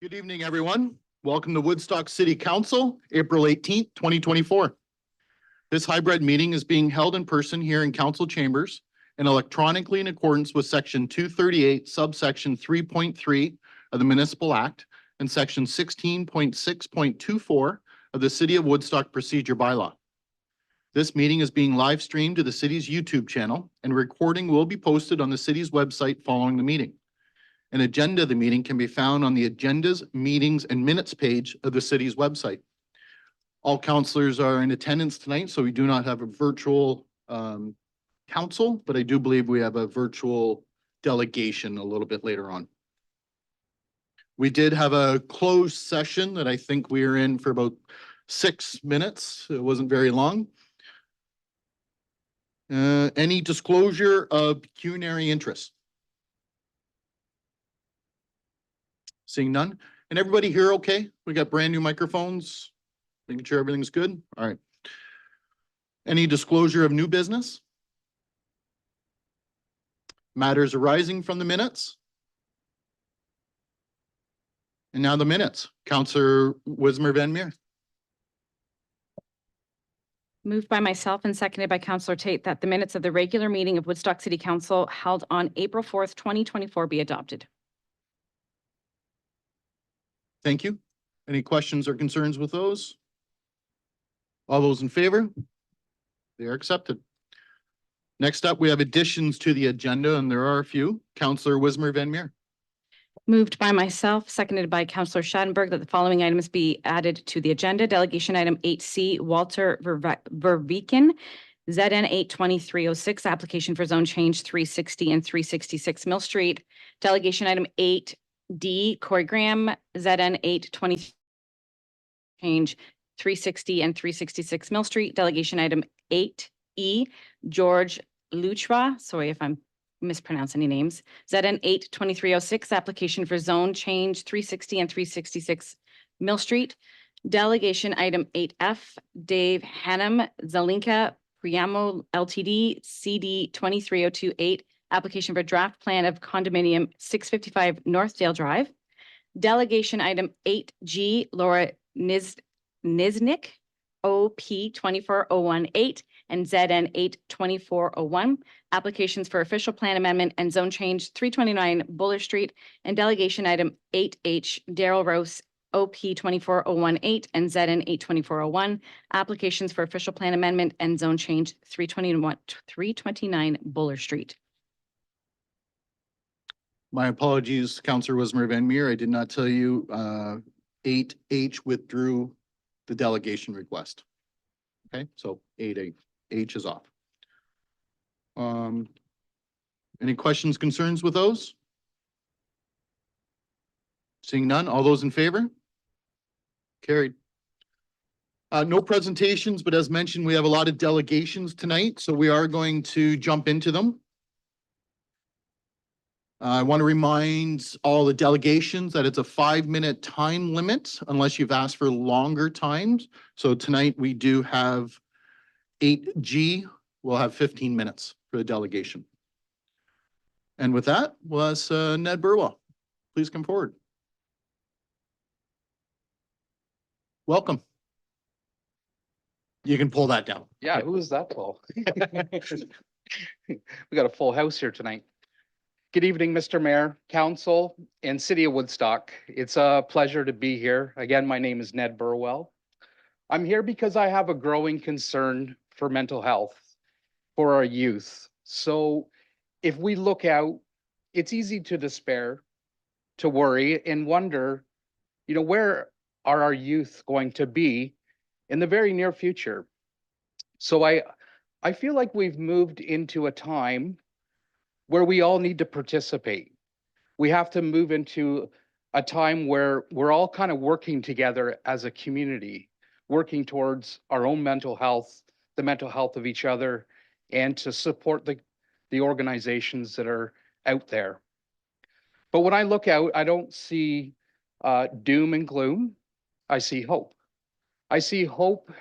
Good evening, everyone. Welcome to Woodstock City Council, April 18th, 2024. This hybrid meeting is being held in person here in council chambers and electronically in accordance with section 238, subsection 3.3 of the Municipal Act and section 16.6.24 of the City of Woodstock Procedure Bylaw. This meeting is being live streamed to the city's YouTube channel, and a recording will be posted on the city's website following the meeting. An agenda of the meeting can be found on the Agendas, Meetings, and Minutes page of the city's website. All councillors are in attendance tonight, so we do not have a virtual council, but I do believe we have a virtual delegation a little bit later on. We did have a closed session that I think we were in for about 6 minutes. It wasn't very long. Any disclosure of pecuniary interest? Seeing none. And everybody here okay? We got brand new microphones, making sure everything's good. All right. Any disclosure of new business? Matters arising from the minutes? And now the minutes. Councillor Wismer Van Meer. Moved by myself and seconded by Councillor Tate that the minutes of the regular meeting of Woodstock City Council held on April 4th, 2024 be adopted. Thank you. Any questions or concerns with those? All those in favor? They are accepted. Next up, we have additions to the agenda, and there are a few. Councillor Wismer Van Meer. Moved by myself, seconded by Councillor Schadenberg that the following items be added to the agenda. Delegation item 8C, Walter Verviken, ZN 82306, application for zone change 360 and 366 Mill Street. Delegation item 8D, Corey Graham, ZN 820 change 360 and 366 Mill Street. Delegation item 8E, George Luchra, sorry if I'm mispronounce any names, ZN 82306, application for zone change 360 and 366 Mill Street. Delegation item 8F, Dave Hannum, Zelinka Priamo Ltd, CD 23028, application for draft plan of condominium 655 Northdale Drive. Delegation item 8G, Laura Niznik, OP 24018 and ZN 82401, applications for official plan amendment and zone change 329 Buller Street, and delegation item 8H, Daryl Rose, OP 24018 and ZN 82401, applications for official plan amendment and zone change 329 Buller Street. My apologies, Councillor Wismer Van Meer. I did not tell you 8H withdrew the delegation request. Okay, so 8H is off. Any questions, concerns with those? Seeing none, all those in favor? Carried. No presentations, but as mentioned, we have a lot of delegations tonight, so we are going to jump into them. I want to remind all the delegations that it's a 5-minute time limit unless you've asked for longer times. So tonight we do have 8G. We'll have 15 minutes for the delegation. And with that, we'll ask Ned Burwell. Please come forward. Welcome. You can pull that down. Yeah, who is that, Paul? We got a full house here tonight. Good evening, Mr. Mayor, Council, and City of Woodstock. It's a pleasure to be here. Again, my name is Ned Burwell. I'm here because I have a growing concern for mental health for our youth. So if we look out, it's easy to despair, to worry, and wonder, where are our youth going to be in the very near future? So I feel like we've moved into a time where we all need to participate. We have to move into a time where we're all kind of working together as a community, working towards our own mental health, the mental health of each other, and to support the organizations that are out there. But when I look out, I don't see doom and gloom. I see hope. I see hope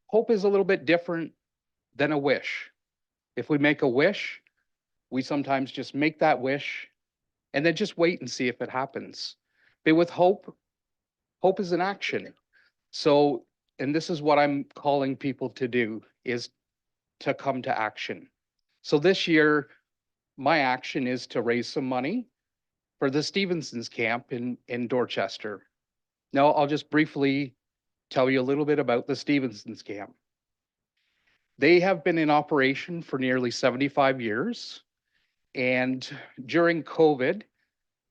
hope is a little bit different than a wish. If we make a wish, we sometimes just make that wish and then just wait and see if it happens. but with hope, hope is an action. So, and this is what I'm calling people to do, is to come to action. So this year, my action is to raise some money for the Stevenson's camp in Dorchester. Now, I'll just briefly tell you a little bit about the Stevenson's camp. They have been in operation for nearly 75 years. And during COVID,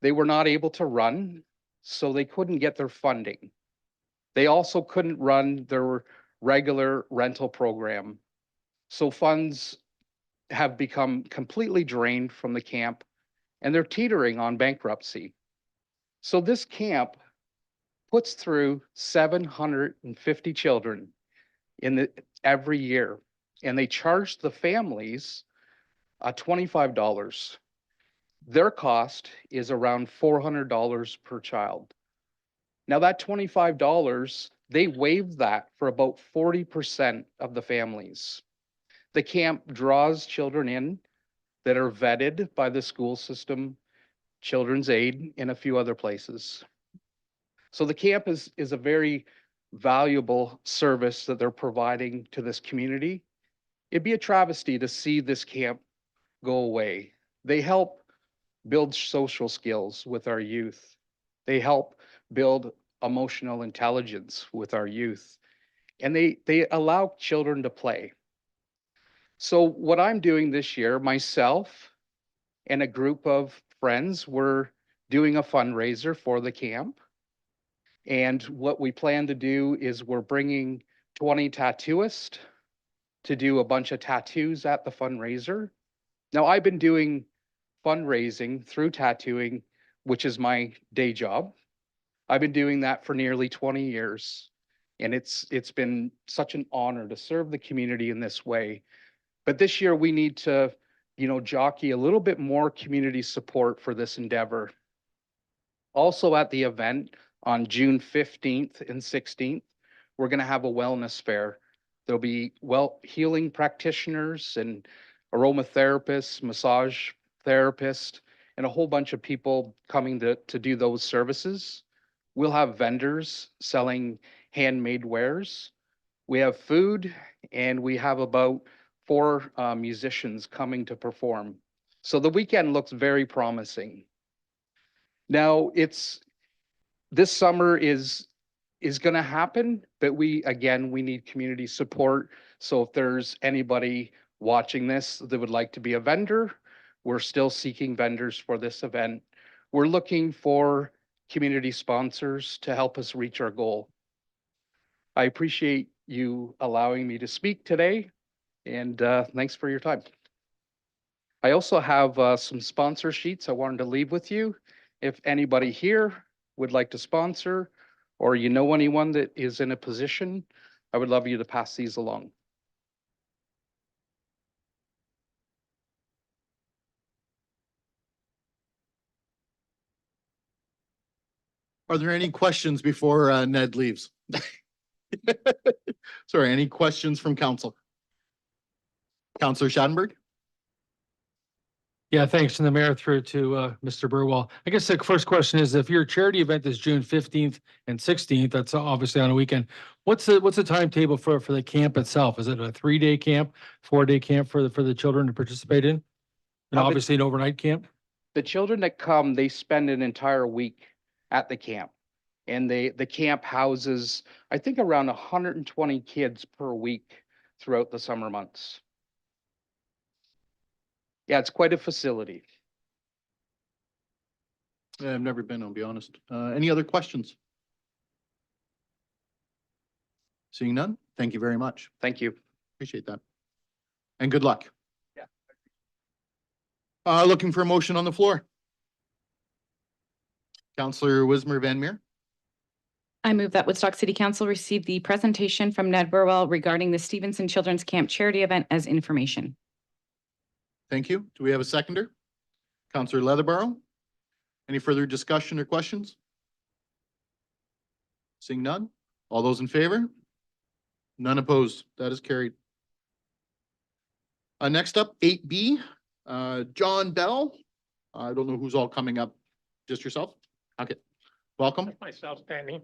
they were not able to run, so they couldn't get their funding. They also couldn't run their regular rental program. So funds have become completely drained from the camp and they're teetering on bankruptcy. So this camp puts through 750 children every year, and they charge the families $25. Their cost is around $400 per child. Now that $25, they waive that for about 40% of the families. The camp draws children in that are vetted by the school system, Children's Aid, and a few other places. So the camp is a very valuable service that they're providing to this community. It'd be a travesty to see this camp go away. They help build social skills with our youth. They help build emotional intelligence with our youth. And they allow children to play. So what I'm doing this year, myself and a group of friends, we're doing a fundraiser for the camp. And what we plan to do is we're bringing 20 tattooists to do a bunch of tattoos at the fundraiser. Now, I've been doing fundraising through tattooing, which is my day job. I've been doing that for nearly 20 years. And it's been such an honor to serve the community in this way. But this year we need to, jockey a little bit more community support for this endeavor. Also at the event on June 15th and 16th, we're going to have a wellness fair. There'll be healing practitioners and aromatherapists, massage therapists, and a whole bunch of people coming to do those services. We'll have vendors selling handmade wares. We have food, and we have about 4 musicians coming to perform. So the weekend looks very promising. Now, this summer is going to happen, but we need community support. So if there's anybody watching this that would like to be a vendor, we're still seeking vendors for this event. We're looking for community sponsors to help us reach our goal. I appreciate you allowing me to speak today, and thanks for your time. I also have some sponsor sheets I wanted to leave with you. If anybody here would like to sponsor, or anyone that is in a position, I would love you to pass these along. Are there any questions before Ned leaves? Sorry, any questions from council? Councillor Schadenberg? Yeah, thanks. And the mayor through to Mr. Burwell. I guess the first question is, if your charity event is June 15th and 16th, that's obviously on a weekend. What's the timetable for the camp itself? Is it a 3-day camp, 4-day camp for the children to participate in? And obviously an overnight camp? The children that come, they spend an entire week at the camp. And the camp houses, I think, around 120 kids per week throughout the summer months. Yeah, it's quite a facility. Yeah, I've never been, I'll be honest. Any other questions? Seeing none, thank you very much. Thank you. Appreciate that. And good luck. Yeah. Looking for a motion on the floor. Councillor Wismer Van Meer. I move that Woodstock City Council receive the presentation from Ned Burwell regarding the Stevenson Children's Camp charity event as information. Thank you. Do we have a seconder? Councillor Leatherborough. Any further discussion or questions? Seeing none. All those in favor? None opposed. That is carried. Next up, 8B, John Bell. I don't know who's all coming up. Just yourself? Okay. Welcome. Myself standing.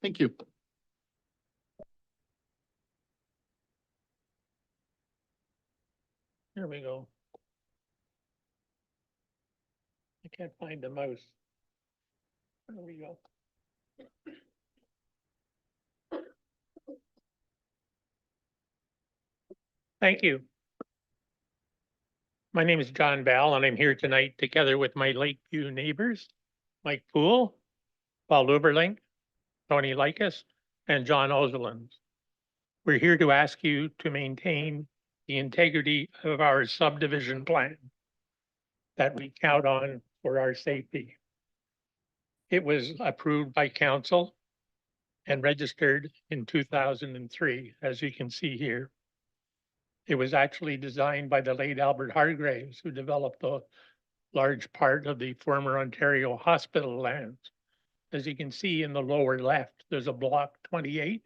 Thank you. There we go. I can't find the mouse. There we go. Thank you. My name is John Bell, and I'm here tonight together with my Lakeview neighbors, Mike Poole, Paul Luberling, Tony Likas, and John Ozelland. We're here to ask you to maintain the integrity of our subdivision plan that we count on for our safety. It was approved by council and registered in 2003, as you can see here. It was actually designed by the late Albert Hargraves, who developed the large part of the former Ontario hospital lands. As you can see in the lower left, there's a block 28,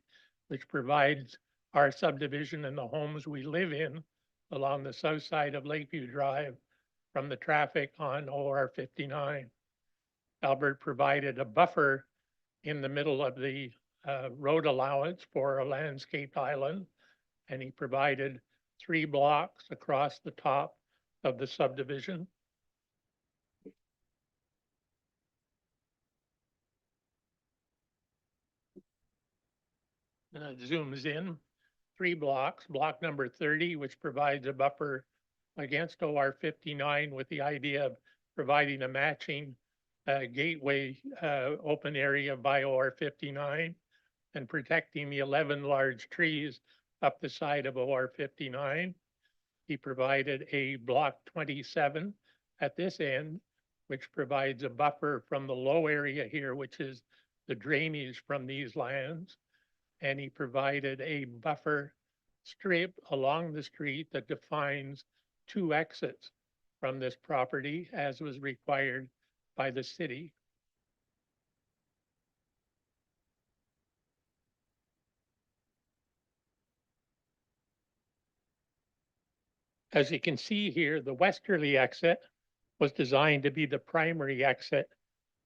which provides our subdivision and the homes we live in along the south side of Lakeview Drive from the traffic on OR 59. Albert provided a buffer in the middle of the road allowance for a landscaped island, and he provided 3 blocks across the top of the subdivision. And it zooms in 3 blocks, block number 30, which provides a buffer against OR 59 with the idea of providing a matching gateway open area by OR 59 and protecting the 11 large trees up the side of OR 59. He provided a block 27 at this end, which provides a buffer from the low area here, which is the drainage from these lands. And he provided a buffer strip along the street that defines 2 exits from this property, as was required by the city. As you can see here, the westerly exit was designed to be the primary exit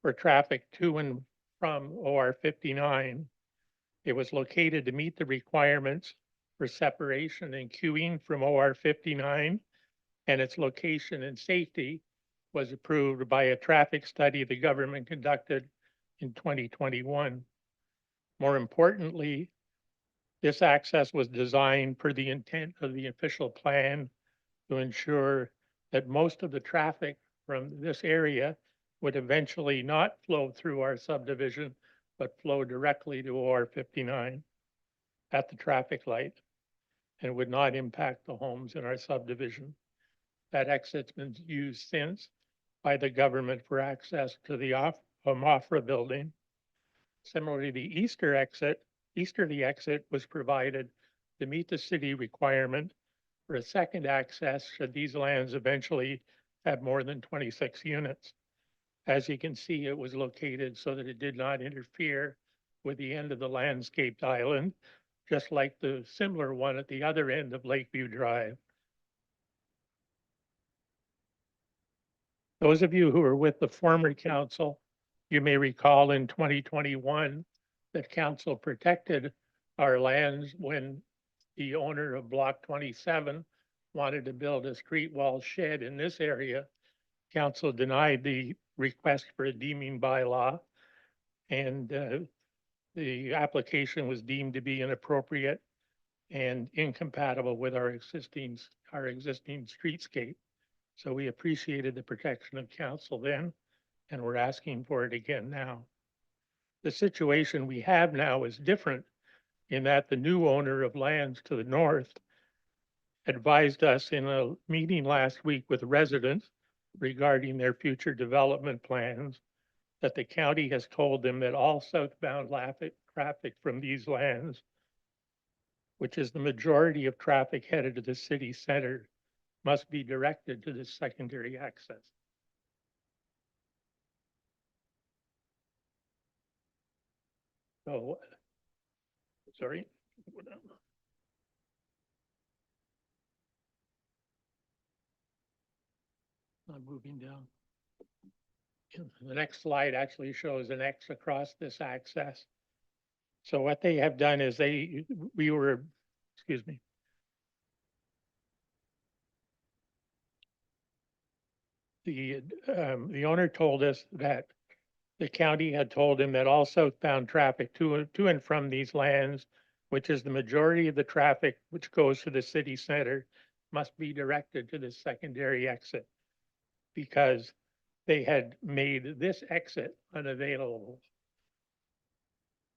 for traffic to and from OR 59. It was located to meet the requirements for separation and queuing from OR 59, and its location and safety was approved by a traffic study the government conducted in 2021. More importantly, this access was designed per the intent of the official plan to ensure that most of the traffic from this area would eventually not flow through our subdivision, but flow directly to OR 59 at the traffic light and would not impact the homes in our subdivision. That exit's been used since by the government for access to the Mafra building. Similarly, the easterly exit was provided to meet the city requirement for a second access should these lands eventually have more than 26 units. As you can see, it was located so that it did not interfere with the end of the landscaped island, just like the similar one at the other end of Lakeview Drive. Those of you who were with the former council, you may recall in 2021 that council protected our lands when the owner of block 27 wanted to build a street wall shed in this area. Council denied the request for a deeming bylaw, and the application was deemed to be inappropriate and incompatible with our existing streetscape. So we appreciated the protection of council then, and we're asking for it again now. The situation we have now is different in that the new owner of lands to the north advised us in a meeting last week with residents regarding their future development plans that the county has told them that all southbound traffic from these lands, which is the majority of traffic headed to the city center, must be directed to this secondary access. So, sorry. I'm moving down. The next slide actually shows an X across this access. So what they have done is excuse me. The owner told us that the county had told him that all southbound traffic to and from these lands, which is the majority of the traffic which goes to the city center, must be directed to the secondary exit because they had made this exit unavailable.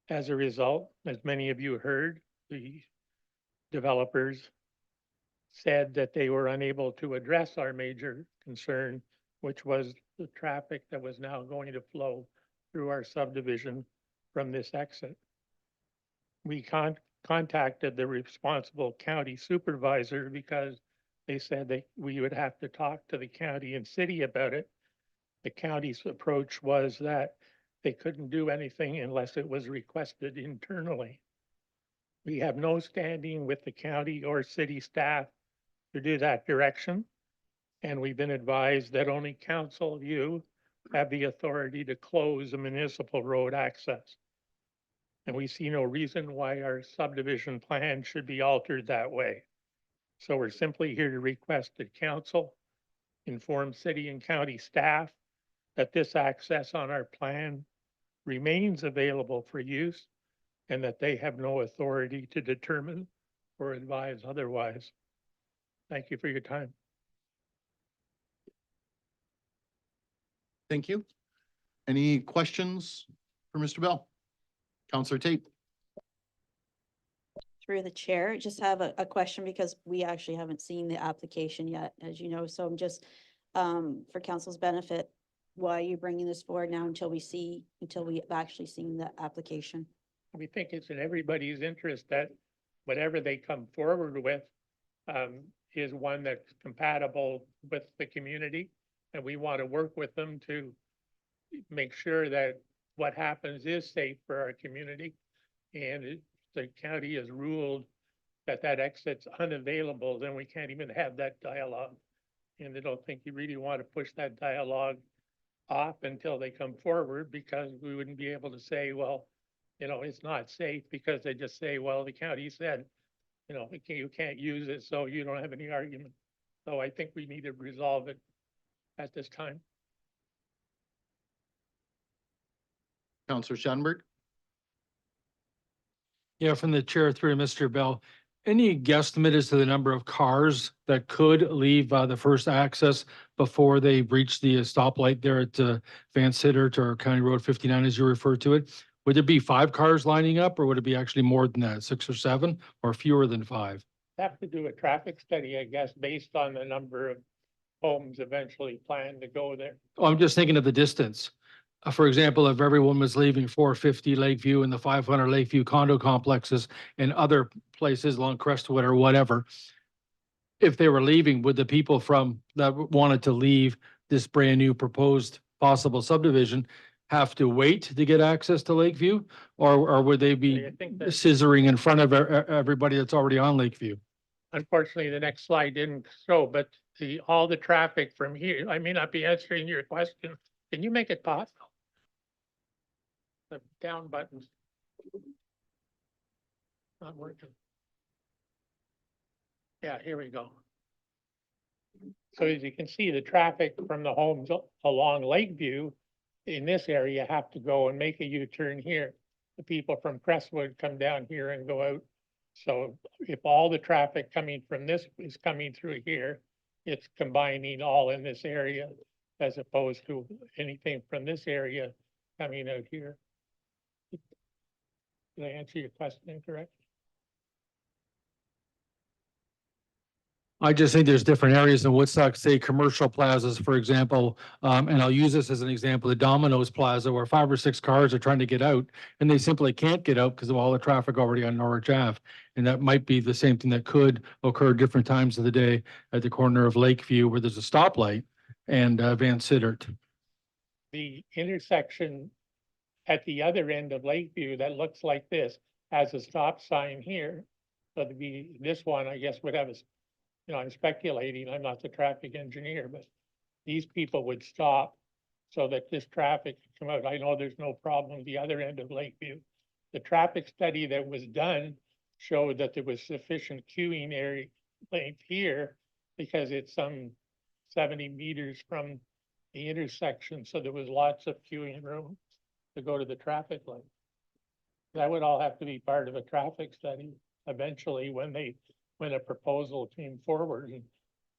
As a result, as many of you heard, the developers said that they were unable to address our major concern, which was the traffic that was now going to flow through our subdivision from this exit. We contacted the responsible county supervisor because they said that we would have to talk to the county and city about it. The county's approach was that they couldn't do anything unless it was requested internally. We have no standing with the county or city staff to do that direction. And we've been advised that only council, you, have the authority to close a municipal road access. And we see no reason why our subdivision plan should be altered that way. So we're simply here to request that council inform city and county staff that this access on our plan remains available for use and that they have no authority to determine or advise otherwise. Thank you for your time. Thank you. Any questions for Mr. Bell? Counselor Tate? Through the chair, I just have a question because we actually haven't seen the application yet, as you know, so I'm just, for council's benefit, why are you bringing this forward now until we've actually seen the application? We think it's in everybody's interest that whatever they come forward with is one that's compatible with the community. And we want to work with them to make sure that what happens is safe for our community. And the county has ruled that that exit's unavailable, then we can't even have that dialogue. And I don't think you really want to push that dialogue off until they come forward, because we wouldn't be able to say, well, you know, it's not safe, because they just say, well, the county said, you know, you can't use it, so you don't have any argument. So I think we need to resolve it at this time. Counselor Shanberg? Yeah, from the chair through to Mr. Bell, any guesstimate as to the number of cars that could leave the first access before they reach the stoplight there at Van Sittert or County Road 59, as you refer to it? Would it be 5 cars lining up, or would it be actually more than that, 6 or 7, or fewer than 5? Have to do a traffic study, I guess, based on the number of homes eventually planned to go there. Oh, I'm just thinking of the distance. For example, if everyone was leaving 450 Lakeview and the 500 Lakeview condo complexes and other places along Crestwood or whatever, if they were leaving, would the people from that wanted to leave this brand new proposed possible subdivision have to wait to get access to Lakeview? Or would they be I think that scissoring in front of everybody that's already on Lakeview? unfortunately, the next slide didn't show, but all the traffic from here, I may not be answering your question. Can you make it pop? The down buttons. Not working. Yeah, here we go. So as you can see, the traffic from the homes along Lakeview in this area have to go and make a U-turn here. The people from Crestwood come down here and go out. So if all the traffic coming from this is coming through here, it's combining all in this area as opposed to anything from this area coming out here. Did I answer your question correctly? I just think there's different areas in Woodstock, say commercial plazas, for example, and I'll use this as an example, the Domino's Plaza, where 5 or 6 cars are trying to get out and they simply can't get out because of all the traffic already on Norwich Ave. And that might be the same thing that could occur different times of the day at the corner of Lakeview where there's a stoplight and Van Sittert. The intersection at the other end of Lakeview that looks like this has a stop sign here. So this one, I guess, would have a, you know, I'm speculating, I'm not the traffic engineer, but these people would stop so that this traffic can come out. I know there's no problem the other end of Lakeview. The traffic study that was done showed that there was sufficient queuing area length here because it's some 70 meters from the intersection, so there was lots of queuing room to go to the traffic light. That would all have to be part of a traffic study eventually when a proposal came forward. And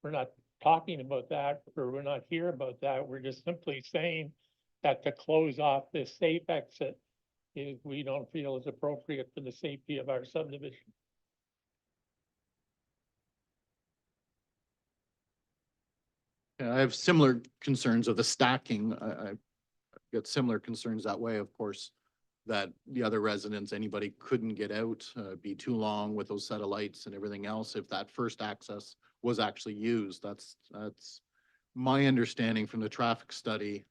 we're not talking about that, or we're not here about that. We're just simply saying that to close off this safe exit is, we don't feel is appropriate for the safety of our subdivision. Yeah, I have similar concerns of the stacking. I've got similar concerns that way, of course, that the other residents, anybody couldn't get out, be too long with those set of lights and everything else if that first access was actually used. That's my understanding from the traffic study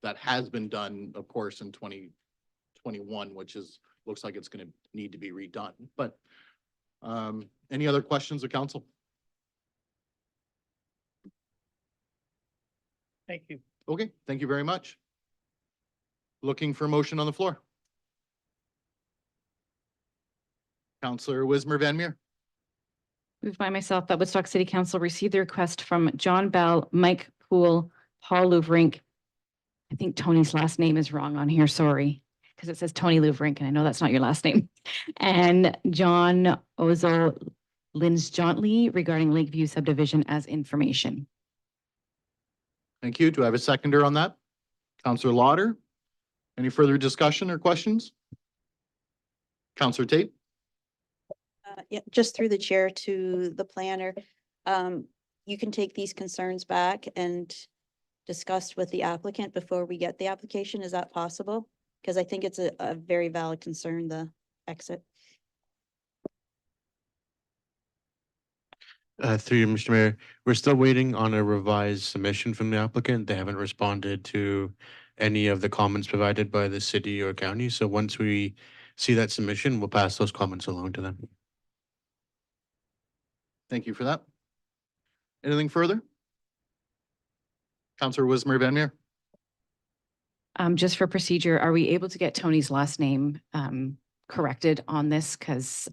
that has been done, of course, in 2021, which looks like it's going to need to be redone. But any other questions of council? Thank you. Okay, thank you very much. Looking for a motion on the floor. Councillor Wismer Van Meer. Moved by myself that Woodstock City Council received the request from John Bell, Mike Poole, Paul Luvrink. I think Tony's last name is wrong on here, sorry, because it says Tony Luvrink, and I know that's not your last name. And John Ozel Linsjontly regarding Lakeview subdivision as information. Thank you. Do I have a seconder on that? Councillor Lauder. Any further discussion or questions? Councillor Tate. Yeah, just through the chair to the planner. You can take these concerns back and discuss with the applicant before we get the application. Is that possible? Because I think it's a very valid concern, the exit. Through you, Mr. Mayor, we're still waiting on a revised submission from the applicant. They haven't responded to any of the comments provided by the city or county. So once we see that submission, we'll pass those comments along to them. Thank you for that. Anything further? Councillor Wismer Van Meer. Just for procedure, are we able to get Tony's last name corrected on this? Because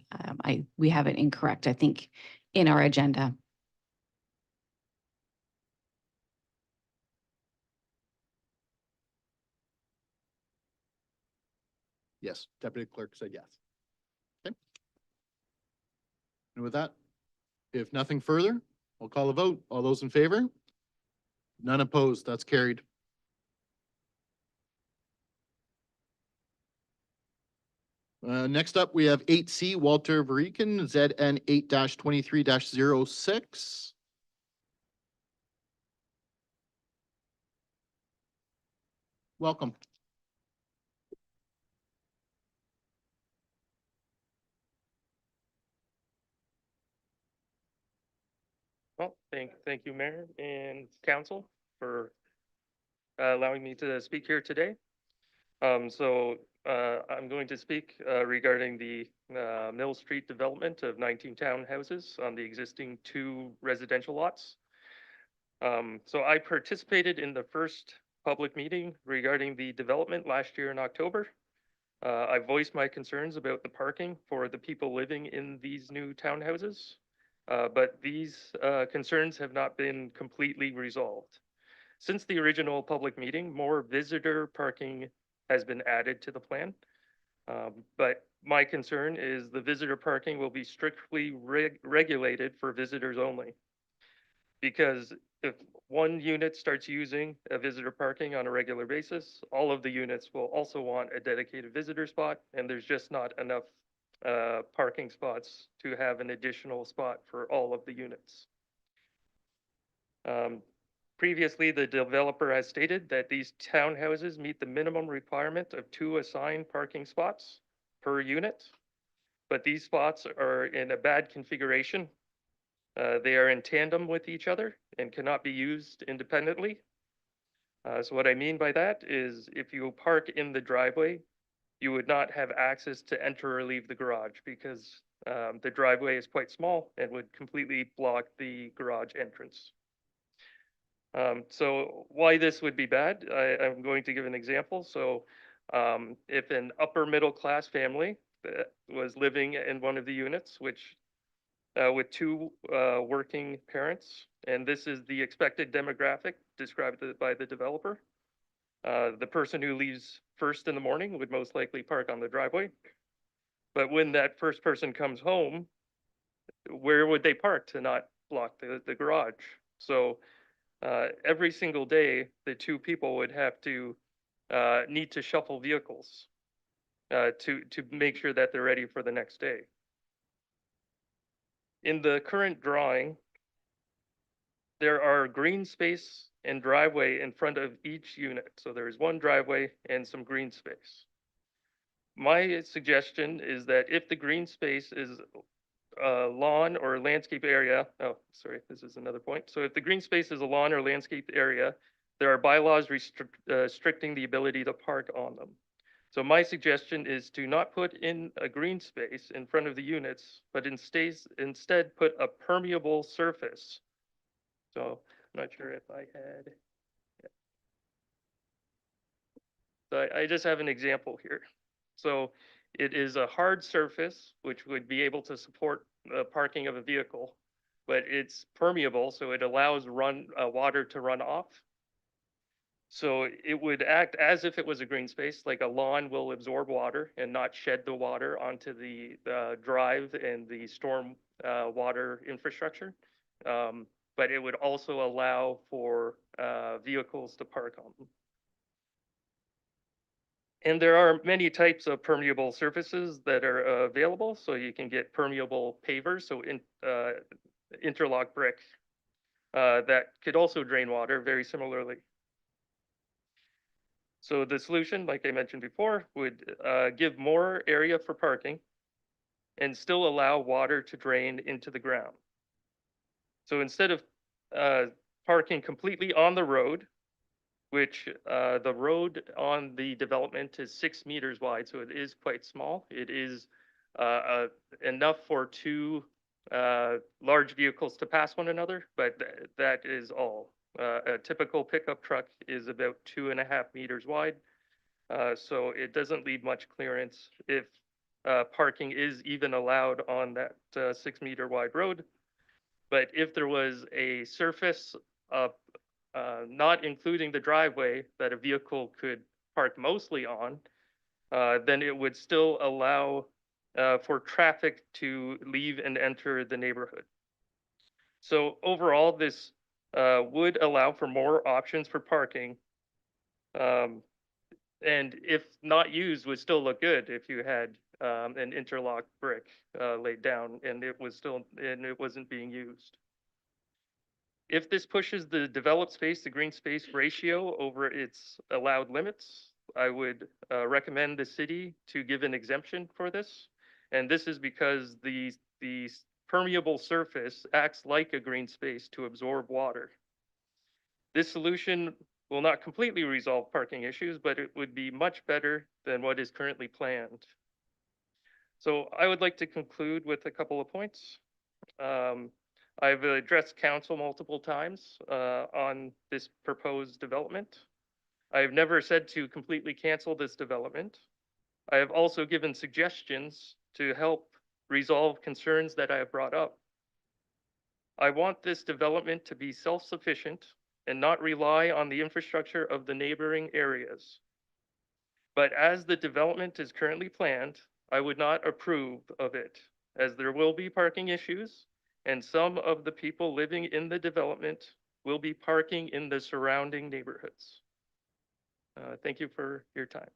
we have it incorrect, I think, in our agenda. Yes, Deputy Clerk said yes. Okay. And with that, if nothing further, I'll call a vote. All those in favor? None opposed. That's carried. Next up, we have 8C Walter Veriken, ZN 8-23-06. Welcome. Well, thank you, Mayor and Council, for allowing me to speak here today. I'm going to speak regarding the Mill Street development of 19 townhouses on the existing 2 residential lots. So I participated in the first public meeting regarding the development last year in October. I voiced my concerns about the parking for the people living in these new townhouses. But these concerns have not been completely resolved. Since the original public meeting, more visitor parking has been added to the plan. But my concern is the visitor parking will be strictly regulated for visitors only. Because if one unit starts using a visitor parking on a regular basis, all of the units will also want a dedicated visitor spot, and there's just not enough parking spots to have an additional spot for all of the units. Previously, the developer has stated that these townhouses meet the minimum requirement of 2 assigned parking spots per unit, but these spots are in a bad configuration. They are in tandem with each other and cannot be used independently. So what I mean by that is if you park in the driveway, you would not have access to enter or leave the garage because the driveway is quite small and would completely block the garage entrance. So why this would be bad, I'm going to give an example. So if an upper middle class family that was living in one of the units, which with two working parents, and this is the expected demographic described by the developer. The person who leaves first in the morning would most likely park on the driveway. But when that first person comes home, where would they park to not block the garage? So every single day, the two people would have to need to shuffle vehicles to make sure that they're ready for the next day. In the current drawing, there are green space and driveway in front of each unit. So there is one driveway and some green space. My suggestion is that if the green space is lawn or landscape area, oh, sorry, this is another point. So if the green space is a lawn or landscape area, there are bylaws restricting the ability to park on them. So my suggestion is to not put in a green space in front of the units, but instead put a permeable surface. So I'm not sure if I had. Yeah. So I just have an example here. So it is a hard surface, which would be able to support the parking of a vehicle, but it's permeable, so it allows water to run off. So it would act as if it was a green space, like a lawn will absorb water and not shed the water onto the drive and the storm water infrastructure. But it would also allow for vehicles to park on them. And there are many types of permeable surfaces that are available. So you can get permeable pavers, so interlock brick that could also drain water very similarly. So the solution, like I mentioned before, would give more area for parking and still allow water to drain into the ground. So instead of parking completely on the road, which the road on the development is 6 meters wide, so it is quite small. It is enough for two large vehicles to pass one another, but that is all. A typical pickup truck is about 2.5 meters wide, so it doesn't leave much clearance if parking is even allowed on that 6 meter wide road. But if there was a surface not including the driveway that a vehicle could park mostly on, then it would still allow for traffic to leave and enter the neighborhood. So overall, this would allow for more options for parking. And if not used, would still look good if you had an interlock brick laid down and it wasn't being used. If this pushes the developed space to green space ratio over its allowed limits, I would recommend the city to give an exemption for this. And this is because the permeable surface acts like a green space to absorb water. This solution will not completely resolve parking issues, but it would be much better than what is currently planned. So I would like to conclude with a couple of points. I've addressed council multiple times on this proposed development. I have never said to completely cancel this development. I have also given suggestions to help resolve concerns that I have brought up. I want this development to be self-sufficient and not rely on the infrastructure of the neighboring areas. But as the development is currently planned, I would not approve of it, as there will be parking issues and some of the people living in the development will be parking in the surrounding neighborhoods. Thank you for your time.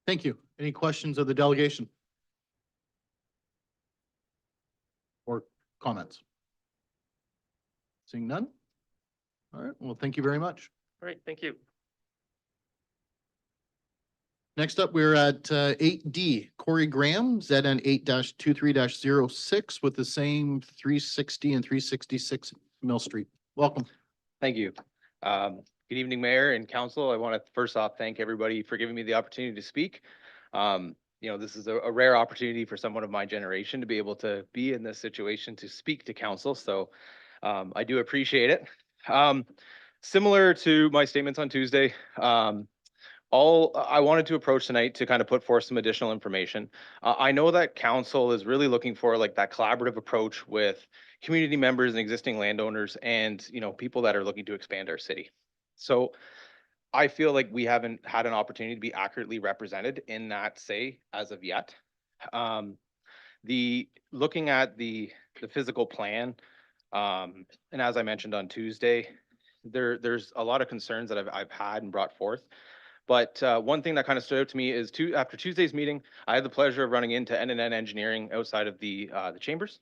Thank you. Any questions of the delegation? Or comments? Seeing none? All right, well, thank you very much. All right, thank you. Next up, we're at 8D, Corey Graham, ZN 8-23-06 with the same 360 and 366 Mill Street. Welcome. Thank you. Good evening, Mayor and Council. I want to first off thank everybody for giving me the opportunity to speak. This is a rare opportunity for someone of my generation to be able to be in this situation to speak to council. So I do appreciate it. Similar to my statements on Tuesday, I wanted to approach tonight to kind of put forth some additional information. I know that council is really looking for like that collaborative approach with community members and existing landowners and, people that are looking to expand our city. So I feel like we haven't had an opportunity to be accurately represented in that say as of yet. Looking at the physical plan, and as I mentioned on Tuesday, there's a lot of concerns that I've had and brought forth. But one thing that kind of stood out to me is after Tuesday's meeting, I had the pleasure of running into N&N Engineering outside of the chambers.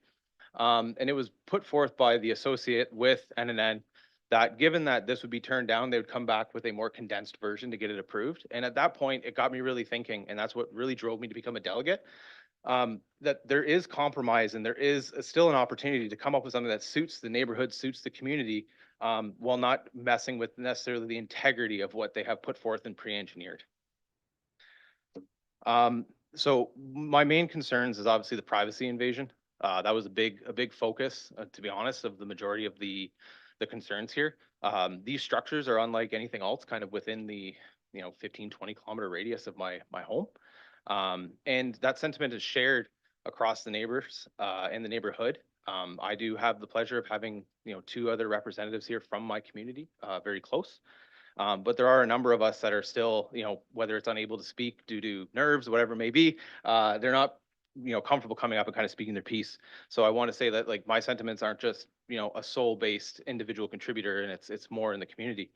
And it was put forth by the associate with N&N that given that this would be turned down, they would come back with a more condensed version to get it approved. And at that point, it got me really thinking, and that's what really drove me to become a delegate, that there is compromise and there is still an opportunity to come up with something that suits the neighborhood, suits the community, while not messing with necessarily the integrity of what they have put forth and pre-engineered. So my main concerns is obviously the privacy invasion. That was a big focus, to be honest, of the majority of the concerns here. These structures are unlike anything else kind of within the 15, 20 kilometer radius of my home. And that sentiment is shared across the neighbors and the neighborhood. I do have the pleasure of having 2 other representatives here from my community, very close. But there are a number of us that are still, whether it's unable to speak due to nerves, whatever it may be, they're not, comfortable coming up and kind of speaking their piece. So I want to say that like my sentiments aren't just, a soul-based individual contributor, and it's more in the community.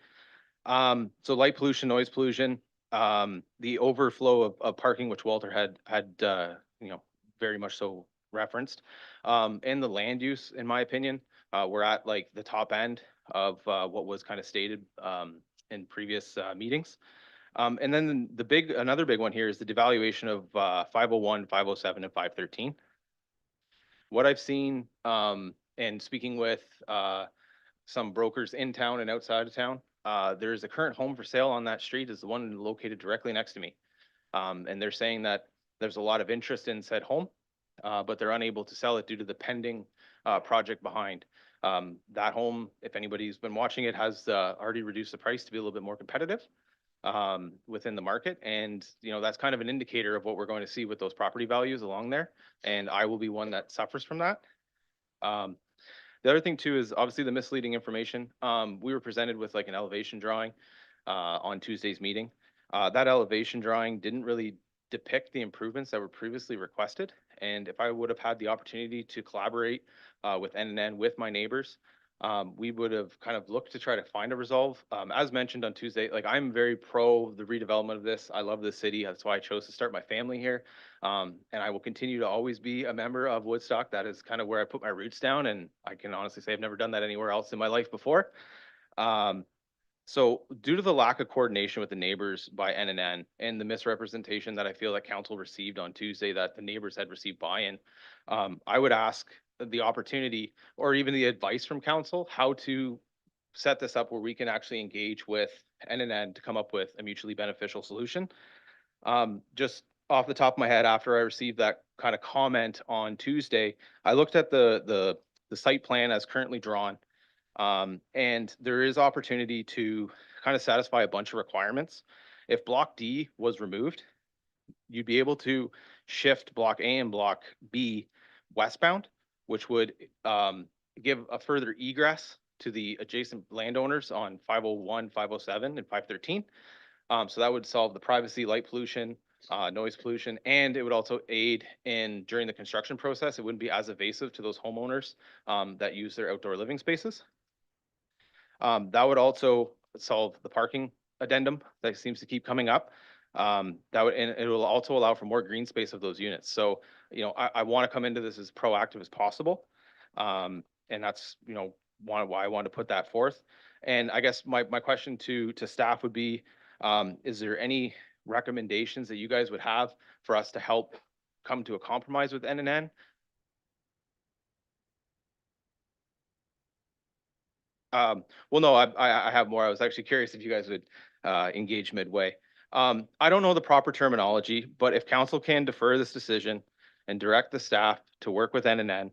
So light pollution, noise pollution, the overflow of parking, which Walter had very much so referenced, and the land use, in my opinion, we're at like the top end of what was kind of stated in previous meetings. And then another big one here is the devaluation of 501, 507, and 513. What I've seen, and speaking with some brokers in town and outside of town, there's a current home for sale on that street is the one located directly next to me. And they're saying that there's a lot of interest in said home, but they're unable to sell it due to the pending project behind. That home, if anybody's been watching it, has already reduced the price to be a little bit more competitive within the market. And, that's kind of an indicator of what we're going to see with those property values along there. And I will be one that suffers from that. The other thing too is obviously the misleading information. We were presented with like an elevation drawing on Tuesday's meeting. That elevation drawing didn't really depict the improvements that were previously requested. And if I would have had the opportunity to collaborate with N&N, with my neighbors, we would have kind of looked to try to find a resolve. As mentioned on Tuesday, like I'm very pro the redevelopment of this. I love this city. That's why I chose to start my family here. And I will continue to always be a member of Woodstock. That is kind of where I put my roots down. And I can honestly say I've never done that anywhere else in my life before. So due to the lack of coordination with the neighbors by N&N and the misrepresentation that I feel that council received on Tuesday that the neighbors had received buy-in, I would ask the opportunity or even the advice from council how to set this up where we can actually engage with N&N to come up with a mutually beneficial solution. Just off the top of my head, after I received that kind of comment on Tuesday, I looked at the site plan as currently drawn. And there is opportunity to kind of satisfy a bunch of requirements. If block D was removed, you'd be able to shift block A and block B westbound, which would give a further egress to the adjacent landowners on 501, 507, and 513. So that would solve the privacy, light pollution, noise pollution, and it would also aid in during the construction process. It wouldn't be as evasive to those homeowners that use their outdoor living spaces. That would also solve the parking addendum that seems to keep coming up. And it will also allow for more green space of those units. So, I want to come into this as proactive as possible. And that's, why I wanted to put that forth. And I guess my question to staff would be, is there any recommendations that you guys would have for us to help come to a compromise with N&N? Well, no, I have more. I was actually curious if you guys would engage midway. I don't know the proper terminology, but if council can defer this decision and direct the staff to work with N&N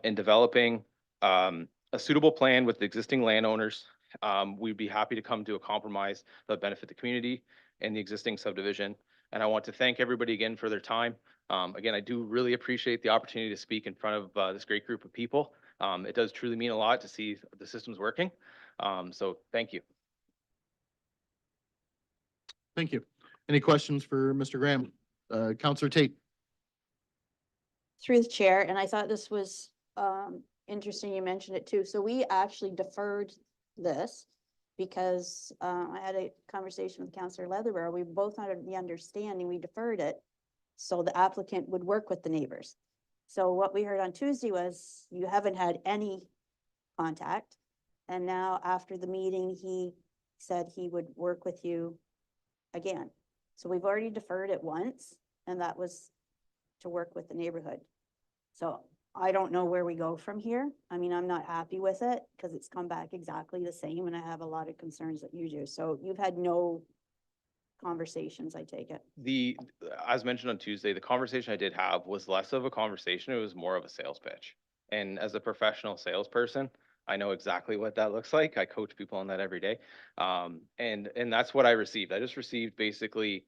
in developing a suitable plan with the existing landowners. We'd be happy to come to a compromise that would benefit the community and the existing subdivision. And I want to thank everybody again for their time. Again, I do really appreciate the opportunity to speak in front of this great group of people. It does truly mean a lot to see the systems working. So thank you. Thank you. Any questions for Mr. Graham? Counselor Tate? Through the chair, and I thought this was interesting, you mentioned it too. So we actually deferred this because I had a conversation with Councillor Leatherborough. We both had the understanding we deferred it so the applicant would work with the neighbors. So what we heard on Tuesday was you haven't had any contact. And now after the meeting, he said he would work with you again. So we've already deferred it once, and that was to work with the neighborhood. So I don't know where we go from here. I mean, I'm not happy with it because it's come back exactly the same and I have a lot of concerns that you do. So you've had no conversations, I take it. As mentioned on Tuesday, the conversation I did have was less of a conversation. It was more of a sales pitch. And as a professional salesperson, I know exactly what that looks like. I coach people on that every day. And that's what I received. I just received basically,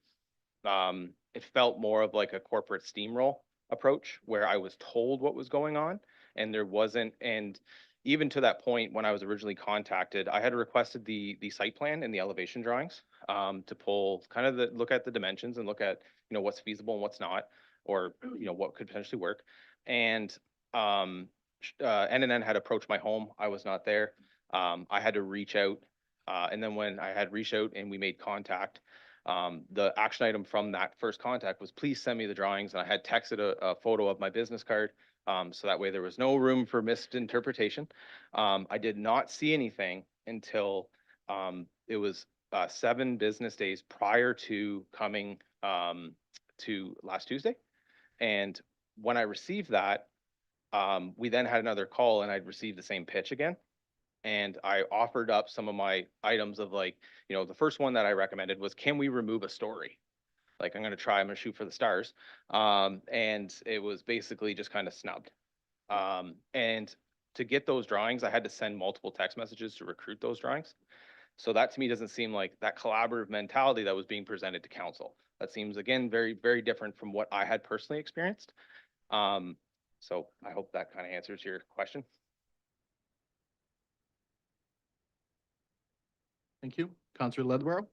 it felt more of like a corporate steamroll approach where I was told what was going on and there wasn't. And even to that point, when I was originally contacted, I had requested the site plan and the elevation drawings to pull kind of look at the dimensions and look at, what's feasible and what's not, or, what could potentially work. And NNN had approached my home. I was not there. I had to reach out. And then when I had reached out and we made contact, the action item from that first contact was please send me the drawings. And I had texted a photo of my business card. So that way there was no room for misinterpretation. I did not see anything until it was 7 business days prior to coming to last Tuesday. And when I received that, we then had another call and I'd received the same pitch again. And I offered up some of my items of like, the first one that I recommended was, can we remove a story? Like, I'm going to shoot for the stars. And it was basically just kind of snubbed. And to get those drawings, I had to send multiple text messages to recruit those drawings. So that to me doesn't seem like that collaborative mentality that was being presented to council. That seems, again, very, very different from what I had personally experienced. So I hope that kind of answers your question. Thank you. Counselor Leatherborough?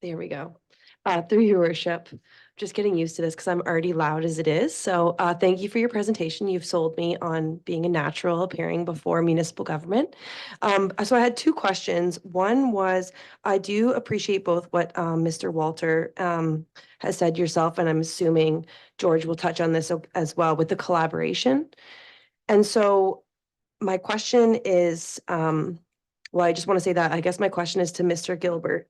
There we go. Through your worship, just getting used to this because I'm already loud as it is. So thank you for your presentation. You've sold me on being a natural appearing before municipal government. So I had 2 questions. One was, I do appreciate both what Mr. Walter has said yourself, and I'm assuming George will touch on this as well with the collaboration. And so my question is, well, I just want to say that I guess my question is to Mr. Gilbert.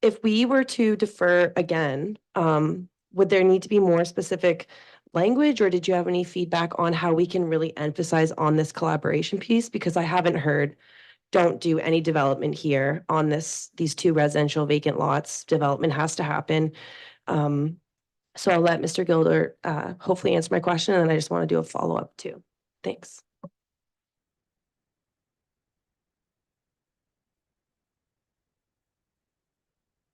If we were to defer again, would there need to be more specific language, or did you have any feedback on how we can really emphasize on this collaboration piece? Because I haven't heard, don't do any development here on these 2 residential vacant lots. Development has to happen. So I'll let Mr. Gilbert hopefully answer my question, and then I just want to do a follow-up too. Thanks.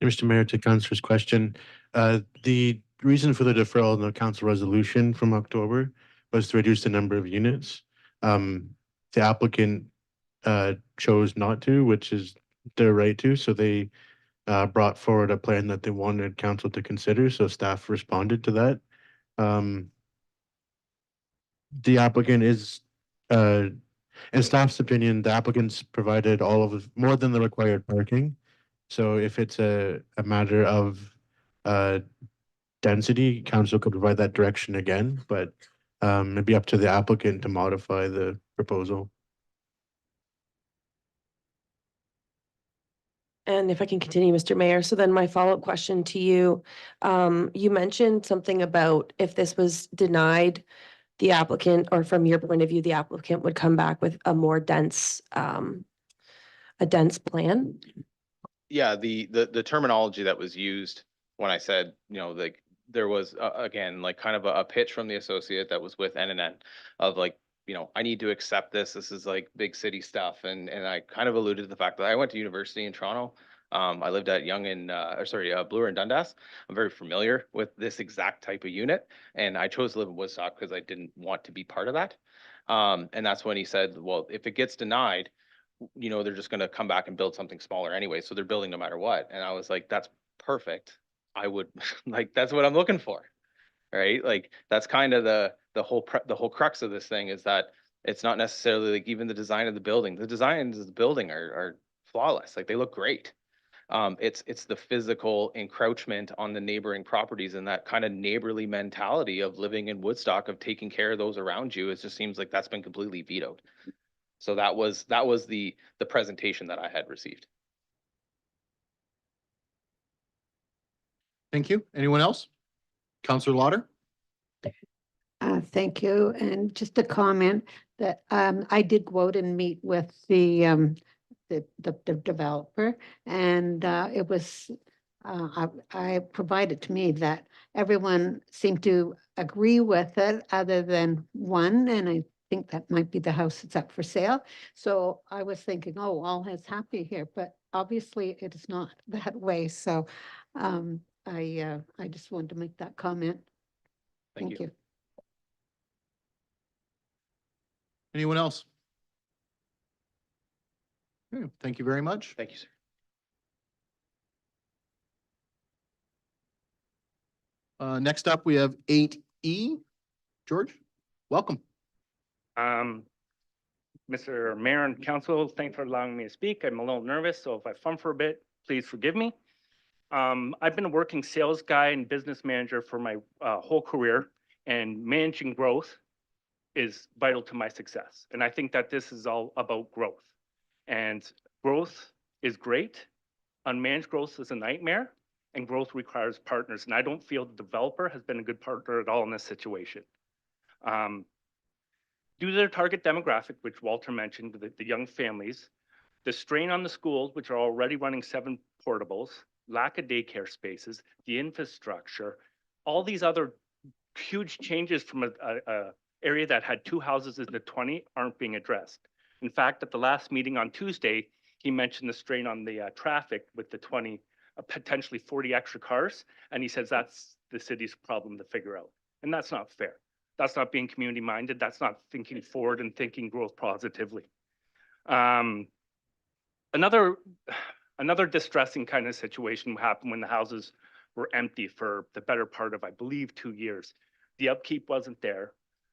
Mr. Mayor, to Councillor's question, the reason for the deferral in the council resolution from October was to reduce the number of units. The applicant chose not to, which is their right to, so they brought forward a plan that they wanted council to consider, so staff responded to that. The applicant is, in staff's opinion, the applicant's provided more than the required parking. So if it's a matter of density, council could provide that direction again, but it'd be up to the applicant to modify the proposal. And if I can continue, Mr. Mayor, so then my follow-up question to you, you mentioned something about if this was denied, the applicant, or from your point of view, the applicant would come back with a more dense a dense plan? Yeah, the terminology that was used when I said, like, there was, again, like kind of a pitch from the associate that was with NNN of like, I need to accept this. This is like big city stuff. And I kind of alluded to the fact that I went to university in Toronto. I lived at Bloor and Dundas. I'm very familiar with this exact type of unit, and I chose to live in Woodstock because I didn't want to be part of that. And that's when he said, well, if it gets denied, they're just going to come back and build something smaller anyway. So they're building no matter what. And I was like, that's perfect. I would like, that's what I'm looking for. Right. Like, that's kind of the whole crux of this thing, is that it's not necessarily like even the design of the building. The designs of the building are flawless. Like, they look great. It's the physical encroachment on the neighboring properties and that kind of neighborly mentality of living in Woodstock, of taking care of those around you. It just seems like that's been completely vetoed. So that was the presentation that I had received. Thank you. Anyone else? Counselor Lauder? Thank you. And just a comment that I did go out and meet with the developer, and it was I provided to me that everyone seemed to agree with it other than one, and I think that might be the house that's up for sale. So I was thinking, oh, all is happy here, but obviously it is not that way. So I just wanted to make that comment. Thank you. Anyone else? Okay, thank you very much. Thank you, sir. Next up, we have 8E. George, welcome. Mr. Mayor and Council, thanks for allowing me to speak. I'm a little nervous, so if I fumble a bit, please forgive me. I've been a working sales guy and business manager for my whole career, and managing growth is vital to my success. And I think that this is all about growth. And growth is great. Unmanaged growth is a nightmare, and growth requires partners. And I don't feel the developer has been a good partner at all in this situation. Due to their target demographic, which Walter mentioned, the young families, the strain on the schools, which are already running 7 portables, lack of daycare spaces, the infrastructure, all these other huge changes from a area that had 2 houses in the 20 aren't being addressed. In fact, at the last meeting on Tuesday, he mentioned the strain on the traffic with the 20, potentially 40 extra cars, and he says that's the city's problem to figure out. And that's not fair. That's not being community minded. That's not thinking forward and thinking growth positively. Another distressing kind of situation happened when the houses were empty for the better part of, I believe, 2 years. The upkeep wasn't there.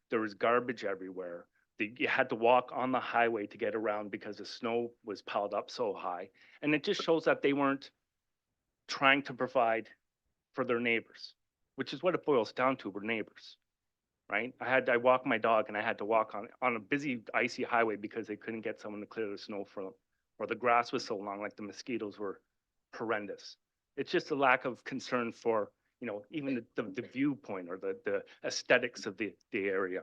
There was garbage everywhere. You had to walk on the highway to get around because the snow was piled up so high. And it just shows that they weren't trying to provide for their neighbors, which is what it boils down to, we're neighbors. Right? I walked my dog and I had to walk on a busy, icy highway because they couldn't get someone to clear the snow for them. Or the grass was so long, like the mosquitoes were horrendous. It's just a lack of concern for, even the viewpoint or the aesthetics of the area.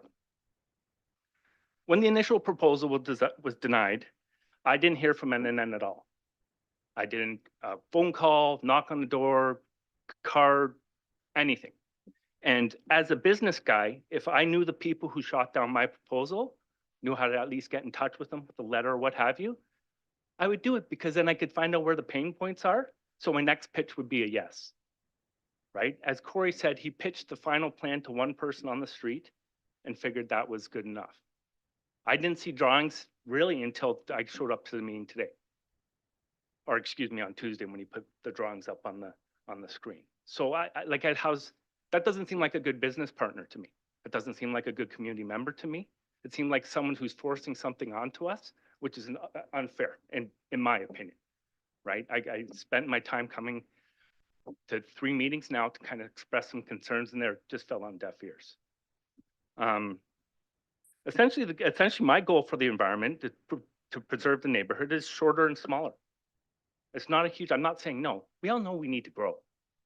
When the initial proposal was denied, I didn't hear from NNN at all. I didn't phone call, knock on the door, card, anything. And as a business guy, if I knew the people who shot down my proposal, knew how to at least get in touch with them with a letter or what have you, I would do it, because then I could find out where the pain points are. So my next pitch would be a yes, right? As Corey said, he pitched the final plan to one person on the street and figured that was good enough. I didn't see drawings really until I showed up to the meeting today. Or excuse me, on Tuesday when he put the drawings up on the screen. So that doesn't seem like a good business partner to me. It doesn't seem like a good community member to me. It seemed like someone who's forcing something onto us, which is unfair, in my opinion, right? I spent my time coming to 3 meetings now to kind of express some concerns, and they just fell on deaf ears. Essentially, my goal for the environment to preserve the neighborhood is shorter and smaller. It's not a huge, I'm not saying no. We all know we need to grow.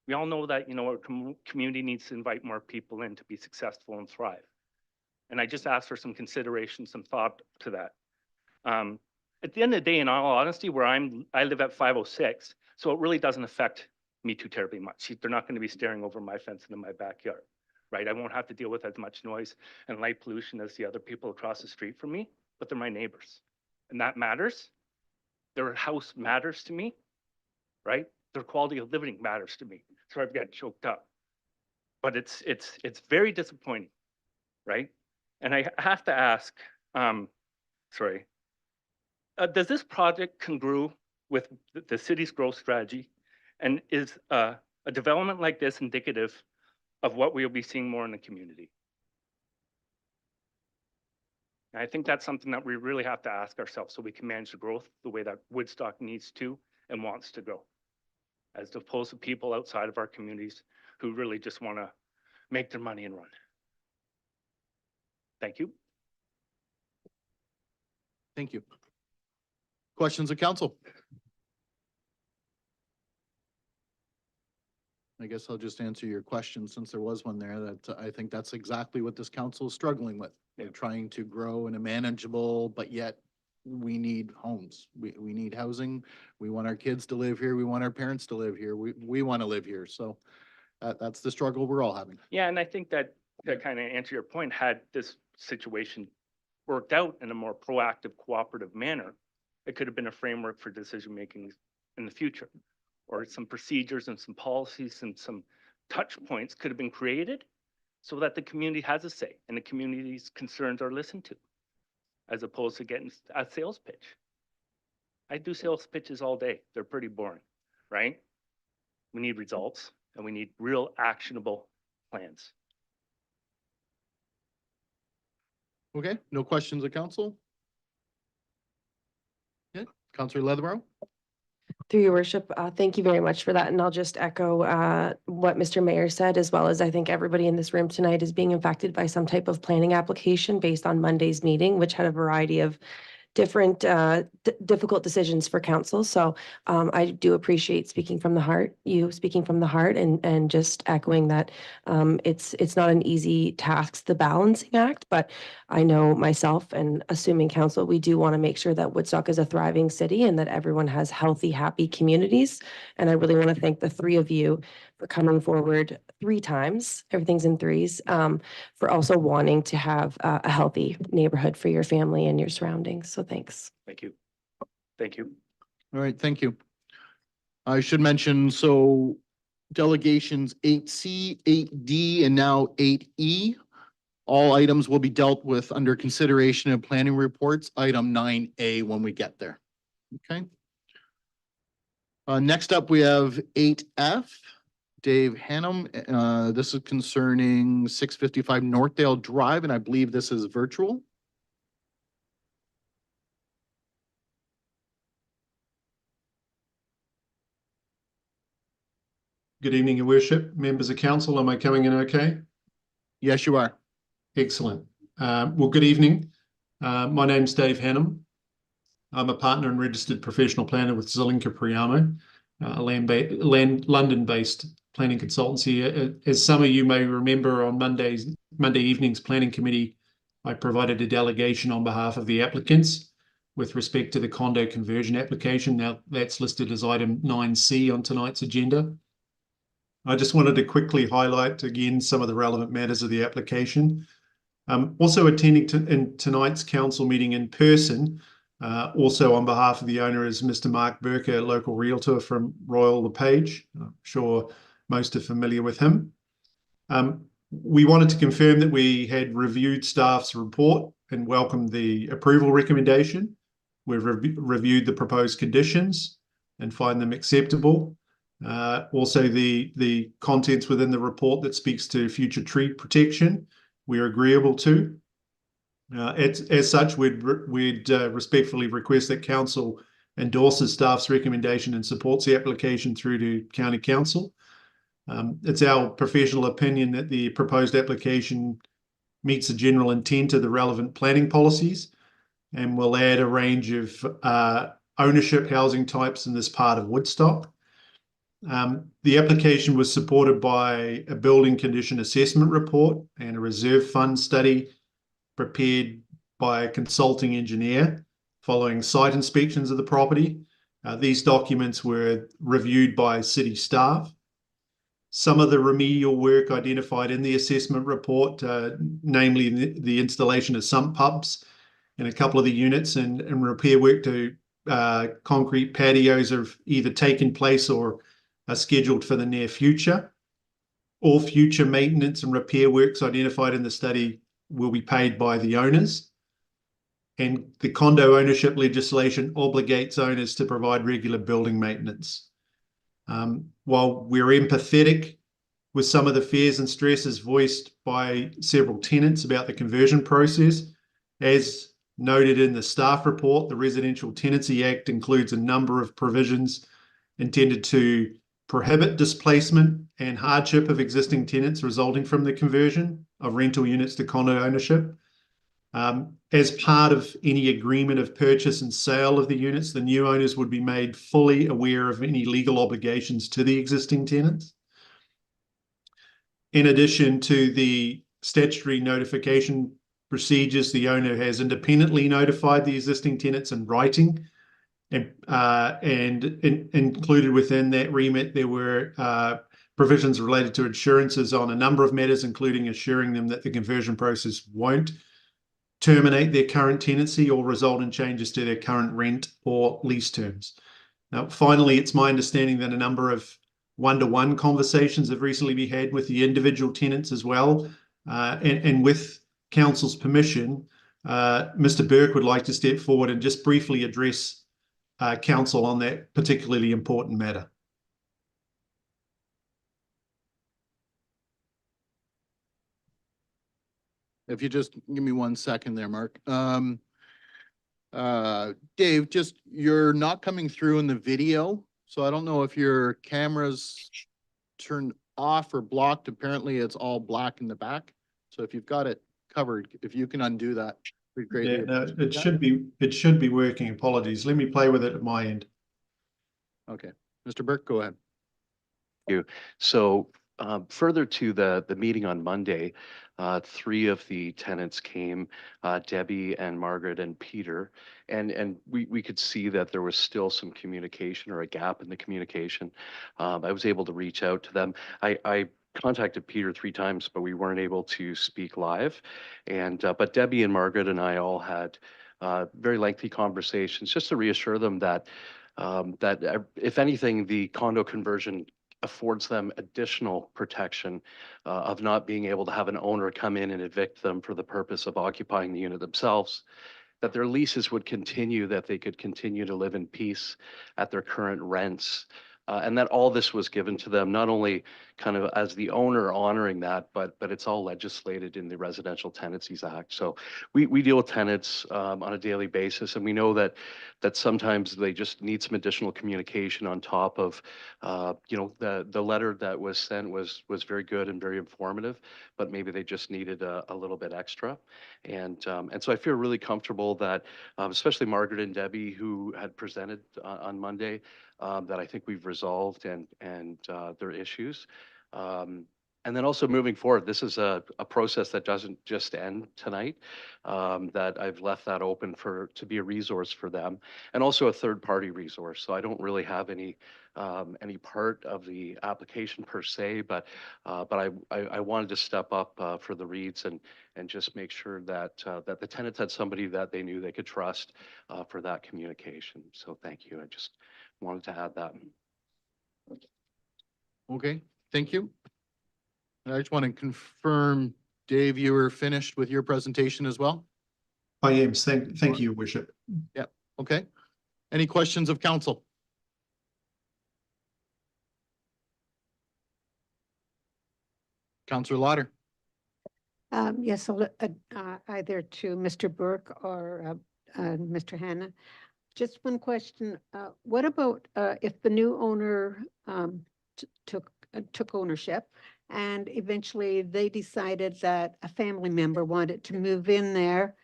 We all know that, our community needs to invite more people in to be successful and thrive. And I just asked for some consideration, some thought to that. At the end of the day, in all honesty, I live at 506, so it really doesn't affect me too terribly much. They're not going to be staring over my fence into my backyard, right? I won't have to deal with as much noise and light pollution as the other people across the street from me, but they're my neighbors. And that matters. Their house matters to me, right? Their quality of living matters to me. So I've got choked up. But it's very disappointing, right? And I have to ask, sorry, does this project congru with the city's growth strategy? And is a development like this indicative of what we'll be seeing more in the community? And I think that's something that we really have to ask ourselves so we can manage the growth the way that Woodstock needs to and wants to grow, as opposed to people outside of our communities who really just want to make their money and run. Thank you. Thank you. Questions of council? I guess I'll just answer your question since there was one there, that I think that's exactly what this council is struggling with. They're trying to grow in a manageable, but yet we need homes. We need housing. We want our kids to live here. We want our parents to live here. We want to live here. So that's the struggle we're all having. Yeah, and I think that kind of answer your point, had this situation worked out in a more proactive, cooperative manner, it could have been a framework for decision-making in the future, or some procedures and some policies and some touch points could have been created so that the community has a say and the community's concerns are listened to, as opposed to getting a sales pitch. I do sales pitches all day. They're pretty boring, right? We need results and we need real actionable plans. Okay, no questions of council? Okay, Councillor Leatherborough? Through your worship, thank you very much for that. And I'll just echo what Mr. Mayor said, as well as I think everybody in this room tonight is being impacted by some type of planning application based on Monday's meeting, which had a variety of different difficult decisions for council. So I do appreciate speaking from the heart, you speaking from the heart, and just echoing that it's not an easy task, the balancing act, but I know myself and assuming council, we do want to make sure that Woodstock is a thriving city and that everyone has healthy, happy communities. And I really want to thank the three of you for coming forward 3 times, everything's in threes, for also wanting to have a healthy neighborhood for your family and your surroundings. So thanks. Thank you. Thank you. All right, thank you. I should mention, so delegations 8C, 8D, and now 8E. All items will be dealt with under consideration of planning reports, item 9A when we get there. Okay. Next up, we have 8F. Dave Hannum, this is concerning 655 Northdale Drive, and I believe this is virtual. Good evening, Your Worship, members of council. Am I coming in okay? Yes, you are. Excellent. Well, good evening. My name's Dave Hannum. I'm a partner and registered professional planner with Zelenka Priamo, a London-based planning consultancy. As some of you may remember, on Monday evening's planning committee, I provided a delegation on behalf of the applicants with respect to the condo conversion application. Now that's listed as item 9C on tonight's agenda. I just wanted to quickly highlight again some of the relevant matters of the application. Also attending in tonight's council meeting in person, also on behalf of the owner, is Mr. Mark Burke, a local realtor from Royal LePage. I'm sure most are familiar with him. We wanted to confirm that we had reviewed staff's report and welcomed the approval recommendation. We've reviewed the proposed conditions and find them acceptable. Also, the contents within the report that speaks to future tree protection, we're agreeable to. As such, we'd respectfully request that council endorses staff's recommendation and supports the application through to county council. It's our professional opinion that the proposed application meets the general intent of the relevant planning policies and will add a range of ownership housing types in this part of Woodstock. The application was supported by a building condition assessment report and a reserve fund study prepared by a consulting engineer following site inspections of the property. These documents were reviewed by city staff. Some of the remedial work identified in the assessment report, namely the installation of sump pumps in a couple of the units and repair work to concrete patios have either taken place or are scheduled for the near future. All future maintenance and repair works identified in the study will be paid by the owners. And the condo ownership legislation obligates owners to provide regular building maintenance. While we're empathetic with some of the fears and stresses voiced by several tenants about the conversion process, as noted in the staff report, the Residential Tenancy Act includes a number of provisions intended to prohibit displacement and hardship of existing tenants resulting from the conversion of rental units to condo ownership. As part of any agreement of purchase and sale of the units, the new owners would be made fully aware of any legal obligations to the existing tenants. In addition to the statutory notification procedures, the owner has independently notified the existing tenants in writing, and included within that remit, there were provisions related to insurances on a number of matters, including assuring them that the conversion process won't terminate their current tenancy or result in changes to their current rent or lease terms. Now, finally, it's my understanding that a number of one-to-one conversations have recently been had with the individual tenants as well. And with council's permission, Mr. Burke would like to step forward and just briefly address council on that particularly important matter. If you just give me 1 second there, Mark. Dave, just, you're not coming through in the video, so I don't know if your camera's turned off or blocked. Apparently it's all black in the back. So if you've got it covered, if you can undo that, we'd greatly Yeah, no, appreciate it should be working. Apologies. Let me play with it at my end. Okay, Mr. Burke, go ahead. So further to the meeting on Monday, three of the tenants came, Debbie and Margaret and Peter, and we could see that there was still some communication or a gap in the communication. I was able to reach out to them. I contacted Peter 3 times, but we weren't able to speak live. And but Debbie and Margaret and I all had very lengthy conversations just to reassure them that if anything, the condo conversion affords them additional protection of not being able to have an owner come in and evict them for the purpose of occupying the unit themselves, that their leases would continue, that they could continue to live in peace at their current rents. And that all this was given to them, not only kind of as the owner honoring that, but it's all legislated in the Residential Tenancies Act. So we deal with tenants on a daily basis, and we know that sometimes they just need some additional communication on top of, the letter that was sent was very good and very informative, but maybe they just needed a little bit extra. And so I feel really comfortable that, especially Margaret and Debbie, who had presented on Monday, that I think we've resolved and their issues. And then also moving forward, this is a process that doesn't just end tonight, that I've left that open to be a resource for them, and also a third-party resource. So I don't really have any part of the application per se, but I wanted to step up for the Reeds and just make sure that the tenants had somebody that they knew they could trust for that communication. So thank you. I just wanted to add that. Okay, thank you. I just want to confirm, Dave, you were finished with your presentation as well? I am. Thank you, Your Worship. Yeah, okay. Any questions of council? Councillor Lauder. Yes, either to Mr. Burke or Mr. Hanna. Just one question. What about if the new owner took ownership and eventually they decided that a family member wanted to move in there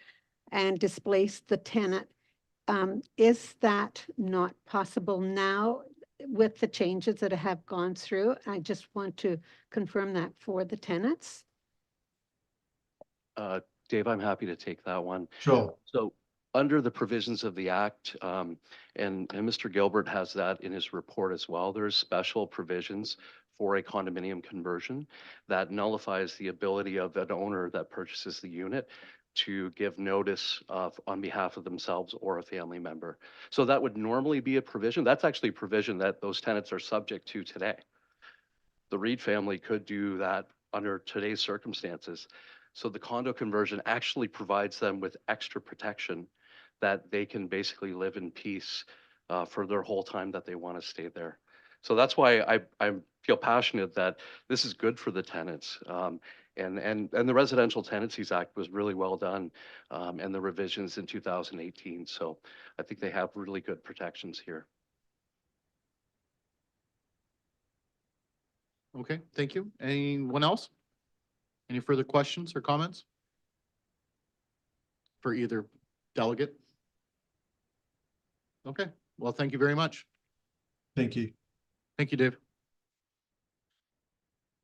and displace the tenant? Is that not possible now with the changes that have gone through? I just want to confirm that for the tenants. Dave, I'm happy to take that one. Sure. So under the provisions of the act, and Mr. Gilbert has that in his report as well, there's special provisions for a condominium conversion that nullifies the ability of an owner that purchases the unit to give notice of on behalf of themselves or a family member. So that would normally be a provision. That's actually a provision that those tenants are subject to today. The Reed family could do that under today's circumstances. So the condo conversion actually provides them with extra protection that they can basically live in peace for their whole time that they want to stay there. So that's why I feel passionate that this is good for the tenants. And the Residential Tenancies Act was really well done, and the revisions in 2018. So I think they have really good protections here. Okay, thank you. Anyone else? Any further questions or comments? For either delegate? Okay, well, thank you very much. Thank you. Thank you, Dave.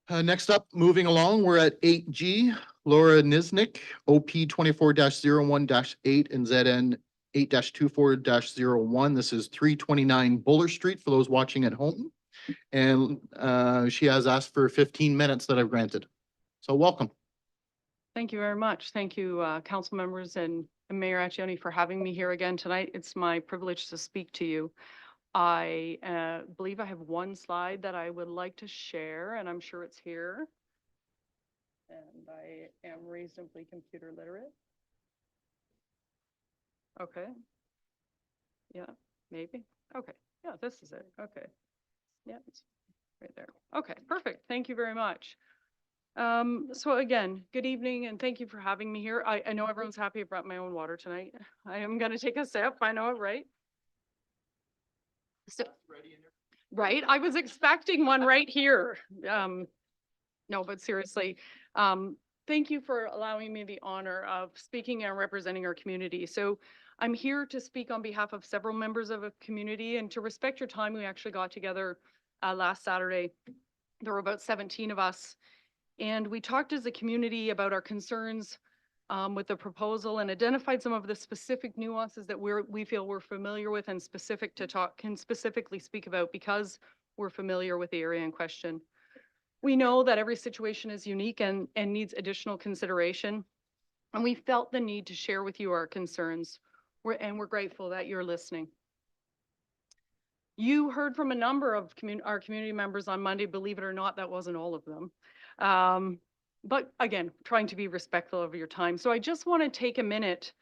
Next up, moving along, we're at 8G, Laura Niznik, OP 24-01-8 and ZN 8-24-01. This is 329 Buller Street for those watching at home. And she has asked for 15 minutes that I've granted. So welcome. Thank you very much. Thank you, council members and Mayor Accioni for having me here again tonight. It's my privilege to speak to you. I believe I have one slide that I would like to share, and I'm sure it's here. And I am reasonably computer literate. Okay. Yeah, maybe. Okay. Yeah, this is it. Okay. Yeah, it's right there. Okay, perfect. Thank you very much. So again, good evening and thank you for having me here. I know everyone's happy I brought my own water tonight. I am going to take a sip. I know it, right? So, right? I was expecting one right here. No, but seriously, thank you for allowing me the honor of speaking and representing our community. So I'm here to speak on behalf of several members of a community, and to respect your time, we actually got together last Saturday. There were about 17 of us, and we talked as a community about our concerns with the proposal and identified some of the specific nuances that we feel we're familiar with and can specifically speak about because we're familiar with the area in question. We know that every situation is unique and needs additional consideration, and we felt the need to share with you our concerns. We're grateful that you're listening. You heard from a number of our community members on Monday. Believe it or not, that wasn't all of them. But again, trying to be respectful of your time. So I just want to take a minute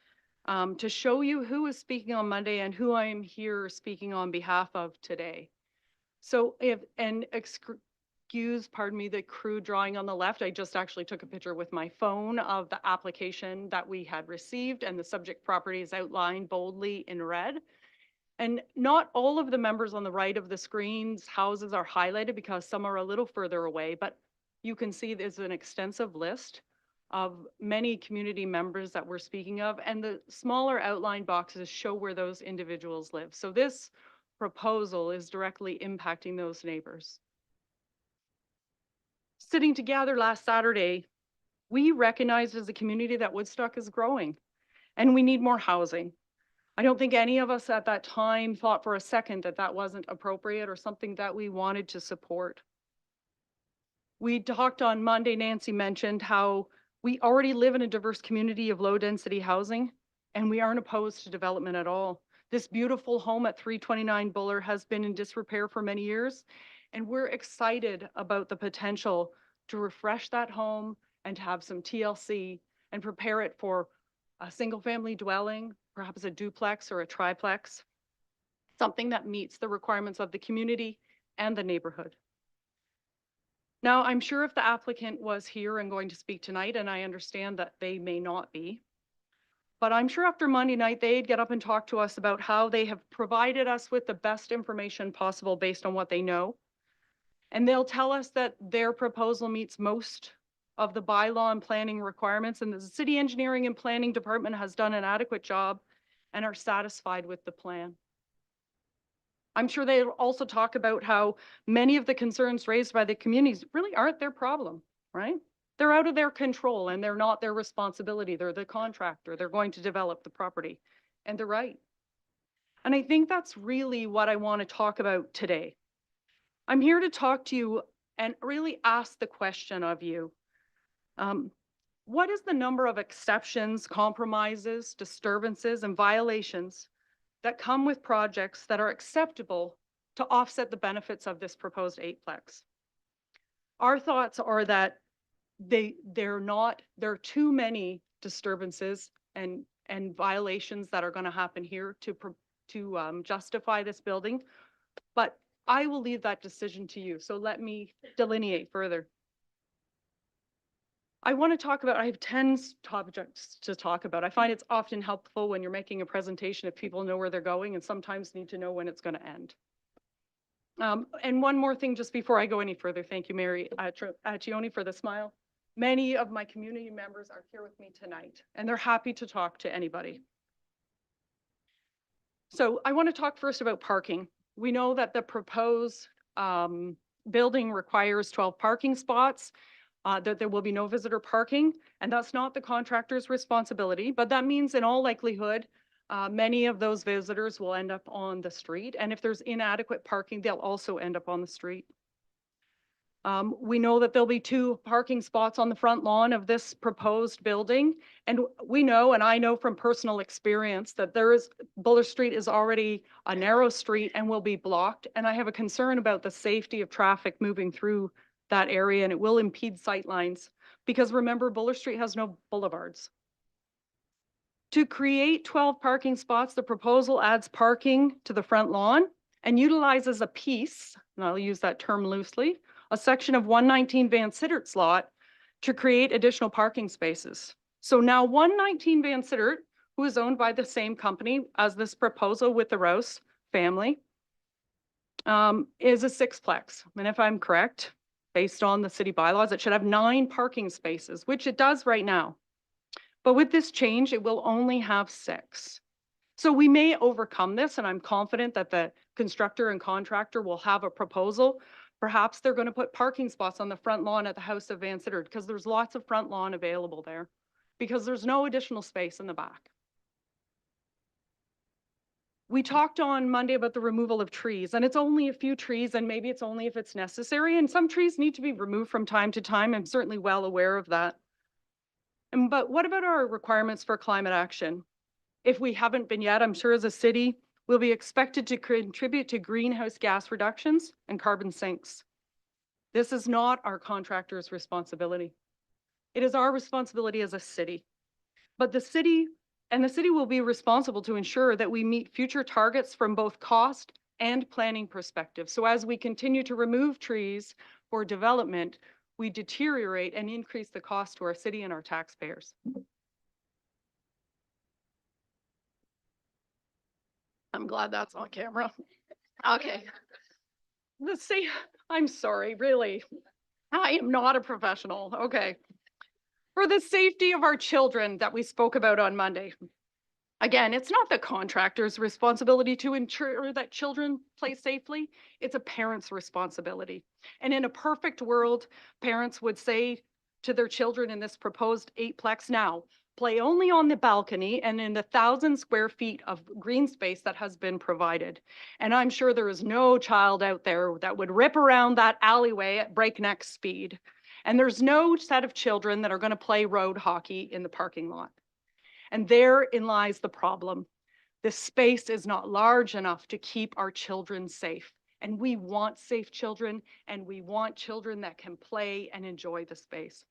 to show you who is speaking on Monday and who I am here speaking on behalf of today. So pardon me, the crude drawing on the left. I just actually took a picture with my phone of the application that we had received, and the subject property is outlined boldly in red. And not all of the members on the right of the screen's houses are highlighted because some are a little further away, but you can see there's an extensive list of many community members that we're speaking of, and the smaller outline boxes show where those individuals live. So this proposal is directly impacting those neighbors. Sitting together last Saturday, we recognized as a community that Woodstock is growing and we need more housing. I don't think any of us at that time thought for a second that that wasn't appropriate or something that we wanted to support. We talked on Monday, Nancy mentioned how we already live in a diverse community of low density housing, and we aren't opposed to development at all. This beautiful home at 329 Buller has been in disrepair for many years, and we're excited about the potential to refresh that home and to have some TLC and prepare it for a single family dwelling, perhaps a duplex or a triplex, something that meets the requirements of the community and the neighborhood. Now, I'm sure if the applicant was here and going to speak tonight, and I understand that they may not be, but I'm sure after Monday night, they'd get up and talk to us about how they have provided us with the best information possible based on what they know. And they'll tell us that their proposal meets most of the bylaw and planning requirements, and the city engineering and planning department has done an adequate job and are satisfied with the plan. I'm sure they'll also talk about how many of the concerns raised by the communities really aren't their problem, right? They're out of their control and they're not their responsibility. They're the contractor. They're going to develop the property. and they're right. And I think that's really what I want to talk about today. I'm here to talk to you and really ask the question of you. What is the number of exceptions, compromises, disturbances, and violations that come with projects that are acceptable to offset the benefits of this proposed eightplex? Our thoughts are that there are too many disturbances and violations that are going to happen here to justify this building, but I will leave that decision to you. So let me delineate further. I have 10 topics to talk about. I find it's often helpful when you're making a presentation if people know where they're going and sometimes need to know when it's going to end. And one more thing just before I go any further. Thank you, Mary Accioni, for the smile. Many of my community members are here with me tonight, and they're happy to talk to anybody. So I want to talk first about parking. We know that the proposed building requires 12 parking spots, that there will be no visitor parking, and that's not the contractor's responsibility, but that means in all likelihood, many of those visitors will end up on the street, and if there's inadequate parking, they'll also end up on the street. We know that there'll be 2 parking spots on the front lawn of this proposed building. And we know, and I know from personal experience, that Buller Street is already a narrow street and will be blocked. And I have a concern about the safety of traffic moving through that area, and it will impede sight lines. Because remember, Buller Street has no boulevards. To create 12 parking spots, the proposal adds parking to the front lawn and utilizes a piece, and I'll use that term loosely, a section of 119 Van Siddert's lot to create additional parking spaces. So now 119 Van Siddert, who is owned by the same company as this proposal with the Rouse family, is a 6-plex. And if I'm correct, based on the city bylaws, it should have 9 parking spaces, which it does right now. But with this change, it will only have 6. So we may overcome this, and I'm confident that the constructor and contractor will have a proposal. Perhaps they're going to put parking spots on the front lawn at the House of Van Sittert because there's lots of front lawn available there because there's no additional space in the back. We talked on Monday about the removal of trees, and it's only a few trees, and maybe it's only if it's necessary, and some trees need to be removed from time to time. I'm certainly well aware of that. But what about our requirements for climate action? If we haven't been yet, I'm sure as a city, we'll be expected to contribute to greenhouse gas reductions and carbon sinks. This is not our contractor's responsibility. It is our responsibility as a city. But the city will be responsible to ensure that we meet future targets from both cost and planning perspective. So as we continue to remove trees for development, we deteriorate and increase the cost to our city and our taxpayers. I'm glad that's on camera. Okay. I'm sorry, really. I am not a professional. Okay. For the safety of our children that we spoke about on Monday. Again, it's not the contractor's responsibility to ensure that children play safely. It's a parent's responsibility. And in a perfect world, parents would say to their children in this proposed 8-plex now, play only on the balcony and in the 1,000 square feet of green space that has been provided. And I'm sure there is no child out there that would rip around that alleyway at breakneck speed. And there's no set of children that are going to play road hockey in the parking lot. And therein lies the problem. This space is not large enough to keep our children safe. And we want safe children, and we want children that can play and enjoy the space.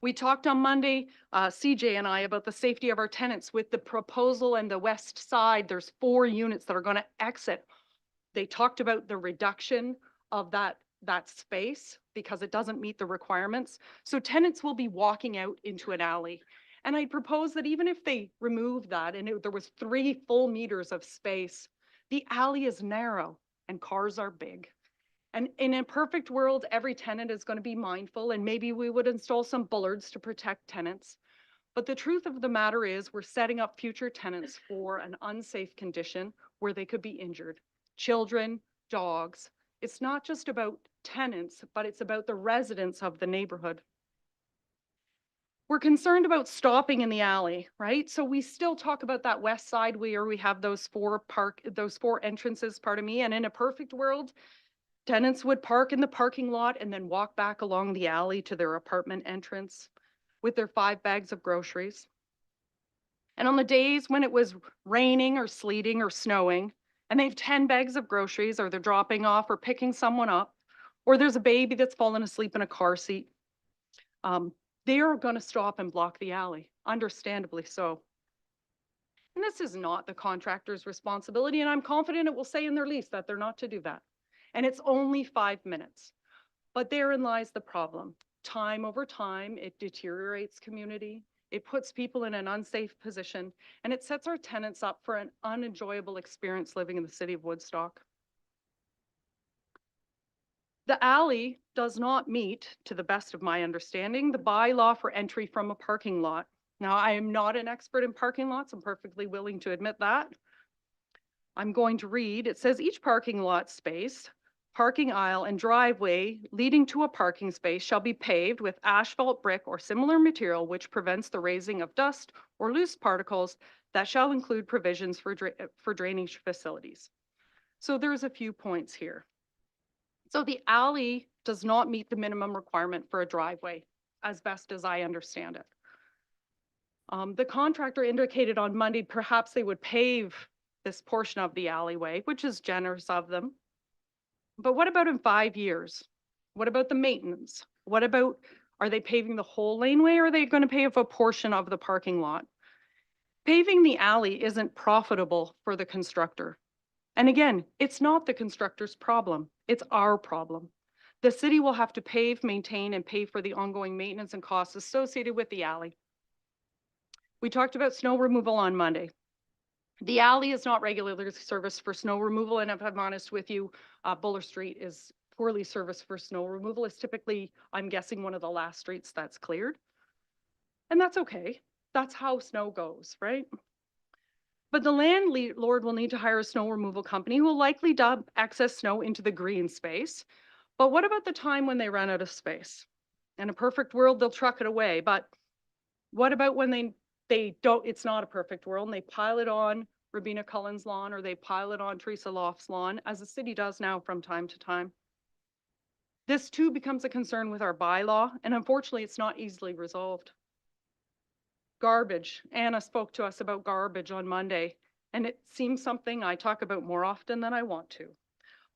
We talked on Monday, CJ and I, about the safety of our tenants. With the proposal and the west side, there's 4 units that are going to exit. They talked about the reduction of that space because it doesn't meet the requirements. So tenants will be walking out into an alley. And I propose that even if they remove that and there was 3 full meters of space, the alley is narrow and cars are big. And in a perfect world, every tenant is going to be mindful, and maybe we would install some bullards to protect tenants. But the truth of the matter is we're setting up future tenants for an unsafe condition where they could be injured. Children, dogs. It's not just about tenants, but it's about the residents of the neighborhood. We're concerned about stopping in the alley, right? So we still talk about that west side where we have those four entrances, pardon me, and in a perfect world, tenants would park in the parking lot and then walk back along the alley to their apartment entrance with their 5 bags of groceries. And on the days when it was raining or sleeting or snowing, and they have 10 bags of groceries, or they're dropping off or picking someone up, or there's a baby that's fallen asleep in a car seat, they are going to stop and block the alley, understandably so. And this is not the contractor's responsibility, and I'm confident it will say in their lease that they're not to do that. And it's only 5 minutes. But therein lies the problem. Time over time, it deteriorates community. It puts people in an unsafe position, and it sets our tenants up for an unenjoyable experience living in the city of Woodstock. The alley does not meet, to the best of my understanding, the bylaw for entry from a parking lot. Now, I am not an expert in parking lots. I'm perfectly willing to admit that. I'm going to read. It says each parking lot space, parking aisle, and driveway leading to a parking space shall be paved with asphalt, brick, or similar material which prevents the raising of dust or loose particles, that shall include provisions for drainage facilities. So there's a few points here. So the alley does not meet the minimum requirement for a driveway, as best as I understand it. The contractor indicated on Monday perhaps they would pave this portion of the alleyway, which is generous of them. But what about in 5 years? What about the maintenance? What about, are they paving the whole laneway, or are they going to pave a portion of the parking lot? Paving the alley isn't profitable for the constructor. And again, it's not the constructor's problem, it's our problem. The city will have to pave, maintain, and pay for the ongoing maintenance and costs associated with the alley. We talked about snow removal on Monday. The alley is not regularly serviced for snow removal, and if I'm honest with you, Buller Street is poorly serviced for snow removal. It's typically, I'm guessing, one of the last streets that's cleared. And that's okay. That's how snow goes, right? But the landlord will need to hire a snow removal company who will likely dump excess snow into the green space. But what about the time when they run out of space? In a perfect world, they'll truck it away. But what about when they don't, it's not a perfect world, and they pile it on Rabina Cullen's lawn, or they pile it on Teresa Loft's lawn, as the city does now from time to time? This too becomes a concern with our bylaw, and unfortunately, it's not easily resolved. Garbage. Anna spoke to us about garbage on Monday, and it seems something I talk about more often than I want to.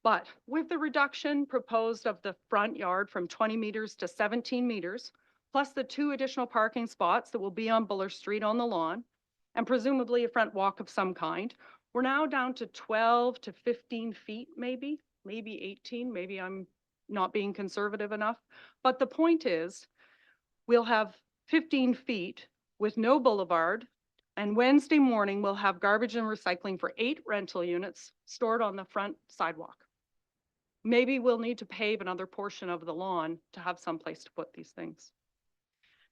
But with the reduction proposed of the front yard from 20 meters to 17 meters, plus the 2 additional parking spots that will be on Buller Street on the lawn, and presumably a front walk of some kind, we're now down to 12 to 15 feet, maybe 18, maybe I'm not being conservative enough. But the point is, we'll have 15 feet with no boulevard, and Wednesday morning we'll have garbage and recycling for 8 rental units stored on the front sidewalk. Maybe we'll need to pave another portion of the lawn to have some place to put these things.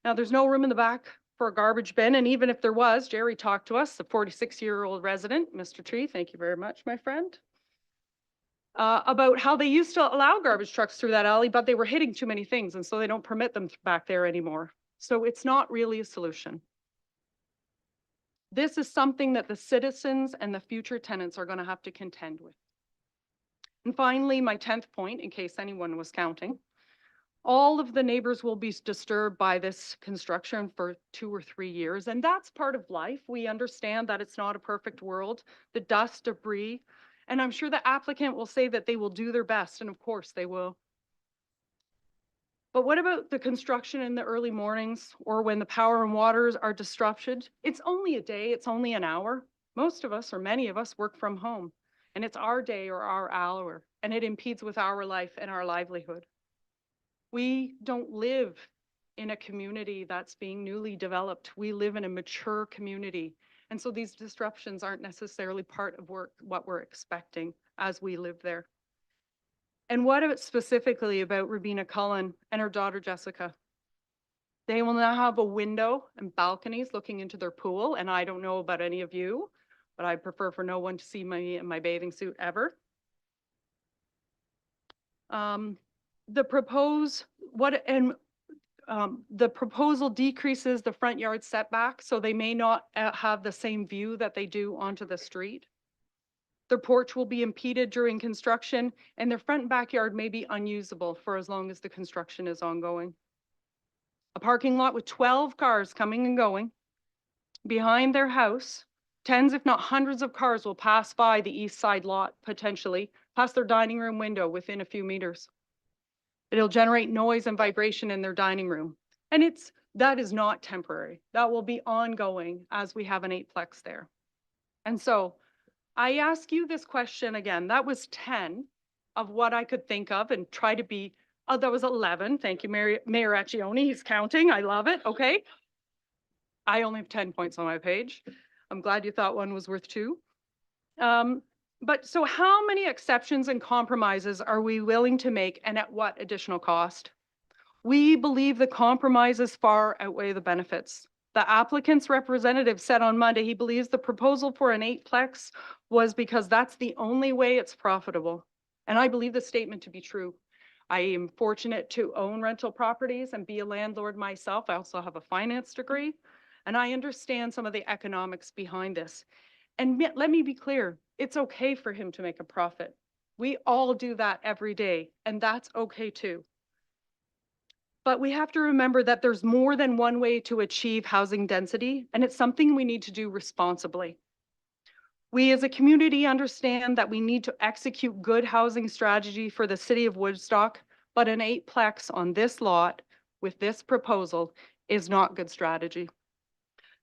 Now, there's no room in the back for a garbage bin, and even if there was, Jerry talked to us, the 46-year-old resident, Mr. Tree, thank you very much, my friend, about how they used to allow garbage trucks through that alley, but they were hitting too many things, and so they don't permit them back there anymore. So it's not really a solution. This is something that the citizens and the future tenants are going to have to contend with. And finally, my 10th point, in case anyone was counting, all of the neighbors will be disturbed by this construction for 2 or 3 years. And that's part of life. We understand that it's not a perfect world, the dust, debris, and I'm sure the applicant will say that they will do their best, and of course they will. But what about the construction in the early mornings, or when the power and waters are disrupted? It's only a day, it's only an hour. Most of us, or many of us, work from home, and it's our day or our hour, and it impedes with our life and our livelihood. We don't live in a community that's being newly developed. We live in a mature community. And so these disruptions aren't necessarily part of what we're expecting as we live there. And what about specifically about Rabina Cullen and her daughter Jessica? They will now have a window and balconies looking into their pool. And I don't know about any of you, but I prefer for no one to see me in my bathing suit ever. The proposed, The proposal decreases the front yard setback, so they may not have the same view that they do onto the street. Their porch will be impeded during construction, and their front and backyard may be unusable for as long as the construction is ongoing. A parking lot with 12 cars coming and going. Behind their house, tens if not hundreds of cars will pass by the east side lot, potentially, past their dining room window within a few meters. It'll generate noise and vibration in their dining room. And that is not temporary. That will be ongoing as we have an 8-plex there. And so I ask you this question again. That was 10 of what I could think of and try to be, oh, that was 11. Thank you, Mayor Accioni. He's counting. I love it. Okay. I only have 10 points on my page. I'm glad you thought one was worth 2. But so how many exceptions and compromises are we willing to make, and at what additional cost? We believe the compromises far outweigh the benefits. The applicant's representative said on Monday he believes the proposal for an 8-plex was because that's the only way it's profitable. And I believe the statement to be true. I am fortunate to own rental properties and be a landlord myself. I also have a finance degree, and I understand some of the economics behind this. And let me be clear, it's okay for him to make a profit. We all do that every day, and that's okay too. But we have to remember that there's more than one way to achieve housing density, and it's something we need to do responsibly. We as a community understand that we need to execute good housing strategy for the city of Woodstock, but an 8-plex on this lot with this proposal is not good strategy.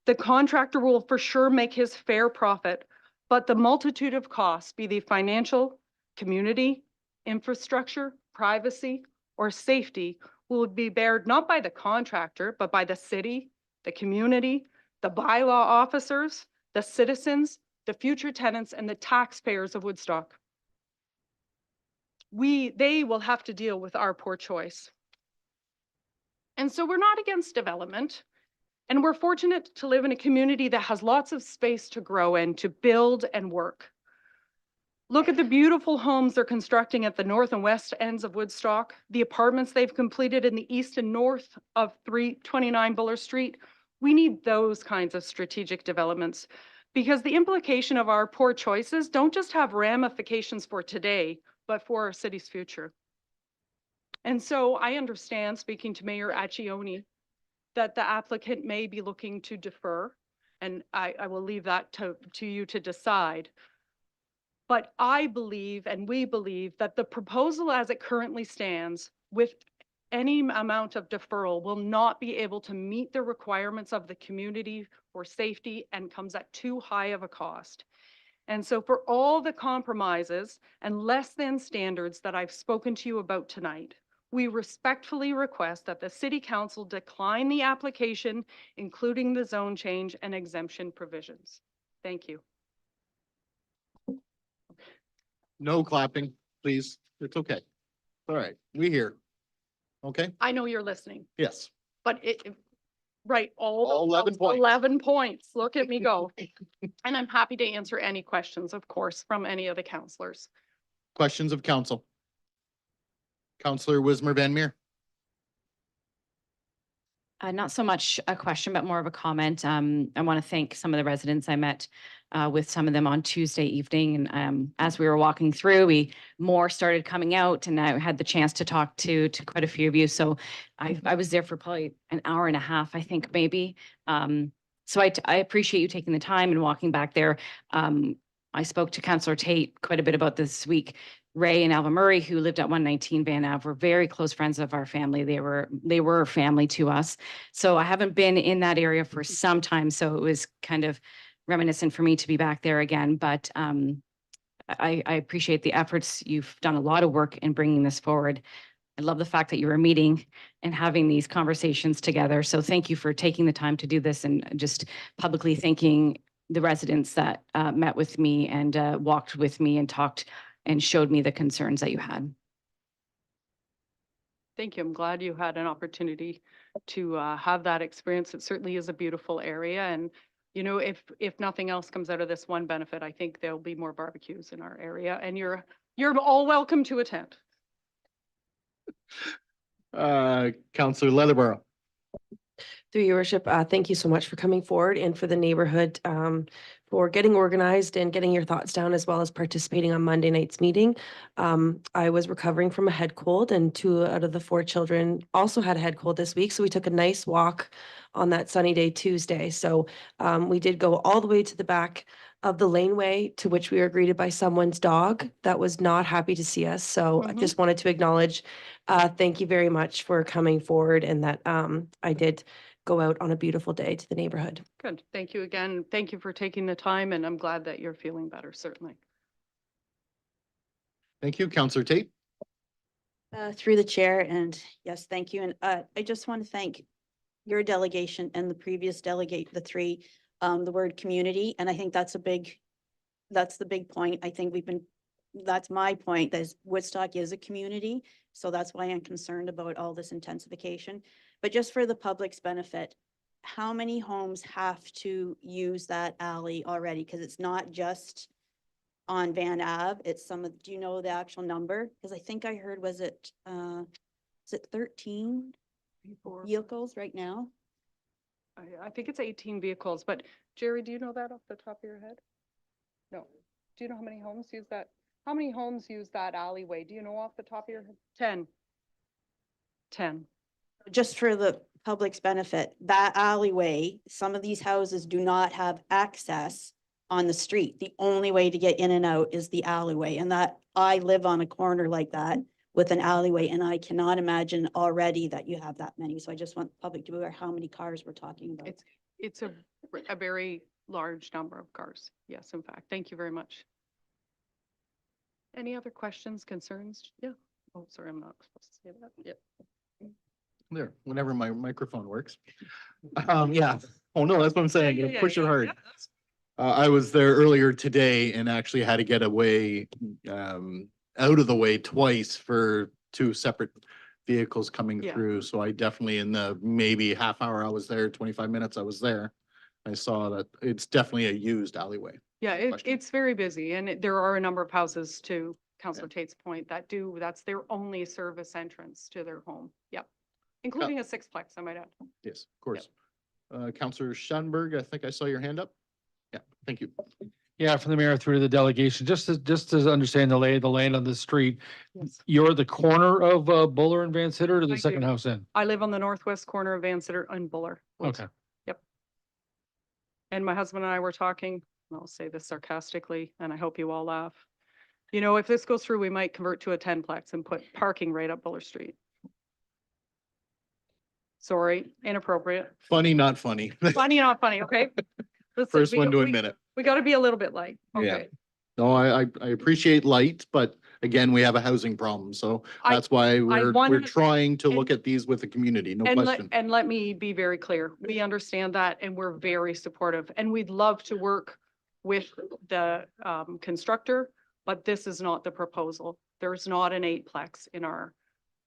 The contractor will for sure make his fair profit, but the multitude of costs, be they financial, community, infrastructure, privacy, or safety, will be bared not by the contractor, but by the city, the community, the bylaw officers, the citizens, the future tenants, and the taxpayers of Woodstock. They will have to deal with our poor choice. And so we're not against development. And we're fortunate to live in a community that has lots of space to grow in, to build and work. Look at the beautiful homes they're constructing at the north and west ends of Woodstock, the apartments they've completed in the east and north of 329 Buller Street. We need those kinds of strategic developments because the implication of our poor choices don't just have ramifications for today, but for our city's future. And so I understand, speaking to Mayor Accioni, that the applicant may be looking to defer, and I will leave that to you to decide. But I believe, and we believe, that the proposal as it currently stands with any amount of deferral will not be able to meet the requirements of the community for safety and comes at too high of a cost. And so for all the compromises and less than standards that I've spoken to you about tonight, we respectfully request that the City Council decline the application, including the zone change and exemption provisions. Thank you. No clapping, please. It's okay. All right, we hear. Okay, I know you're listening, yes. but right, All 11 points. 11 points. Look at me go. And I'm happy to answer any questions, of course, from any of the counselors. Questions of council? Counselor Wismer Van Meer. Not so much a question, but more of a comment. I want to thank some of the residents I met with some of them on Tuesday evening. And as we were walking through, more started coming out, and I had the chance to talk to quite a few of you. So I was there for probably an hour and a half, I think, maybe. So I appreciate you taking the time and walking back there. I spoke to Councillor Tate quite a bit about this week. Ray and Alva Murray, who lived at 119 Van Ave, were very close friends of our family. They were family to us. So I haven't been in that area for some time. So it was kind of reminiscent for me to be back there again. But I appreciate the efforts. You've done a lot of work in bringing this forward. I love the fact that you were meeting and having these conversations together. So thank you for taking the time to do this, and just publicly thanking the residents that met with me and walked with me and talked and showed me the concerns that you had. Thank you. I'm glad you had an opportunity to have that experience. It certainly is a beautiful area. And, you know, if nothing else comes out of this one benefit, I think there'll be more barbecues in our area, and you're all welcome to attend. Counselor Leatherborough. Through your worship, thank you so much for coming forward and for the neighborhood, for getting organized and getting your thoughts down as well as participating on Monday night's meeting. I was recovering from a head cold and 2 out of the 4 children also had a head cold this week. So we took a nice walk on that sunny day Tuesday. So we did go all the way to the back of the laneway, to which we were greeted by someone's dog that was not happy to see us. So I just wanted to acknowledge, thank you very much for coming forward, and that I did go out on a beautiful day to the neighborhood. Good. Thank you again. Thank you for taking the time, and I'm glad that you're feeling better, certainly. Thank you, Councillor Tate. Through the chair, and yes, thank you. And I just want to thank your delegation and the previous delegate, the 3, the word community. And I think that's the big point. I think that's my point, that Woodstock is a community. So that's why I'm concerned about all this intensification. But just for the public's benefit, how many homes have to use that alley already? Because it's not just on Van Ave, it's do you know the actual number? Because I think I heard, is it 13 vehicles right now? I think it's 18 vehicles, but Jerry, do you know that off the top of your head? No. Do you know how many homes use that? How many homes use that alleyway? Do you know off the top of your head? 10. 10. Just for the public's benefit, that alleyway, some of these houses do not have access on the street. The only way to get in and out is the alleyway. And that I live on a corner like that with an alleyway, and I cannot imagine already that you have that many. So I just want the public to be aware how many cars we're talking about. It's a very large number of cars. Yes, in fact. Thank you very much. Any other questions, concerns? Yeah. Oh, sorry, I'm not supposed to say that. Yep. There, whenever my microphone works. Yeah. Oh, no, that's what I'm saying. Yeah, Push it yeah, hard. yeah. I was there earlier today and actually had to get away, out of the way twice for 2 separate vehicles coming Yeah. through. So I definitely, in the maybe half hour I was there, 25 minutes I was there, I saw that it's definitely a used alleyway. Yeah, Question. it's very busy, and there are a number of houses, to Councillor Tate's point, that's their only service entrance to their home. Yep. Including a 6-plex, I might add. Yes, of course. Councillor Schanberg, I think I saw your hand up. Yeah, thank you. Yeah, from the mayor through to the delegation, just to understand the lay of the land on the street. Yes. You're the corner of Buller and Van Sitter, or the I second do. house in? I live on the northwest corner of Van Sitter and Buller. Woods. Okay. Yep. And my husband and I were talking, and I'll say this sarcastically, and I hope you all laugh. You know, if this goes through, we might convert to a 10-plex and put parking right up Buller Street. Sorry, inappropriate. Funny, not funny. Funny, not funny, okay? Listen, First one to admit it. We got to be a little bit light. Yeah. Okay. No, I appreciate light, but again, we have a housing problem. So that's why we're wanted- trying to look and- at these with the community, no And question. let me be very clear. We understand that, and we're very supportive, and we'd love to work with the constructor, but this is not the proposal. There's not an 8-plex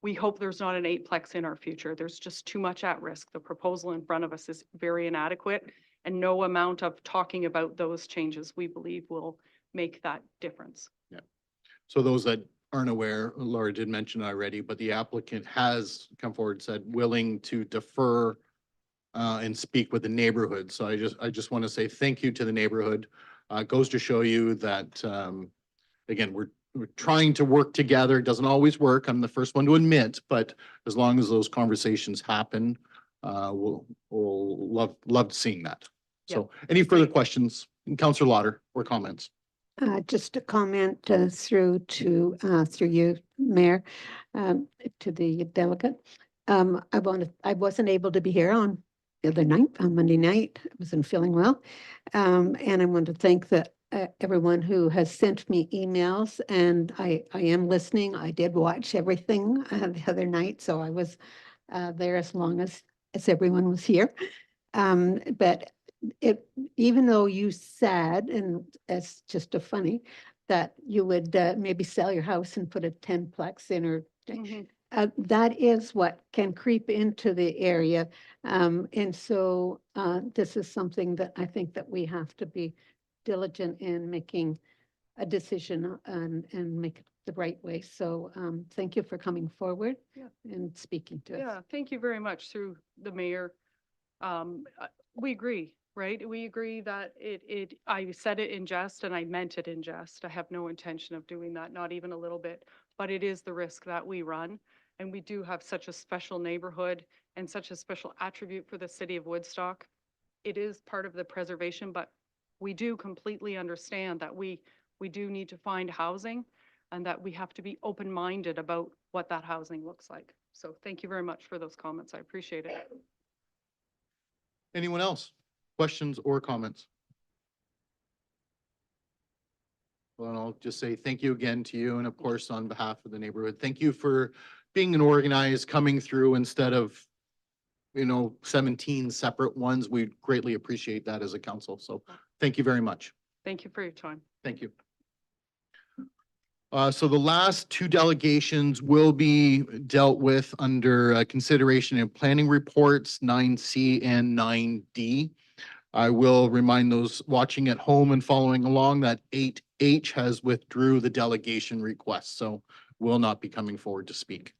we hope there's not an 8-plex in our future. There's just too much at risk. The proposal in front of us is very inadequate, and no amount of talking about those changes, we believe, will make that difference. Yeah. So those that aren't aware, Laura did mention it already, but the applicant has come forward and said willing to defer and speak with the neighborhood. So I just want to say thank you to the neighborhood. It goes to show you that, again, we're trying to work together. It doesn't always work. I'm the first one to admit, but as long as those conversations happen, we'll love seeing that. So any further questions, Councillor Lauder, or comments? Just a comment through you, Mayor, to the delegate. I wasn't able to be here on the other night, on Monday night. I wasn't feeling well. And I want to thank everyone who has sent me emails, and I am listening. I did watch everything the other night, so I was there as long as everyone was here. But even though you said, and it's just a funny, that you would maybe sell your house and put a 10-plex in, or that is what can creep into the area. And so this is something that I think that we have to be diligent in making a decision and make it the right way. So thank you for coming forward and speaking to us. Yeah, thank you very much. Through the mayor, We agree, right? We agree that I said it in jest and I meant it in jest. I have no intention of doing that, not even a little bit. But it is the risk that we run. And we do have such a special neighborhood and such a special attribute for the city of Woodstock. It is part of the preservation, but we do completely understand that we do need to find housing and that we have to be open-minded about what that housing looks like. So thank you very much for those comments. I appreciate it. Anyone else? Questions or comments? Well, I'll just say thank you again to you and of course, on behalf of the neighborhood, thank you for being an organized, coming through instead of, 17 separate ones. We greatly appreciate that as a council. So thank you very much. Thank you for your time. Thank you. So the last two delegations will be dealt with under consideration in planning reports 9C and 9D. I will remind those watching at home and following along that 8H has withdrew the delegation request, so will not be coming forward to speak.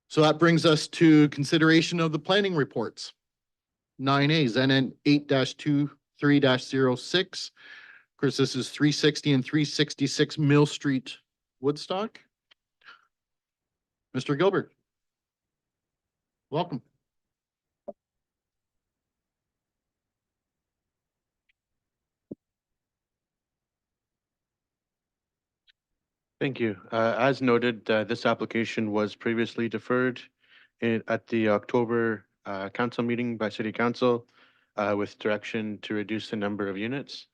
So that brings us to consideration of the planning reports. 9A, ZN 8-23-06. Of course, this is 360 and 366 Mill Street, Woodstock. Mr. Gilbert. Welcome. Thank you. As noted, this application was previously deferred at the October council meeting by City Council with direction to reduce the number of units.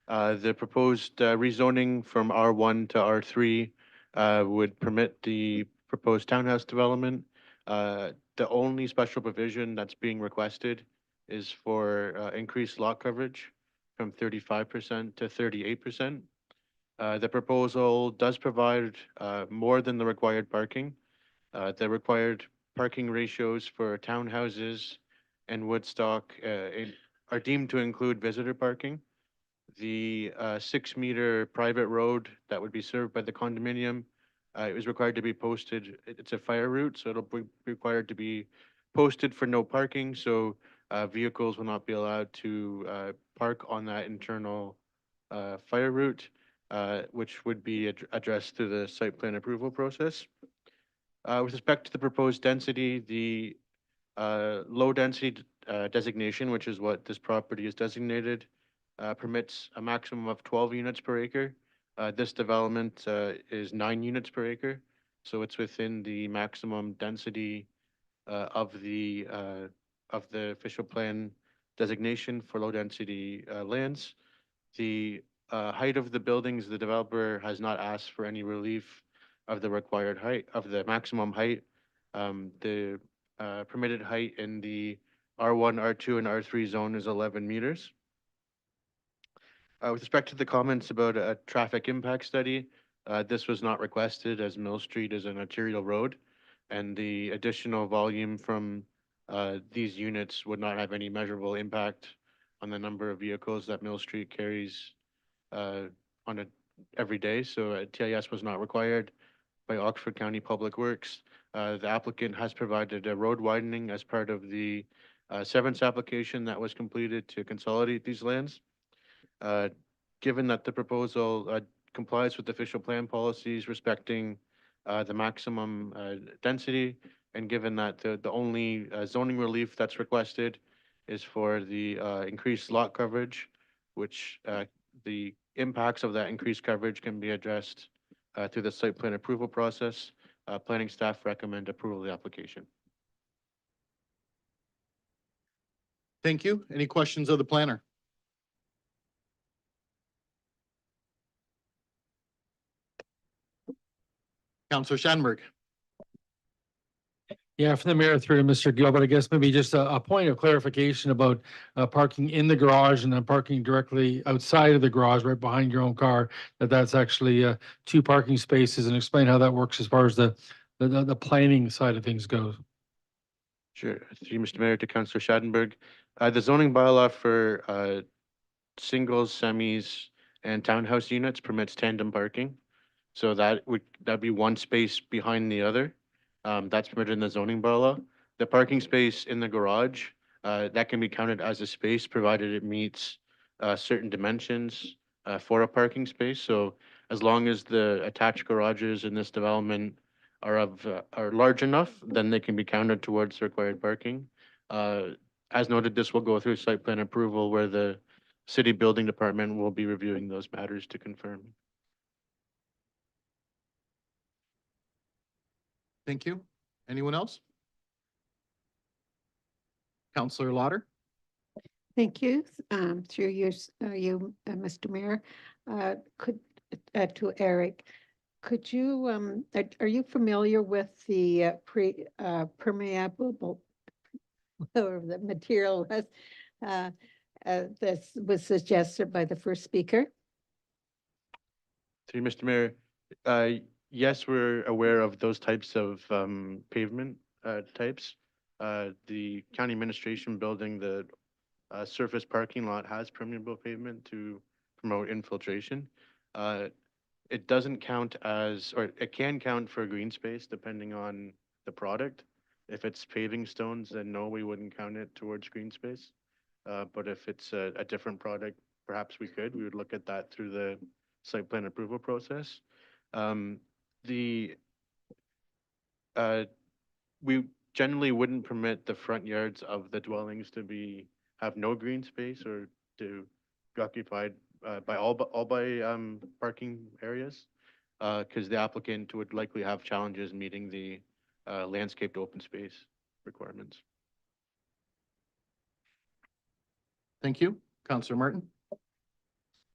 The proposed rezoning from R1 to R3 would permit the proposed townhouse development. The only special provision that's being requested is for increased lot coverage from 35% to 38%. The proposal does provide more than the required parking. The required parking ratios for townhouses and Woodstock are deemed to include visitor parking. The 6-meter private road that would be served by the condominium is required to be posted. It's a fire route, so it'll be required to be posted for no parking. So vehicles will not be allowed to park on that internal fire route, which would be addressed through the site plan approval process. With respect to the proposed density, the low density designation, which is what this property is designated, permits a maximum of 12 units per acre. This development is 9 units per acre, so it's within the maximum density of the official plan designation for low density lands. The height of the buildings, the developer has not asked for any relief of the required height, of the maximum height. The permitted height in the R1, R2, and R3 zone is 11 meters. With respect to the comments about a traffic impact study, this was not requested as Mill Street is an arterial road, and the additional volume from these units would not have any measurable impact on the number of vehicles that Mill Street carries on a every day. So TIS was not required by Oxford County Public Works. The applicant has provided a road widening as part of the severance application that was completed to consolidate these lands. Given that the proposal complies with official plan policies respecting the maximum density, and given that the only zoning relief that's requested is for the increased lot coverage, which the impacts of that increased coverage can be addressed through the site plan approval process. Planning staff recommend approval of the application. Thank you. Any questions of the planner? Councillor Shanberg. Yeah, from the mayor through to Mr. Gilbert, I guess maybe just a point of clarification about parking in the garage and then parking directly outside of the garage, right behind your own car, that's actually 2 parking spaces, and explain how that works as far as the planning side of things goes. Sure. Through you, Mr. Mayor, to Councillor Schadenberg. The zoning bylaw for singles, semis, and townhouse units permits tandem parking. So that'd be one space behind the other. That's permitted in the zoning bylaw. The parking space in the garage that can be counted as a space provided it meets certain dimensions for a parking space. So as long as the attached garages in this development are large enough, then they can be counted towards required parking. As noted, this will go through site plan approval where the city building department will be reviewing those matters to confirm. Thank you. Anyone else? Counselor Lauder? Thank you. Through you, Mr. Mayor, could, to Eric, could you, are you familiar with the permeable, or the material was, this was suggested by the first speaker? Through you, Mr. Mayor, yes, we're aware of those types of pavement types. The county administration building, the surface parking lot has permeable pavement to promote infiltration. It doesn't count as, or it can count for green space depending on the product. If it's paving stones, then no, we wouldn't count it towards green space. But if it's a different product, perhaps we could. We would look at that through the site plan approval process. We generally wouldn't permit the front yards of the dwellings to have no green space or to be occupied by all parking areas, because the applicant would likely have challenges meeting the landscaped open space requirements. Thank you. Counselor Martin?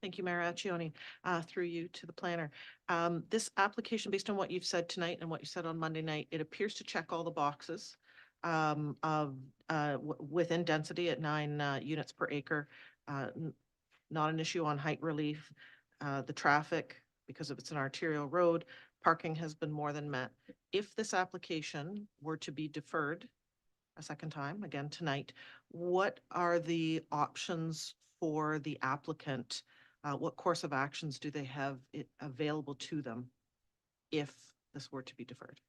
Thank you, Mayor Accioni, through you to the planner. This application, based on what you've said tonight and what you said on Monday night, it appears to check all the boxes within density at 9 units per acre. Not an issue on height relief. The traffic, because if it's an arterial road, parking has been more than met. If this application were to be deferred a second time, again tonight, what are the options for the applicant? What course of actions do they have available to them if this were to be deferred?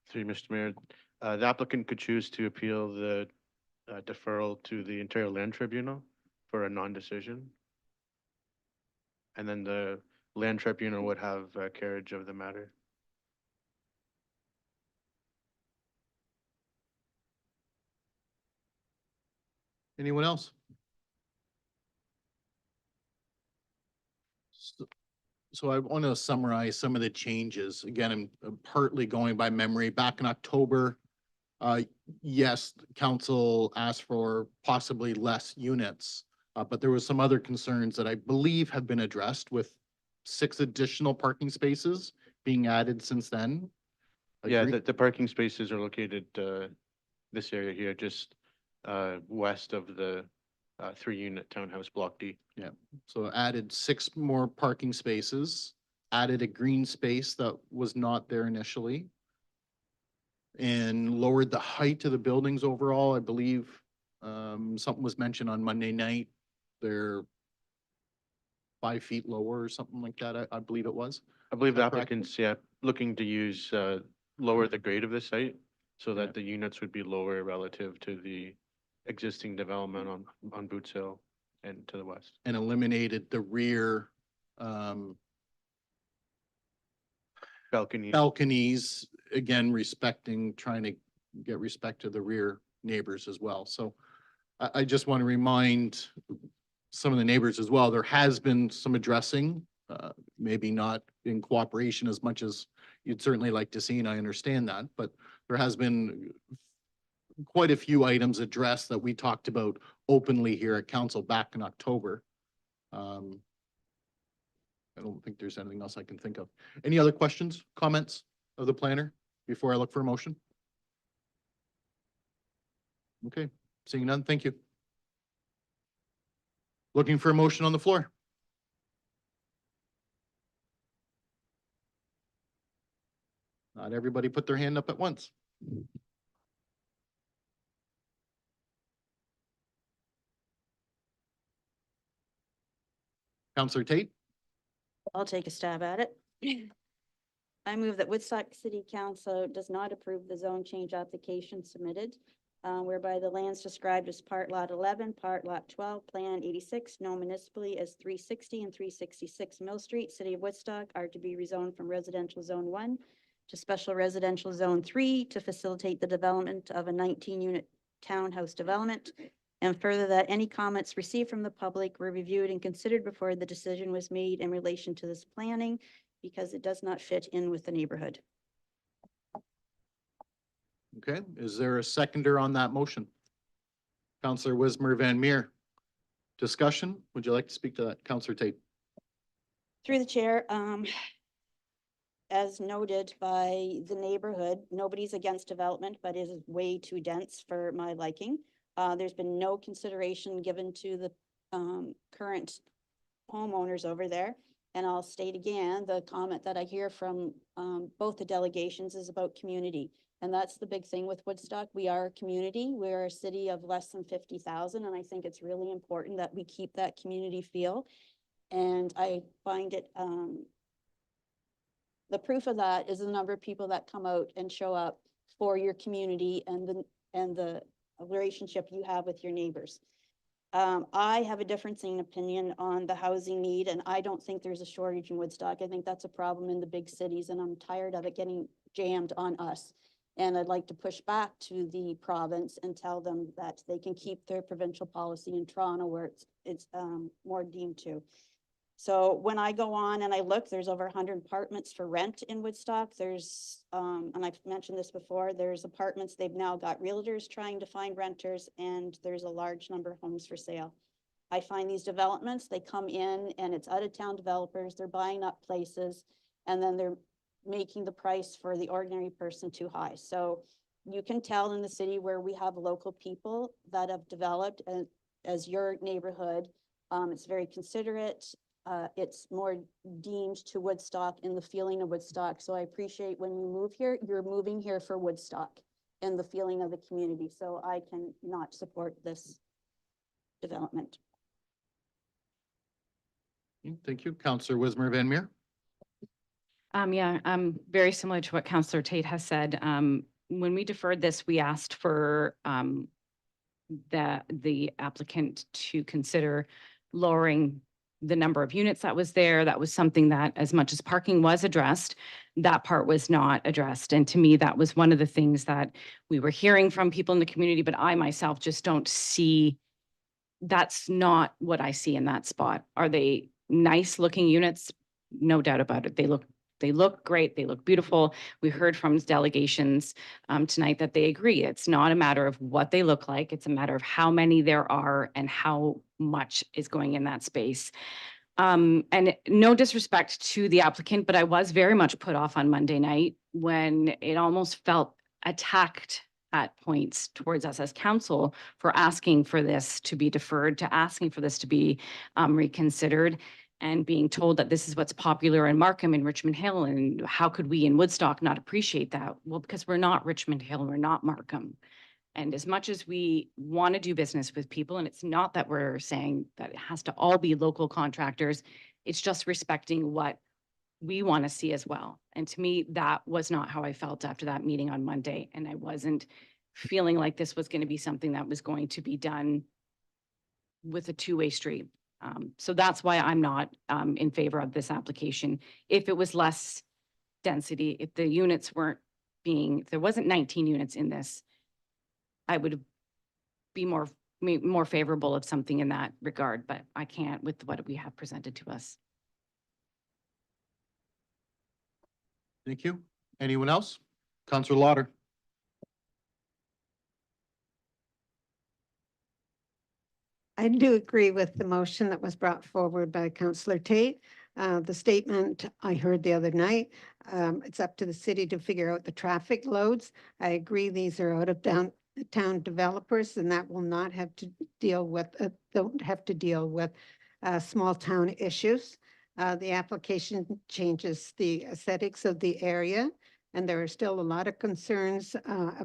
Through you, Mr. Mayor, the applicant could choose to appeal the deferral to the Ontario Land Tribunal for a non-decision. And then the Land Tribunal would have carriage of the matter. Anyone else? So I want to summarize some of the changes. Again, I'm partly going by memory. Back in October, yes, council asked for possibly less units, but there was some other concerns that I believe have been addressed with 6 additional parking spaces being added since then. Yeah, Agree? the parking spaces are located this area here, just west of the 3-unit townhouse block D. Yeah, so added 6 more parking spaces, added a green space that was not there initially, and lowered the height of the buildings overall. I believe something was mentioned on Monday night. They're 5 feet lower or something like that, I believe it was. I believe the that correct? applicant's, looking to use, lower the grade of the site so that the units would be lower relative to the existing development on Boots Hill and to the west. And eliminated the rear balconies, again, trying to get respect to the rear neighbors as well. So I just want to remind some of the neighbors as well, there has been some addressing, maybe not in cooperation as much as you'd certainly like to see, and I understand that, but there has been quite a few items addressed that we talked about openly here at council back in October. I don't think there's anything else I can think of. Any other questions, comments of the planner before I look for a motion? Okay, seeing none, thank you. Looking for a motion on the floor. Not everybody put their hand up at once. Counselor Tate? I'll take a stab at it. I move that Woodstock City Council does not approve the zone change application submitted whereby the lands described as part lot 11, part lot 12, plan 86, known municipally as 360 and 366 Mill Street, City of Woodstock, are to be rezoned from residential zone 1 to special residential zone 3 to facilitate the development of a 19-unit townhouse development. And further, that any comments received from the public were reviewed and considered before the decision was made in relation to this planning, because it does not fit in with the neighborhood. Okay, is there a seconder on that motion? Counselor Wismer Van Meer. Discussion, would you like to speak to that? Counselor Tate? Through the chair, as noted by the neighborhood, nobody's against development, but it is way too dense for my liking. There's been no consideration given to the current homeowners over there. And I'll state again, the comment that I hear from both the delegations is about community. And that's the big thing with Woodstock. We are a community. We're a city of less than 50,000. And I think it's really important that we keep that community feel. And I find it, the proof of that is the number of people that come out and show up for your community and the relationship you have with your neighbors. I have a differing opinion on the housing need, and I don't think there's a shortage in Woodstock. I think that's a problem in the big cities, and I'm tired of it getting jammed on us. And I'd like to push back to the province and tell them that they can keep their provincial policy in Toronto where it's more deemed to. So when I go on and I look, there's over 100 apartments for rent in Woodstock. There's, and I've mentioned this before, there's apartments, they've now got realtors trying to find renters, and there's a large number of homes for sale. I find these developments, they come in and it's out of town developers, they're buying up places, and then they're making the price for the ordinary person too high. So you can tell in the city where we have local people that have developed as your neighborhood, it's very considerate. It's more deemed to Woodstock in the feeling of Woodstock. So I appreciate when you move here, you're moving here for Woodstock and the feeling of the community. So I can not support this development. Thank you. Counselor Wismer Van Meer. Yeah, very similar to what Counselor Tate has said. When we deferred this, we asked for the applicant to consider lowering the number of units that was there. That was something that, as much as parking was addressed, that part was not addressed. And to me, that was one of the things that we were hearing from people in the community, but I myself just don't see, that's not what I see in that spot. Are they nice looking units? No doubt about it. They look great. They look beautiful. We heard from delegations tonight that they agree. It's not a matter of what they look like. It's a matter of how many there are and how much is going in that space. And no disrespect to the applicant, but I was very much put off on Monday night when it almost felt attacked at points towards us as council for asking for this to be deferred, to asking for this to be reconsidered, and being told that this is what's popular in Markham and Richmond Hill, and how could we in Woodstock not appreciate that? Well, because we're not Richmond Hill, we're not Markham. And as much as we want to do business with people, and it's not that we're saying that it has to all be local contractors, it's just respecting what we want to see as well. And to me, that was not how I felt after that meeting on Monday. And I wasn't feeling like this was going to be something that was going to be done with a two-way street. So that's why I'm not in favor of this application. If it was less density, if the units weren't being, if there wasn't 19 units in this, I would be more favorable of something in that regard, but I can't with what we have presented to us. Thank you. Anyone else? Counselor Lauder. I do agree with the motion that was brought forward by Councillor Tate. The statement I heard the other night, it's up to the city to figure out the traffic loads. I agree these are out of town developers, and that will not have to deal with, don't have to deal with small town issues. The application changes the aesthetics of the area, and there are still a lot of concerns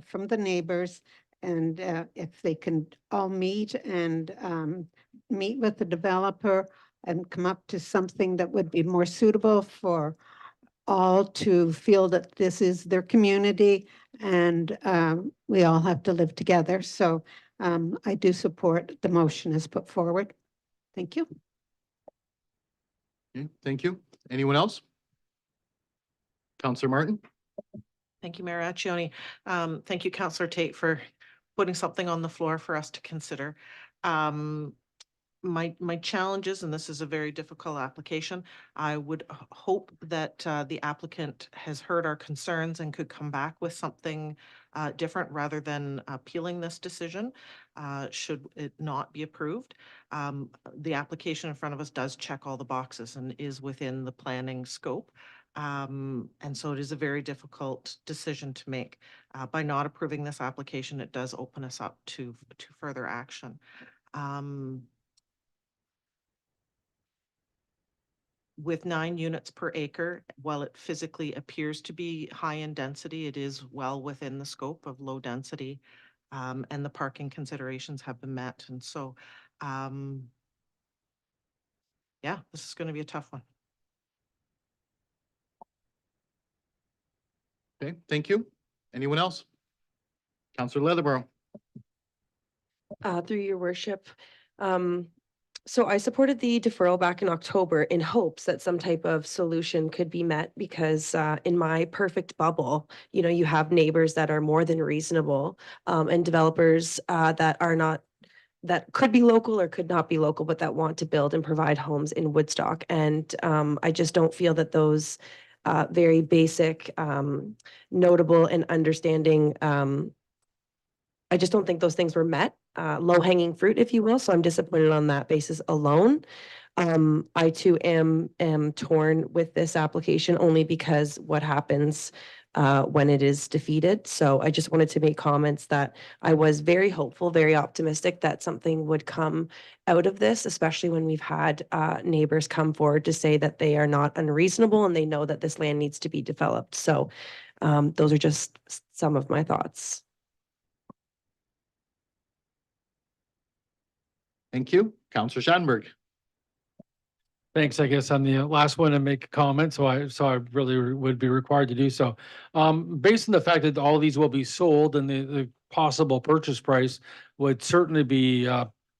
from the neighbors. And if they can all meet and meet with the developer and come up to something that would be more suitable for all to feel that this is their community and we all have to live together. So I do support the motion as put forward. Thank you. Okay, thank you. Anyone else? Counselor Martin? Thank you, Mayor Accioni. Thank you, Councillor Tate, for putting something on the floor for us to consider. My challenges, and this is a very difficult application, I would hope that the applicant has heard our concerns and could come back with something different rather than appealing this decision, should it not be approved. The application in front of us does check all the boxes and is within the planning scope. And so it is a very difficult decision to make. By not approving this application, it does open us up to further action. With 9 units per acre, while it physically appears to be high in density, it is well within the scope of low density. And the parking considerations have been met. And so, yeah, this is going to be a tough one. Okay, thank you. Anyone else? Counselor Leatherborough? Through your worship. So I supported the deferral back in October in hopes that some type of solution could be met because in my perfect bubble, you have neighbors that are more than reasonable and developers that are not, that could be local or could not be local, but that want to build and provide homes in Woodstock. And I just don't feel that those very basic, notable and understanding I just don't think those things were met, low hanging fruit, if you will. So I'm disappointed on that basis alone. I too am torn with this application only because what happens when it is defeated. So I just wanted to make comments that I was very hopeful, very optimistic that something would come out of this, especially when we've had neighbors come forward to say that they are not unreasonable and they know that this land needs to be developed. So those are just some of my thoughts. Thank you. Counselor Shanberg? Thanks. I guess I'm the last one to make a comment, so I really would be required to do so. Based on the fact that all these will be sold and the possible purchase price would certainly be,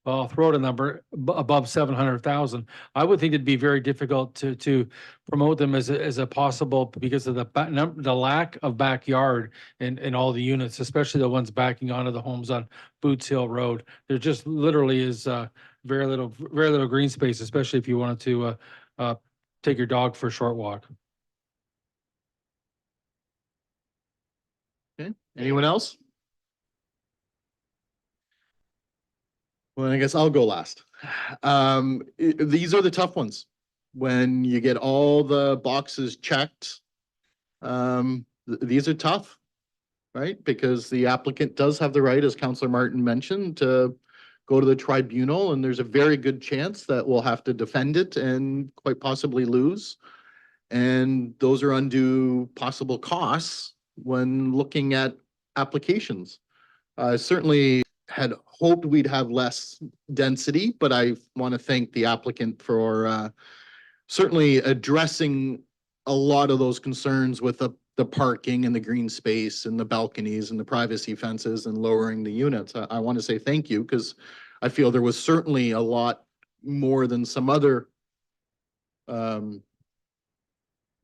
I'll throw out a number above 700,000. I would think it'd be very difficult to promote them as a possible because of the lack of backyard in all the units, especially the ones backing onto the homes on Boots Hill Road. There just literally is very little green space, especially if you wanted to take your dog for a short walk. Okay, anyone else? Well, I guess I'll go last. These are the tough ones. When you get all the boxes checked, these are tough, right? Because the applicant does have the right, as Counselor Martin mentioned, to go to the tribunal, and there's a very good chance that we'll have to defend it and quite possibly lose. And those are undue possible costs when looking at applications. Certainly had hoped we'd have less density, but I want to thank the applicant for certainly addressing a lot of those concerns with the parking and the green space and the balconies and the privacy fences and lowering the units. I want to say thank you because I feel there was certainly a lot more than some other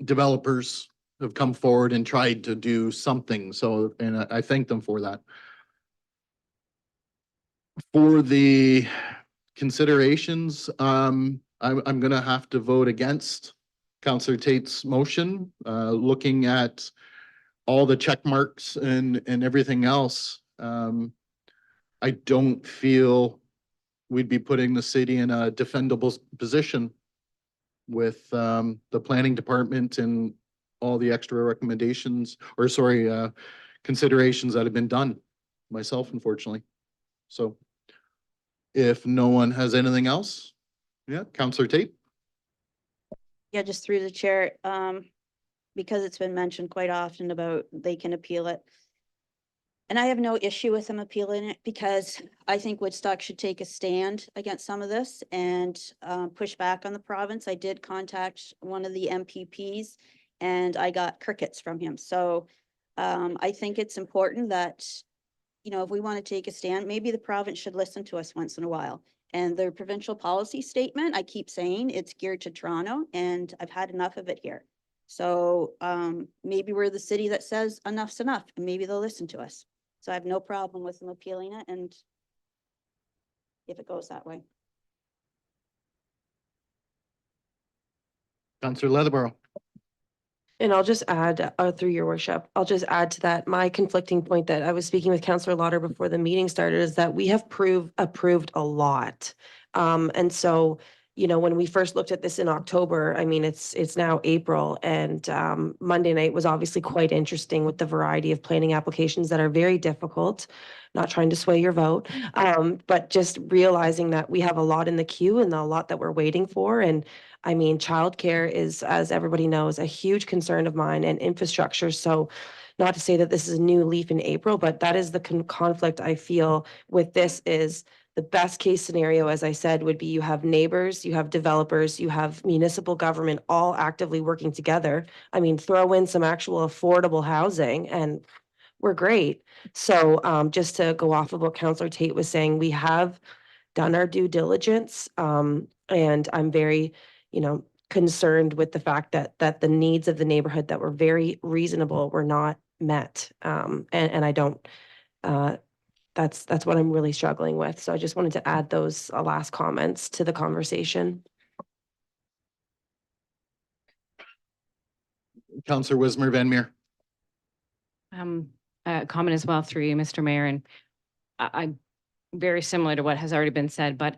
developers have come forward and tried to do something. So, and I thank them for that. For the considerations, I'm gonna have to vote against Counselor Tate's motion, looking at all the check marks and everything else. I don't feel we'd be putting the city in a defendable position with the planning department and all the extra recommendations, or sorry, considerations that have been done myself, unfortunately. So if no one has anything else, yeah, Counselor Tate? Yeah, just through the chair, because it's been mentioned quite often about they can appeal it. And I have no issue with them appealing it because I think Woodstock should take a stand against some of this and push back on the province. I did contact one of the MPPs and I got crickets from him. So I think it's important that, you know, if we want to take a stand, maybe the province should listen to us once in a while. And their provincial policy statement, I keep saying it's geared to Toronto, and I've had enough of it here. So maybe we're the city that says enough's enough, and maybe they'll listen to us. So I have no problem with them appealing it, and if it goes that way. Councillor Leatherborough. And I'll just add, through your worship, I'll just add to that, my conflicting point that I was speaking with Councillor Lauder before the meeting started is that we have approved a lot. And so, you know, when we first looked at this in October, I mean, it's now April, and Monday night was obviously quite interesting with the variety of planning applications that are very difficult. Not trying to sway your vote, but just realizing that we have a lot in the queue and a lot that we're waiting for. And I mean, childcare is, as everybody knows, a huge concern of mine, and infrastructure. So not to say that this is a new leaf in April, but that is the conflict I feel with this is the best case scenario, as I said, would be you have neighbors, you have developers, you have municipal government all actively working together. I mean, throw in some actual affordable housing and we're great. So just to go off of what Councillor Tate was saying, we have done our due diligence. And I'm very, you know, concerned with the fact that the needs of the neighborhood that were very reasonable were not met. And I don't, that's what I'm really struggling with. So I just wanted to add those last comments to the conversation. Councillor Wismer Van Meer. Comment as well through you, Mr. Mayor, and I'm very similar to what has already been said, but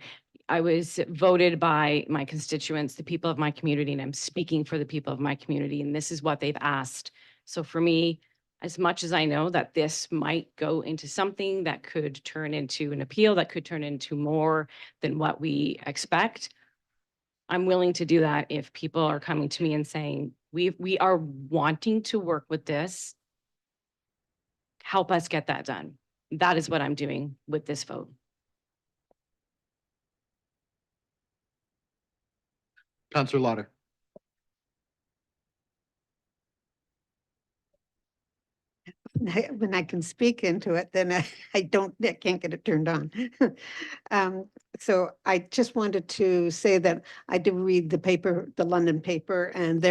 I was voted by my constituents, the people of my community, and I'm speaking for the people of my community, and this is what they've asked. So for me, as much as I know that this might go into something that could turn into an appeal, that could turn into more than what we expect, I'm willing to do that if people are coming to me and saying, we are wanting to work with this. Help us get that done. That is what I'm doing with this vote. Councillor Lauder. When I can speak into it, then I can't get it turned on. So I just wanted to say that I do read the paper, the London paper, and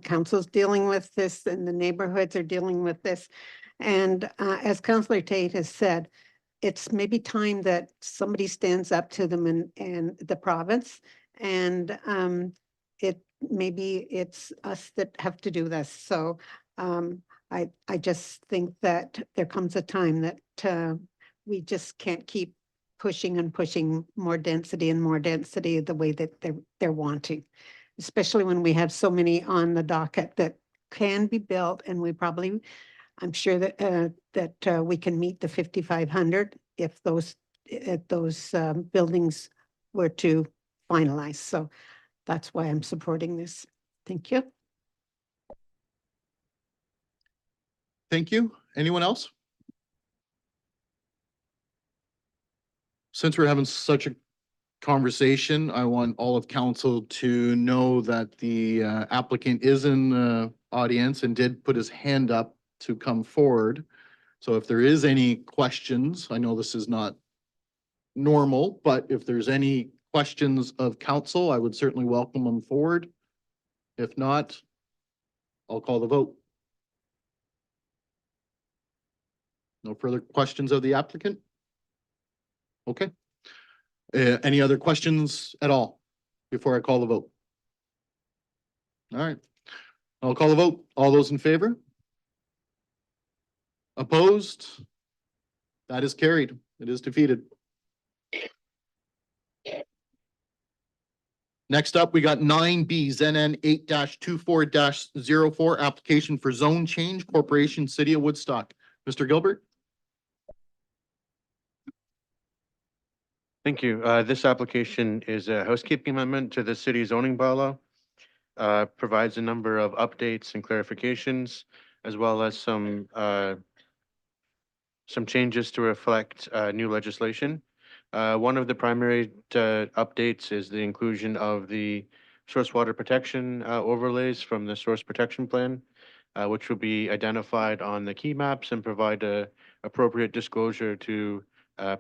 council's dealing with this, and the neighborhoods are dealing with this. And as Councillor Tate has said, it's maybe time that somebody stands up to them and the province, and maybe it's us that have to do this. So I just think that there comes a time that we just can't keep pushing and pushing more density and more density the way that they're wanting, especially when we have so many on the docket that can be built, and I'm sure that we can meet the 5,500 if those buildings were to finalize. So that's why I'm supporting this. Thank you. Thank you. Anyone else? Since we're having such a conversation, I want all of council to know that the applicant is in the audience and did put his hand up to come forward. So if there is any questions, I know this is not normal, but if there's any questions of council, I would certainly welcome them forward. If not, I'll call the vote. No further questions of the applicant? Okay. Any other questions at all before I call the vote? All right. I'll call the vote. All those in favor? Opposed? That is carried. It is defeated. Next up, we got 9B, ZN 8-24-04, application for zone change, Corporation City of Woodstock. Mr. Gilbert? Thank you. This application is a housekeeping amendment to the city zoning bylaw. Provides a number of updates and clarifications, as well as some changes to reflect new legislation. One of the primary updates is the inclusion of the source water protection overlays from the source protection plan, which will be identified on the key maps and provide appropriate disclosure to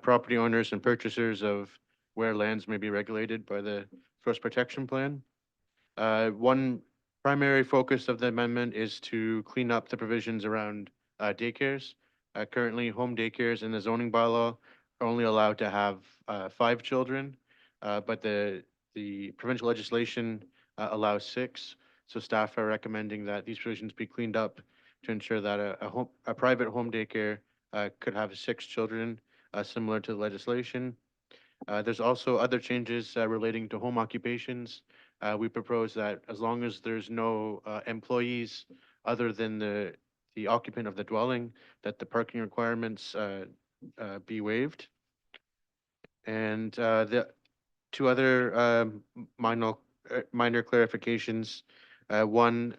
property owners and purchasers of where lands may be regulated by the source protection plan. One primary focus of the amendment is to clean up the provisions around daycares. Currently, home daycares in the zoning bylaw are only allowed to have 5 children, but the provincial legislation allows 6. So staff are recommending that these provisions be cleaned up to ensure that a private home daycare could have 6 children, similar to the legislation. There's also other changes relating to home occupations. We propose that as long as there's no employees other than the occupant of the dwelling, that the parking requirements be waived. And the 2 other minor clarifications. One,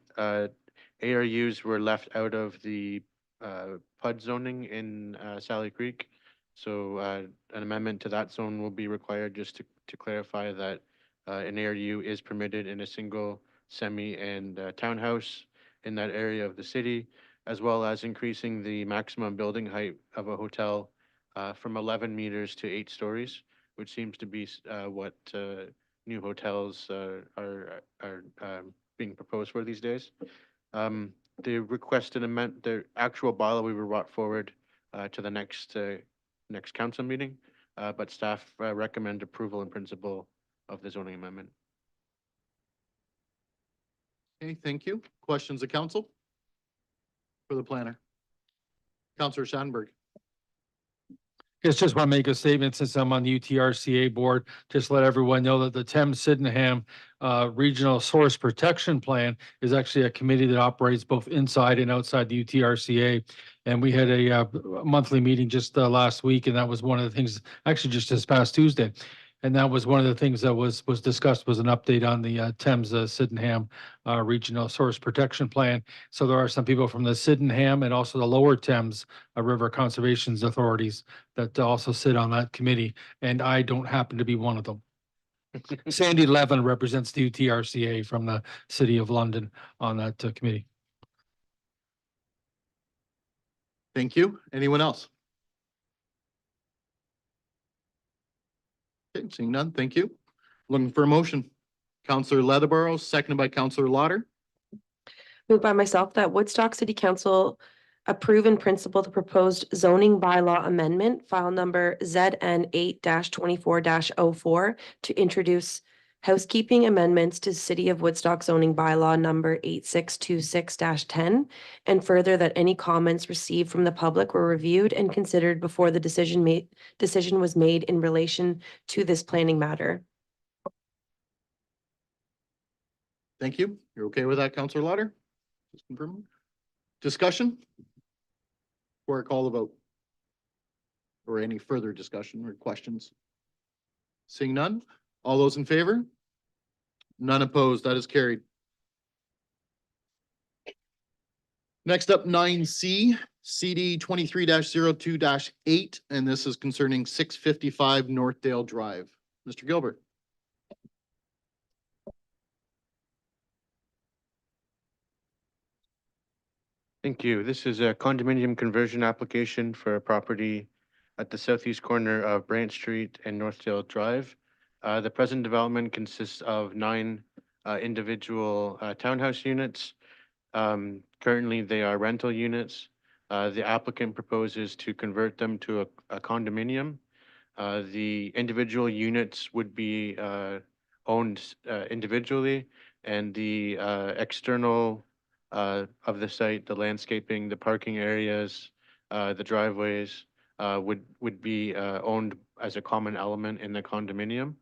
ARUs were left out of the PUD zoning in Sally Creek. So an amendment to that zone will be required just to clarify that an ARU is permitted in a single semi and townhouse in that area of the city, as well as increasing the maximum building height of a hotel from 11 meters to 8 stories, which seems to be what new hotels are being proposed for these days. The requested amendment, the actual bylaw we were brought forward to the next council meeting, but staff recommend approval in principle of the zoning amendment. Okay, thank you. Questions of council? For the planner. Councillor Shanberg. Yes, just want to make a statement since I'm on the UTRCA board, just let everyone know that the Thames Sydenham Regional Source Protection Plan is actually a committee that operates both inside and outside the UTRCA. And we had a monthly meeting just last week, and that was one of the things, actually just this past Tuesday. And that was one of the things that was discussed, was an update on the Thames Sydenham Regional Source Protection Plan. So there are some people from the Sydenham and also the Lower Thames River Conservation Authorities that also sit on that committee, and I don't happen to be one of them. Sandy Levin represents the UTRCA from the City of London on that committee. Thank you. Anyone else? Okay, seeing none, thank you. Looking for a motion. Councillor Leatherborough, seconded by Councillor Lauder. Moved by myself that Woodstock City Council approve in principle the proposed zoning bylaw amendment, file number ZN 8-24-04, to introduce housekeeping amendments to City of Woodstock zoning bylaw number 8626-10, and further that any comments received from the public were reviewed and considered before the decision was made in relation to this planning matter. Thank you. You're okay with that, Councillor Lauder? Just confirming. Discussion? Before I call the vote. Or any further discussion or questions? Seeing none, all those in favor? None opposed, that is carried. Next up, 9C, CD 23-02-8, and this is concerning 655 Northdale Drive. Mr. Gilbert. Thank you. This is a condominium conversion application for a property at the southeast corner of Brant Street and Northdale Drive. The present development consists of 9 individual townhouse units. Currently, they are rental units. The applicant proposes to convert them to a condominium. The individual units would be owned individually, and the external of the site, the landscaping, the parking areas, the driveways would be owned as a common element in the condominium.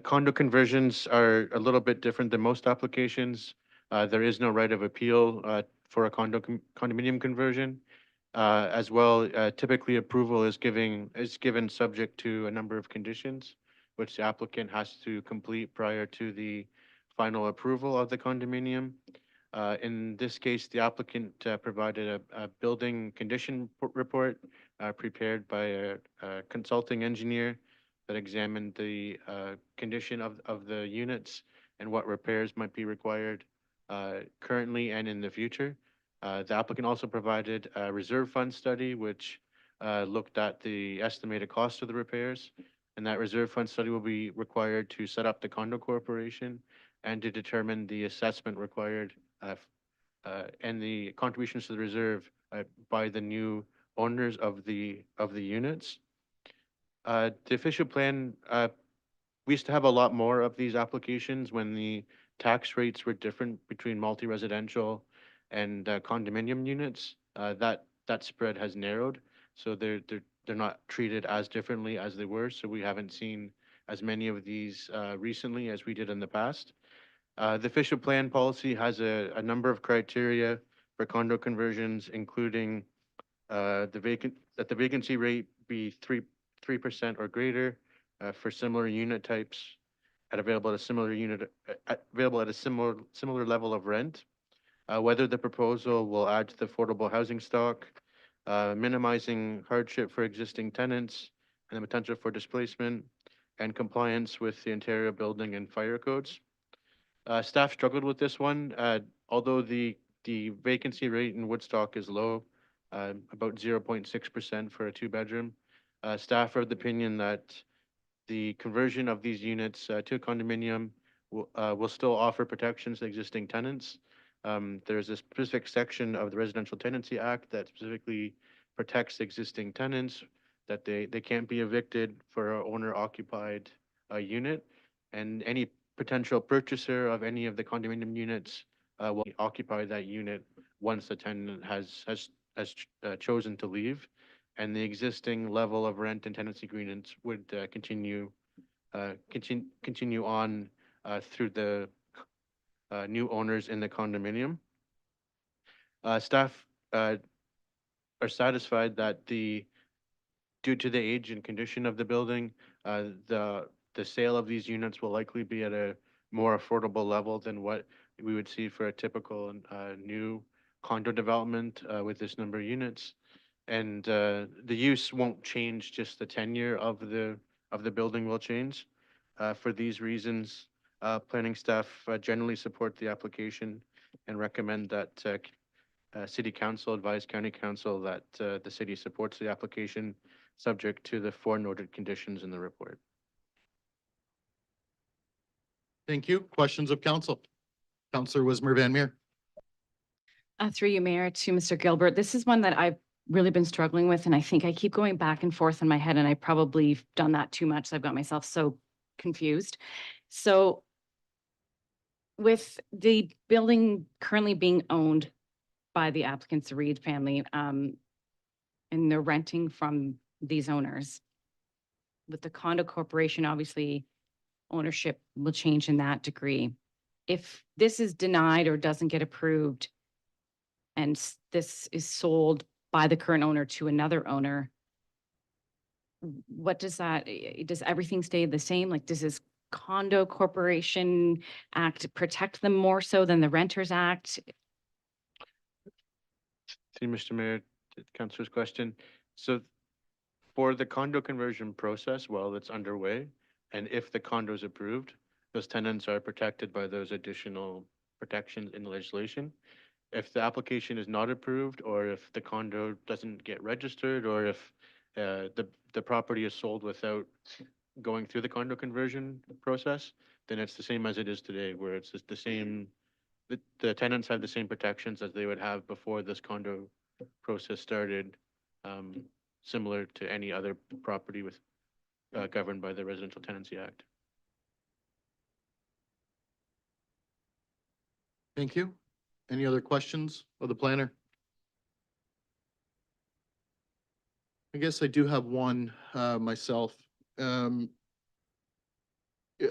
Condo conversions are a little bit different than most applications. There is no right of appeal for a condominium conversion. As well, typically approval is given subject to a number of conditions, which the applicant has to complete prior to the final approval of the condominium. In this case, the applicant provided a building condition report prepared by a consulting engineer that examined the condition of the units and what repairs might be required currently and in the future. The applicant also provided a reserve fund study, which looked at the estimated cost of the repairs. And that reserve fund study will be required to set up the condo corporation and to determine the assessment required and the contributions to the reserve by the new owners of the units. The official plan, we used to have a lot more of these applications when the tax rates were different between multi-residential and condominium units. That spread has narrowed, so they're not treated as differently as they were. So we haven't seen as many of these recently as we did in the past. The official plan policy has a number of criteria for condo conversions, including that the vacancy rate be 3% or greater for similar unit types available at a similar unit available at a similar level of rent. Whether the proposal will add to the affordable housing stock, minimizing hardship for existing tenants and the potential for displacement, and compliance with the Ontario building and fire codes. Staff struggled with this one, although the vacancy rate in Woodstock is low, about 0.6% for a two-bedroom. Staff are of the opinion that the conversion of these units to a condominium will still offer protections to existing tenants. There's a specific section of the Residential Tenancy Act that specifically protects existing tenants, that they can't be evicted for an owner-occupied unit, and any potential purchaser of any of the condominium units will occupy that unit once the tenant has chosen to leave, and the existing level of rent and tenancy agreements would continue on through the new owners in the condominium. Staff are satisfied that due to the age and condition of the building, the sale of these units will likely be at a more affordable level than what we would see for a typical new condo development with this number of units. And the use won't change, just the tenure of the building will change. For these reasons, planning staff generally support the application and recommend that City Council advise County Council that the city supports the application subject to the 4 noted conditions in the report. Thank you. Questions of council? Councillor Wismer Van Meer. Through you, Mayor, to Mr. Gilbert. This is one that I've really been struggling with, and I think I keep going back and forth in my head, and I probably done that too much. So I've got myself so confused. So with the building currently being owned by the applicants, the Reed family, and they're renting from these owners, with the condo corporation, obviously ownership will change in that degree. If this is denied or doesn't get approved, and this is sold by the current owner to another owner, what does everything stay the same? Like, does this condo corporation act protect them more so than the Renters Act? See, Mr. Mayor, to Councillor's question. So for the condo conversion process, while it's underway, and if the condo is approved, those tenants are protected by those additional protections in the legislation. If the application is not approved, or if the condo doesn't get registered, or if the property is sold without going through the condo conversion process, then it's the same as it is today, where it's just the same, the tenants have the same protections as they would have before this condo process started, similar to any other property with governed by the Residential Tenancy Act. Thank you. Any other questions of the planner? I guess I do have one myself.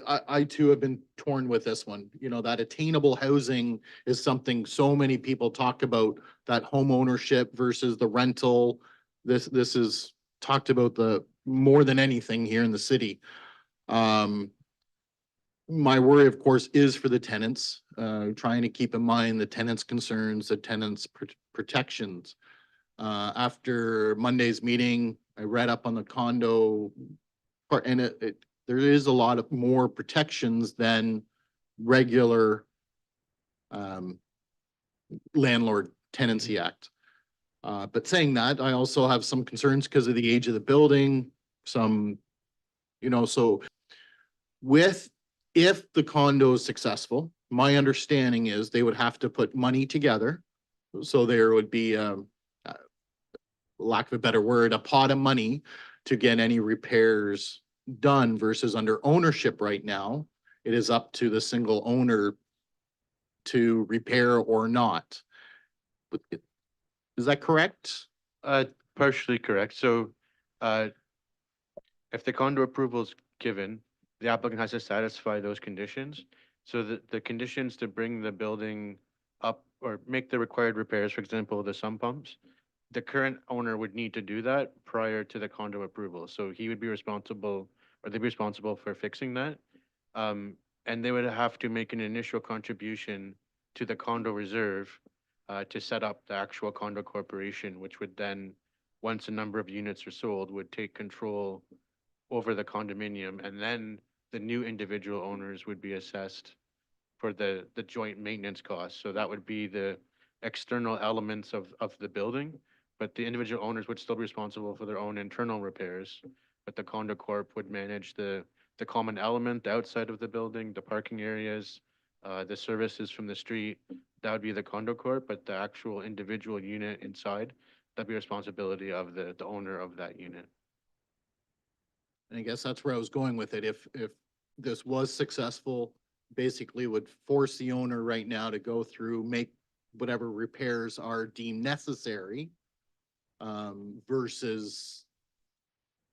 I too have been torn with this one. You know, that attainable housing is something so many people talk about, that home ownership versus the rental. This is talked about the more than anything here in the city. My worry, of course, is for the tenants, trying to keep in mind the tenants' concerns, the tenants' protections. After Monday's meeting, I read up on the condo part, and there is a lot of more protections than regular landlord tenancy act. But saying that, I also have some concerns because of the age of the building, some, so if the condo is successful, my understanding is they would have to put money together. So there would be, lack of a better word, a pot of money to get any repairs done versus under ownership right now. It is up to the single owner to repair or not. Is that correct? Partially correct. So, if the condo approval is given, the applicant has to satisfy those conditions. So the conditions to bring the building up or make the required repairs, for example, the sump pumps, the current owner would need to do that prior to the condo approval. So he would be responsible, or they'd be responsible for fixing that. And they would have to make an initial contribution to the condo reserve to set up the actual condo corporation, which would then, once a number of units are sold, would take control over the condominium, and then the new individual owners would be assessed for the joint maintenance costs. So that would be the external elements of the building, but the individual owners would still be responsible for their own internal repairs. But the condo corp would manage the common element outside of the building, the parking areas, the services from the street. That would be the condo corp, but the actual individual unit inside, that'd be responsibility of the owner of that unit. And I guess that's where I was going with it. If this was successful, basically would force the owner right now to go through, make whatever repairs are deemed necessary, versus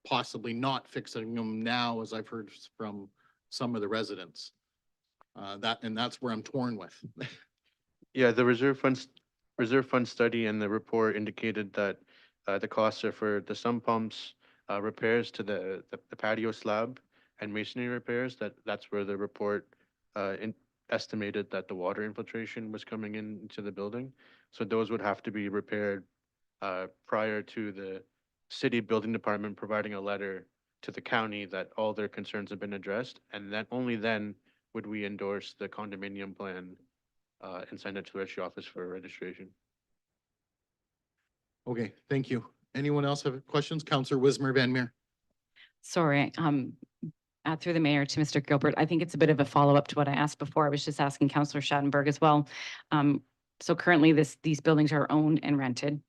possibly not fixing them now, as I've heard from some of the residents. That's where I'm torn with. Yeah, the reserve fund study and the report indicated that the costs are for the sump pumps, repairs to the patio slab, and masonry repairs. That's where the report estimated that the water infiltration was coming into the building. So those would have to be repaired prior to the city building department providing a letter to the county that all their concerns have been addressed, and then only then would we endorse the condominium plan and send it to the registry office for registration. Okay, thank you. Anyone else have questions? Councillor Wismer Van Meer. Sorry, through the mayor to Mr. Gilbert, I think it's a bit of a follow-up to what I asked before. I was just asking Councillor Schattenberg as well. So currently these buildings are owned and rented.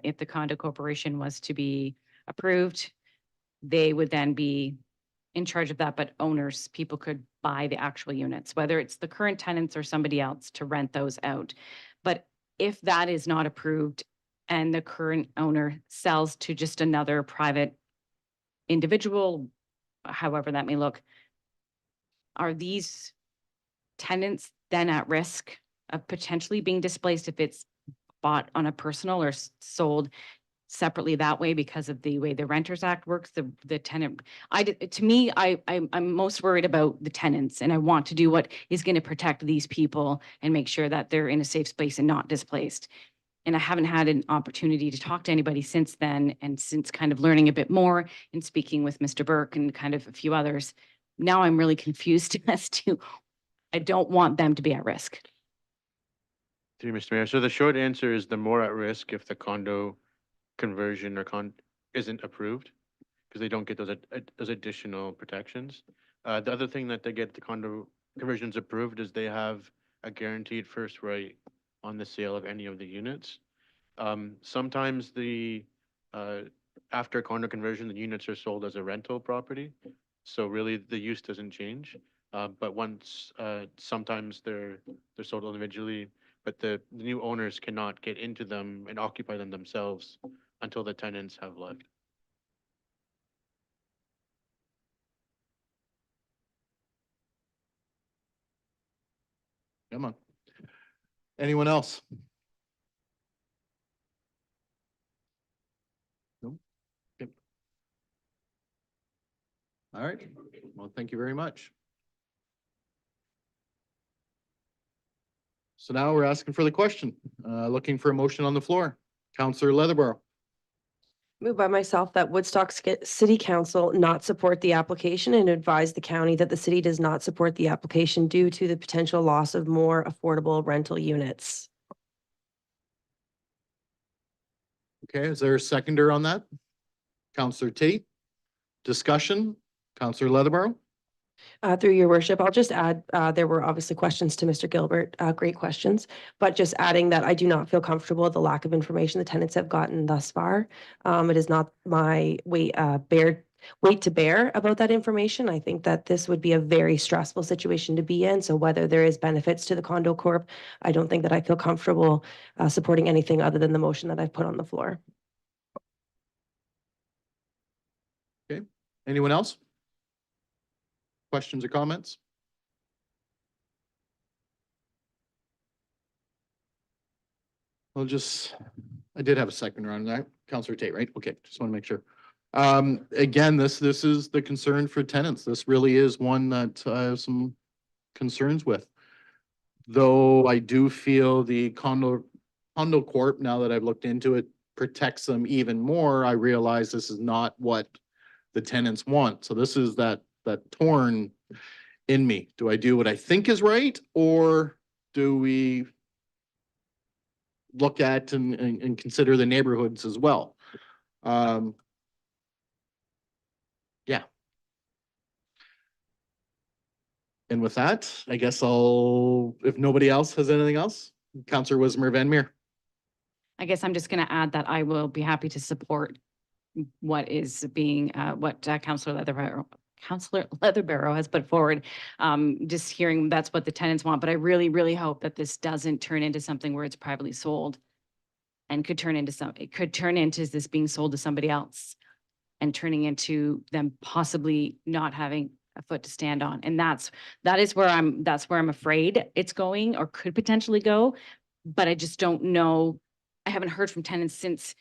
If the condo corporation was to be approved, they would then be in charge of that, but owners, people could buy the actual units, whether it's the current tenants or somebody else to rent those out. But if that is not approved and the current owner sells to just another private individual, however that may look, are these tenants then at risk of potentially being displaced if it's bought on a personal or sold separately that way because of the way the Renters Act works, the tenant, I'm most worried about the tenants, and I want to do what is going to protect these people and make sure that they're in a safe space and not displaced. And I haven't had an opportunity to talk to anybody since then, and since kind of learning a bit more and speaking with Mr. Burke and kind of a few others, now I'm really confused as to, I don't want them to be at risk. Through you, Mr. Mayor. So the short answer is the more at risk if the condo conversion or isn't approved, because they don't get those additional protections. The other thing that they get the condo conversions approved is they have a guaranteed first right on the sale of any of the units. Sometimes after condo conversion, the units are sold as a rental property. So really the use doesn't change. But sometimes they're sold individually, but the new owners cannot get into them and occupy them themselves until the tenants have left. Come on. Anyone else? No? Okay. All right. Well, thank you very much. So now we're asking for the question, looking for a motion on the floor. Councillor Leatherborough. Moved by myself that Woodstock City Council not support the application and advise the county that the city does not support the application due to the potential loss of more affordable rental units. Okay, is there a seconder on that? Counselor Tate? Discussion? Counselor Leatherborough? Through your worship, I'll just add, there were obviously questions to Mr. Gilbert, great questions, but just adding that I do not feel comfortable with the lack of information the tenants have gotten thus far. It is not my weight to bear about that information. I think that this would be a very stressful situation to be in. So whether there is benefits to the condo corp, I don't think that I feel comfortable supporting anything other than the motion that I've put on the floor. Okay, anyone else? Questions or comments? I did have a second round that. Counselor Tate, right? Okay, just want to make sure. Again, this is the concern for tenants. This really is one that I have some concerns with. Though I do feel the condo corp, now that I've looked into it, protects them even more. I realize this is not what the tenants want. So this is that torn in me. Do I do what I think is right, or do we look at and consider the neighborhoods as well? Yeah. And with that, I guess if nobody else has anything else, Counselor Wismer Van Meer. I guess I'm just going to add that I will be happy to support what is being, what Councillor Leatherbarrow has put forward. Just hearing that's what the tenants want, but I really, really hope that this doesn't turn into something where it's privately sold and it could turn into this being sold to somebody else and turning into them possibly not having a foot to stand on. And that's where I'm afraid it's going or could potentially go, but I just don't know. I haven't heard from tenants since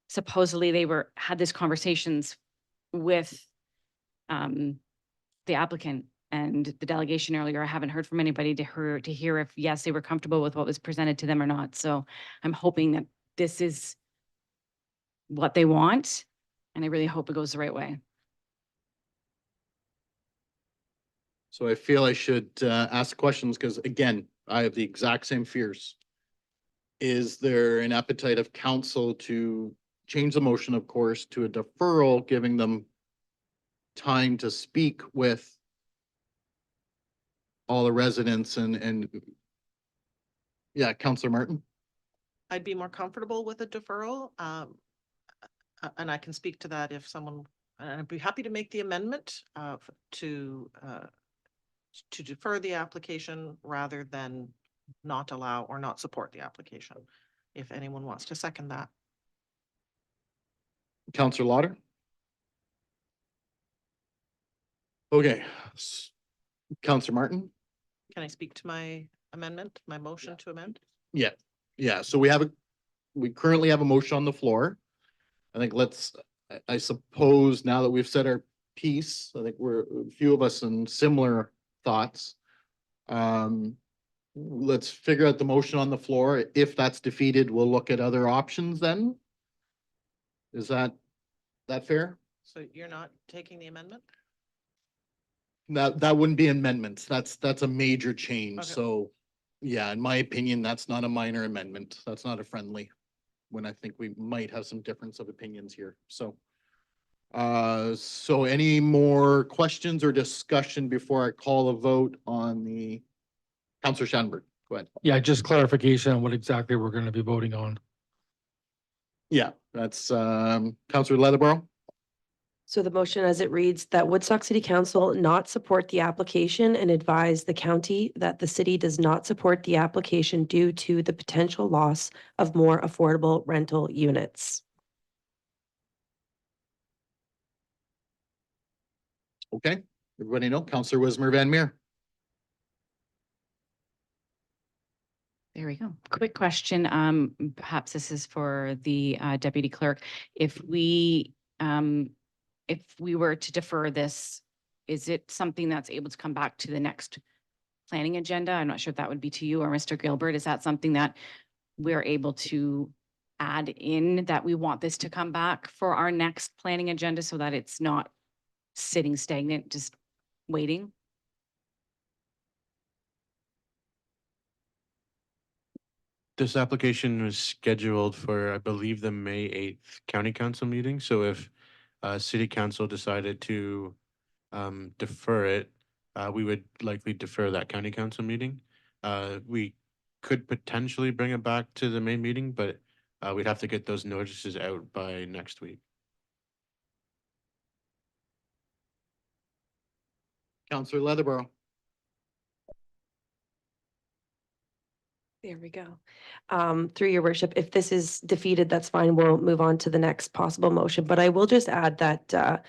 supposedly they had this conversations with the applicant and the delegation earlier. I haven't heard from anybody to hear if, yes, they were comfortable with what was presented to them or not. So I'm hoping that this is what they want, and I really hope it goes the right way. So I feel I should ask questions because, again, I have the exact same fears. Is there an appetite of council to change the motion, of course, to a deferral, giving them time to speak with all the residents and yeah, Counselor Martin? I'd be more comfortable with a deferral. And I can speak to that if someone, and I'd be happy to make the amendment to defer the application rather than not allow or not support the application. If anyone wants to second that. Counselor Lauder? Okay. Counselor Martin? Can I speak to my amendment, my motion to amend? Yeah, yeah. So we currently have a motion on the floor. I think I suppose now that we've said our piece, I think we're a few of us in similar thoughts. Let's figure out the motion on the floor. If that's defeated, we'll look at other options then. Is that fair? So you're not taking the amendment? That wouldn't be amendments. That's a major change. Okay. So yeah, in my opinion, that's not a minor amendment. That's not a friendly, when I think we might have some difference of opinions here. So so any more questions or discussion before I call a vote on the Counselor Schanberg? Go ahead. Yeah, just clarification on what exactly we're going to be voting on. Yeah, that's Counselor Leatherborough. So the motion as it reads that Woodstock City Council not support the application and advise the county that the city does not support the application due to the potential loss of more affordable rental units. Okay, everybody know Counselor Wismer Van Meer. There we go. Quick question. Perhaps this is for the deputy clerk. If we were to defer this, is it something that's able to come back to the next planning agenda? I'm not sure if that would be to you or Mr. Gilbert. Is that something that we're able to add in that we want this to come back for our next planning agenda so that it's not sitting stagnant, just waiting? This application was scheduled for, I believe, the May 8th county council meeting. So if city council decided to defer it, we would likely defer that county council meeting. We could potentially bring it back to the May meeting, but we'd have to get those notices out by next week. Counselor Leatherborough. There we go. Through your worship, if this is defeated, that's fine. We'll move on to the next possible motion. But I will just add that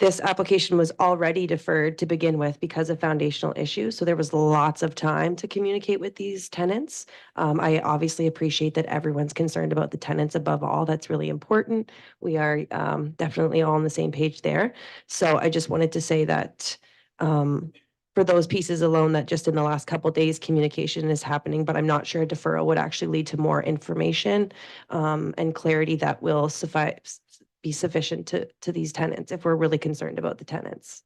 this application was already deferred to begin with because of foundational issues. So there was lots of time to communicate with these tenants. I obviously appreciate that everyone's concerned about the tenants above all. That's really important. We are definitely all on the same page there. So I just wanted to say that for those pieces alone, that just in the last couple of days, communication is happening, but I'm not sure a deferral would actually lead to more information and clarity that will be sufficient to these tenants if we're really concerned about the tenants.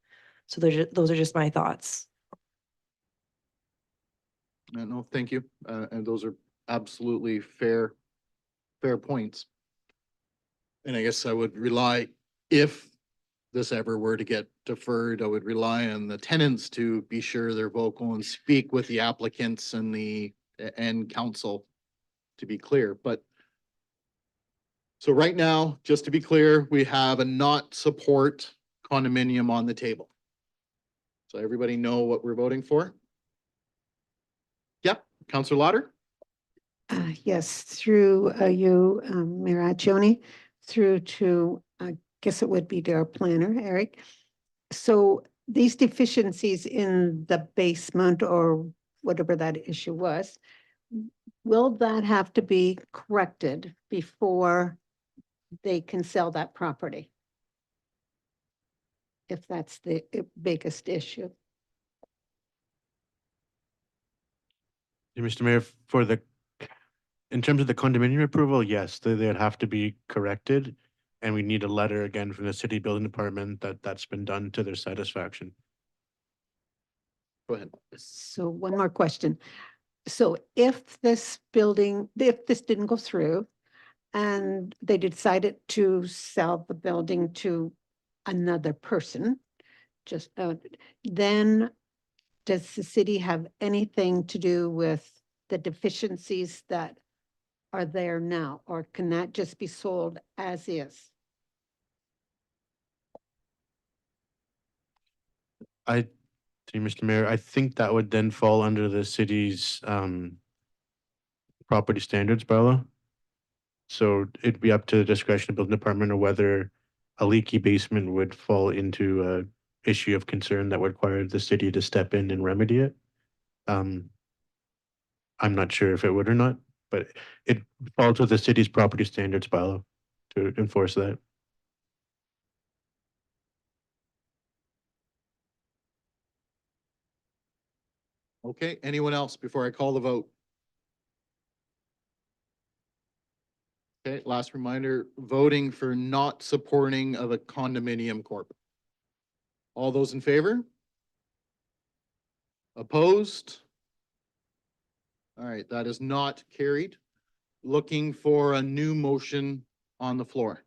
So those are just my thoughts. No, thank you. And those are absolutely fair points. And I guess I would rely, if this ever were to get deferred, I would rely on the tenants to be sure they're vocal and speak with the applicants and council to be clear. But so right now, just to be clear, we have a not support condominium on the table. So everybody know what we're voting for? Yep, Counselor Lauder? Yes, through you, Mayor Accioni, through to, I guess it would be to our planner, Eric. So these deficiencies in the basement or whatever that issue was, will that have to be corrected before they can sell that property? If that's the biggest issue. Mr. Mayor, in terms of the condominium approval, yes, they'd have to be corrected. And we need a letter again from the city building department that that's been done to their satisfaction. Go ahead. So one more question. So if this didn't go through and they decided to sell the building to another person, just then does the city have anything to do with the deficiencies that are there now, or can that just be sold as is? Mr. Mayor, I think that would then fall under the city's property standards bylaw. So it'd be up to the discretion of the building department or whether a leaky basement would fall into a issue of concern that would require the city to step in and remedy it. I'm not sure if it would or not, but it falls with the city's property standards bylaw to enforce that. Okay, anyone else before I call the vote? Okay, last reminder, voting for not supporting of a condominium corp. All those in favor? Opposed? All right, that is not carried. Looking for a new motion on the floor.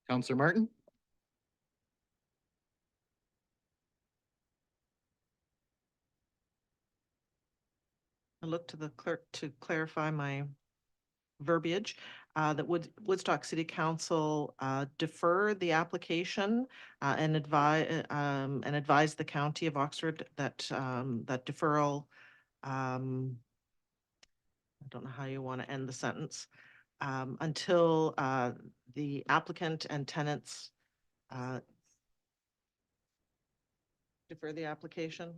Counselor Martin? I look to the clerk to clarify my verbiage, that Woodstock City Council defer the application and advise the county of Oxford that that deferral, I don't know how you want to end the sentence, until the applicant and tenants defer the application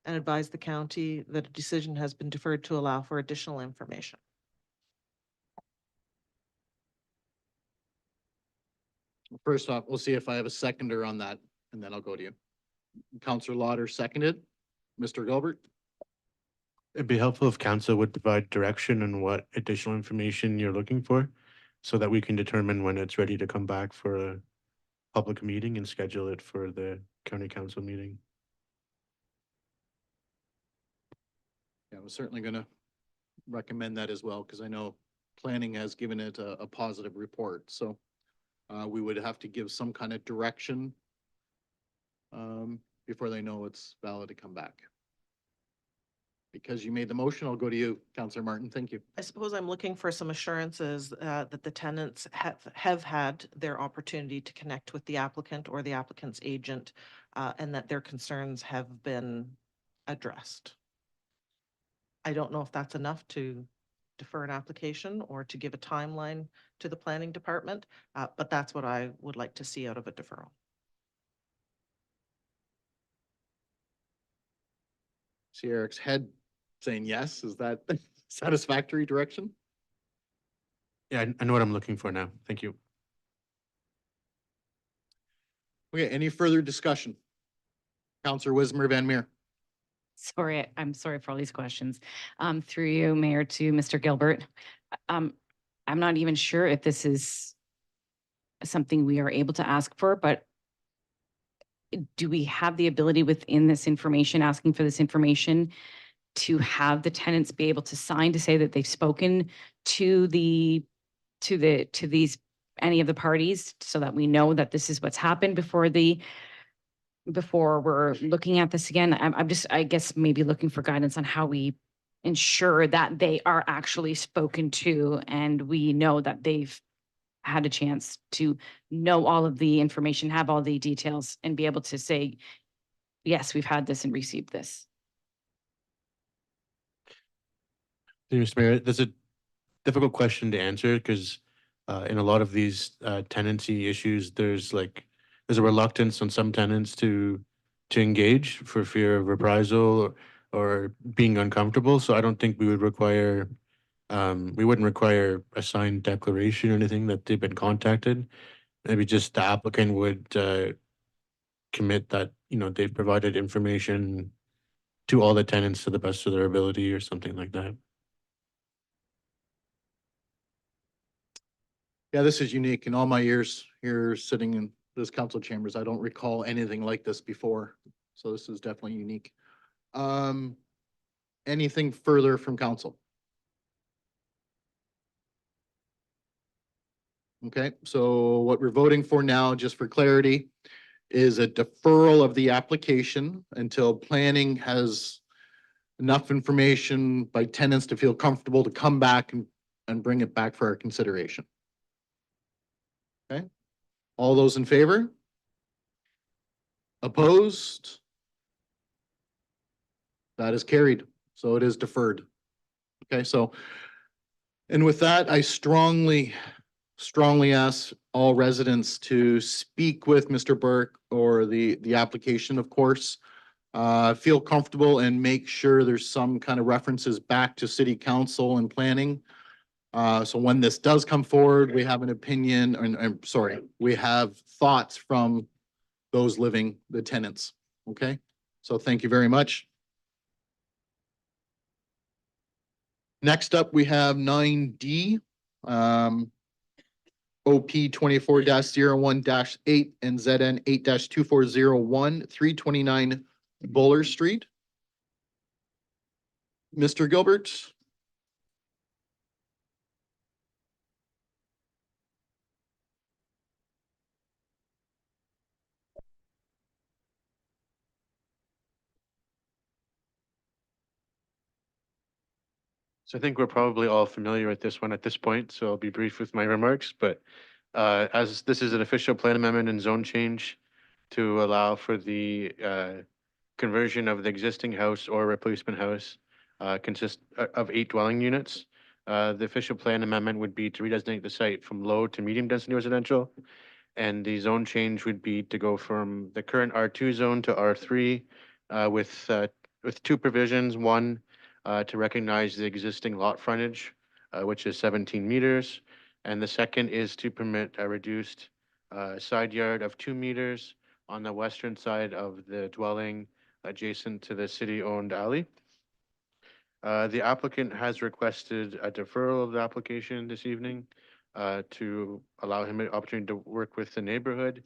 and advise the county that a decision has been deferred to allow for additional information. First off, we'll see if I have a seconder on that, and then I'll go to you. Counselor Lauder seconded. Mr. Gilbert? It'd be helpful if council would provide direction on what additional information you're looking for so that we can determine when it's ready to come back for a public meeting and schedule it for the county council meeting. Yeah, I was certainly gonna recommend that as well, because I know planning has given it a positive report, so we would have to give some kind of direction before they know it's valid to come back. Because you made the motion, I'll go to you, Councillor Martin. Thank you. I suppose I'm looking for some assurances that the tenants have had their opportunity to connect with the applicant or the applicant's agent, and that their concerns have been addressed. I don't know if that's enough to defer an application or to give a timeline to the planning department, but that's what I would like to see out of a deferral. See Eric's head saying yes. Is that satisfactory direction? Yeah, I know what I'm looking for now. Thank you. Okay, any further discussion? Councillor Wismer Van Meer. Sorry, I'm sorry for all these questions. Through you, Mayor, to Mr. Gilbert. I'm not even sure if this is something we are able to ask for, but do we have the ability within this information, asking for this information, to have the tenants be able to sign to say that they've spoken to these, any of the parties, so that we know that this is what's happened before we're looking at this again? I'm just, I guess, maybe looking for guidance on how we ensure that they are actually spoken to and we know that they've had a chance to know all of the information, have all the details, and be able to say, yes, we've had this and received this. Mr. Mayor, that's a difficult question to answer because in a lot of these tenancy issues, there's a reluctance on some tenants to engage for fear of reprisal or being uncomfortable. So I don't think we would require we wouldn't require a signed declaration or anything that they've been contacted. Maybe just the applicant would commit that, you know, they've provided information to all the tenants to the best of their ability or something like that. Yeah, this is unique. In all my years here sitting in this council chambers, I don't recall anything like this before. So this is definitely unique. Anything further from council? Okay, so what we're voting for now, just for clarity, is a deferral of the application until planning has enough information by tenants to feel comfortable to come back and bring it back for our consideration. Okay, all those in favor? Opposed? That is carried, so it is deferred. Okay, so, and with that, I strongly ask all residents to speak with Mr. Burke or the application, of course. Feel comfortable and make sure there's some kind of references back to city council and planning. So when this does come forward, we have an opinion, and sorry, we have thoughts from those living, the tenants. Okay, so thank you very much. Next up, we have 9D. OP 24-01-8 and ZN 8-2401, 329 Buller Street. Mr. Gilbert? So I think we're probably all familiar with this one at this point, so I'll be brief with my remarks, but as this is an official plan amendment and zone change to allow for the conversion of the existing house or replacement house consist of 8 dwelling units. The official plan amendment would be to redesignate the site from low to medium density residential. And the zone change would be to go from the current R2 zone to R3 with 2 provisions. One, to recognize the existing lot frontage, which is 17 meters. And the second is to permit a reduced side yard of 2 meters on the western side of the dwelling adjacent to the city-owned alley. The applicant has requested a deferral of the application this evening to allow him an opportunity to work with the neighborhood.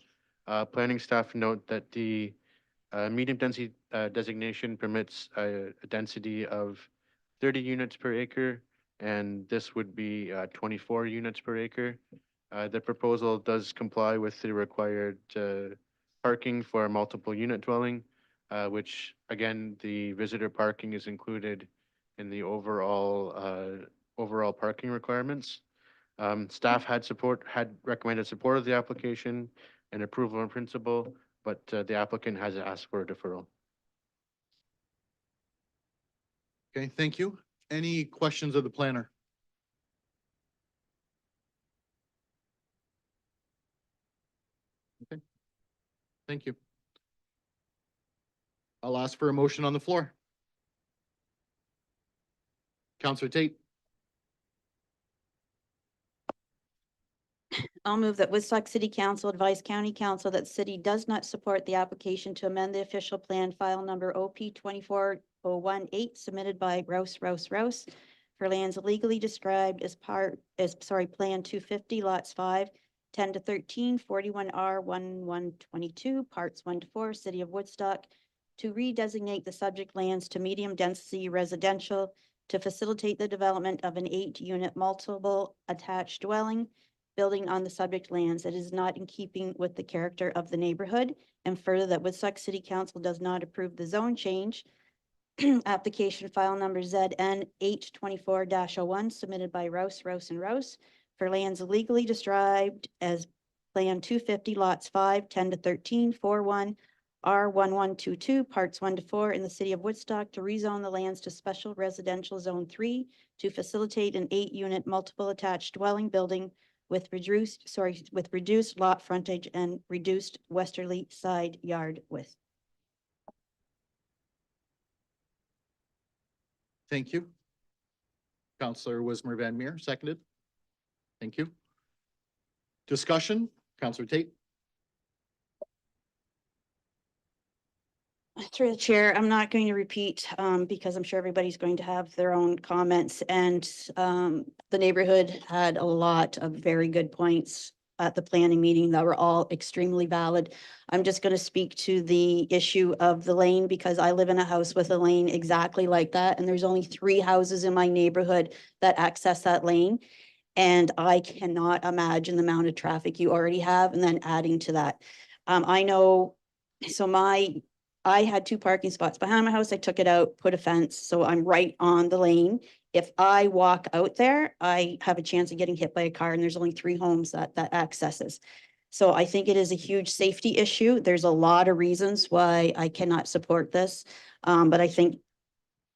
Planning staff note that the medium density designation permits a density of 30 units per acre, and this would be 24 units per acre. The proposal does comply with the required parking for a multiple unit dwelling, which again, the visitor parking is included in the overall parking requirements. Staff had recommended support of the application and approval in principle, but the applicant has asked for a deferral. Okay, thank you. Any questions of the planner? Okay, thank you. I'll ask for a motion on the floor. Counselor Tate, I'll move that Woodstock City Council advise County Council that the city does not support the application to amend the official plan file number OP 24018 submitted by Rouse for lands legally described as Plan 250 lots 5, 10 to 13, 41R 1122, parts 1 to 4, City of Woodstock, to redesignate the subject lands to medium density residential to facilitate the development of an 8-unit multiple attached dwelling building on the subject lands that is not in keeping with the character of the neighborhood, and further that Woodstock City Council does not approve the zone change. Application file number ZN 824-01 submitted by Rouse for lands legally described as Plan 250 lots 5, 10 to 13, 41, R1122, parts 1 to 4 in the city of Woodstock to rezone the lands to special residential zone 3 to facilitate an 8-unit multiple attached dwelling building with reduced lot frontage and reduced westerly side yard width. thank you. Counselor Wismer Van Meer, seconded. Thank you. Discussion, Counselor Tate. Through the chair, I'm not going to repeat because I'm sure everybody's going to have their own comments, and the neighborhood had a lot of very good points at the planning meeting that were all extremely valid. I'm just going to speak to the issue of the lane because I live in a house with a lane exactly like that, and there's only 3 houses in my neighborhood that access that lane. And I cannot imagine the amount of traffic you already have and then adding to that. I know, so I had 2 parking spots behind my house. I took it out, put a fence, so I'm right on the lane. If I walk out there, I have a chance of getting hit by a car, and there's only 3 homes that accesses. So I think it is a huge safety issue. There's a lot of reasons why I cannot support this. But I think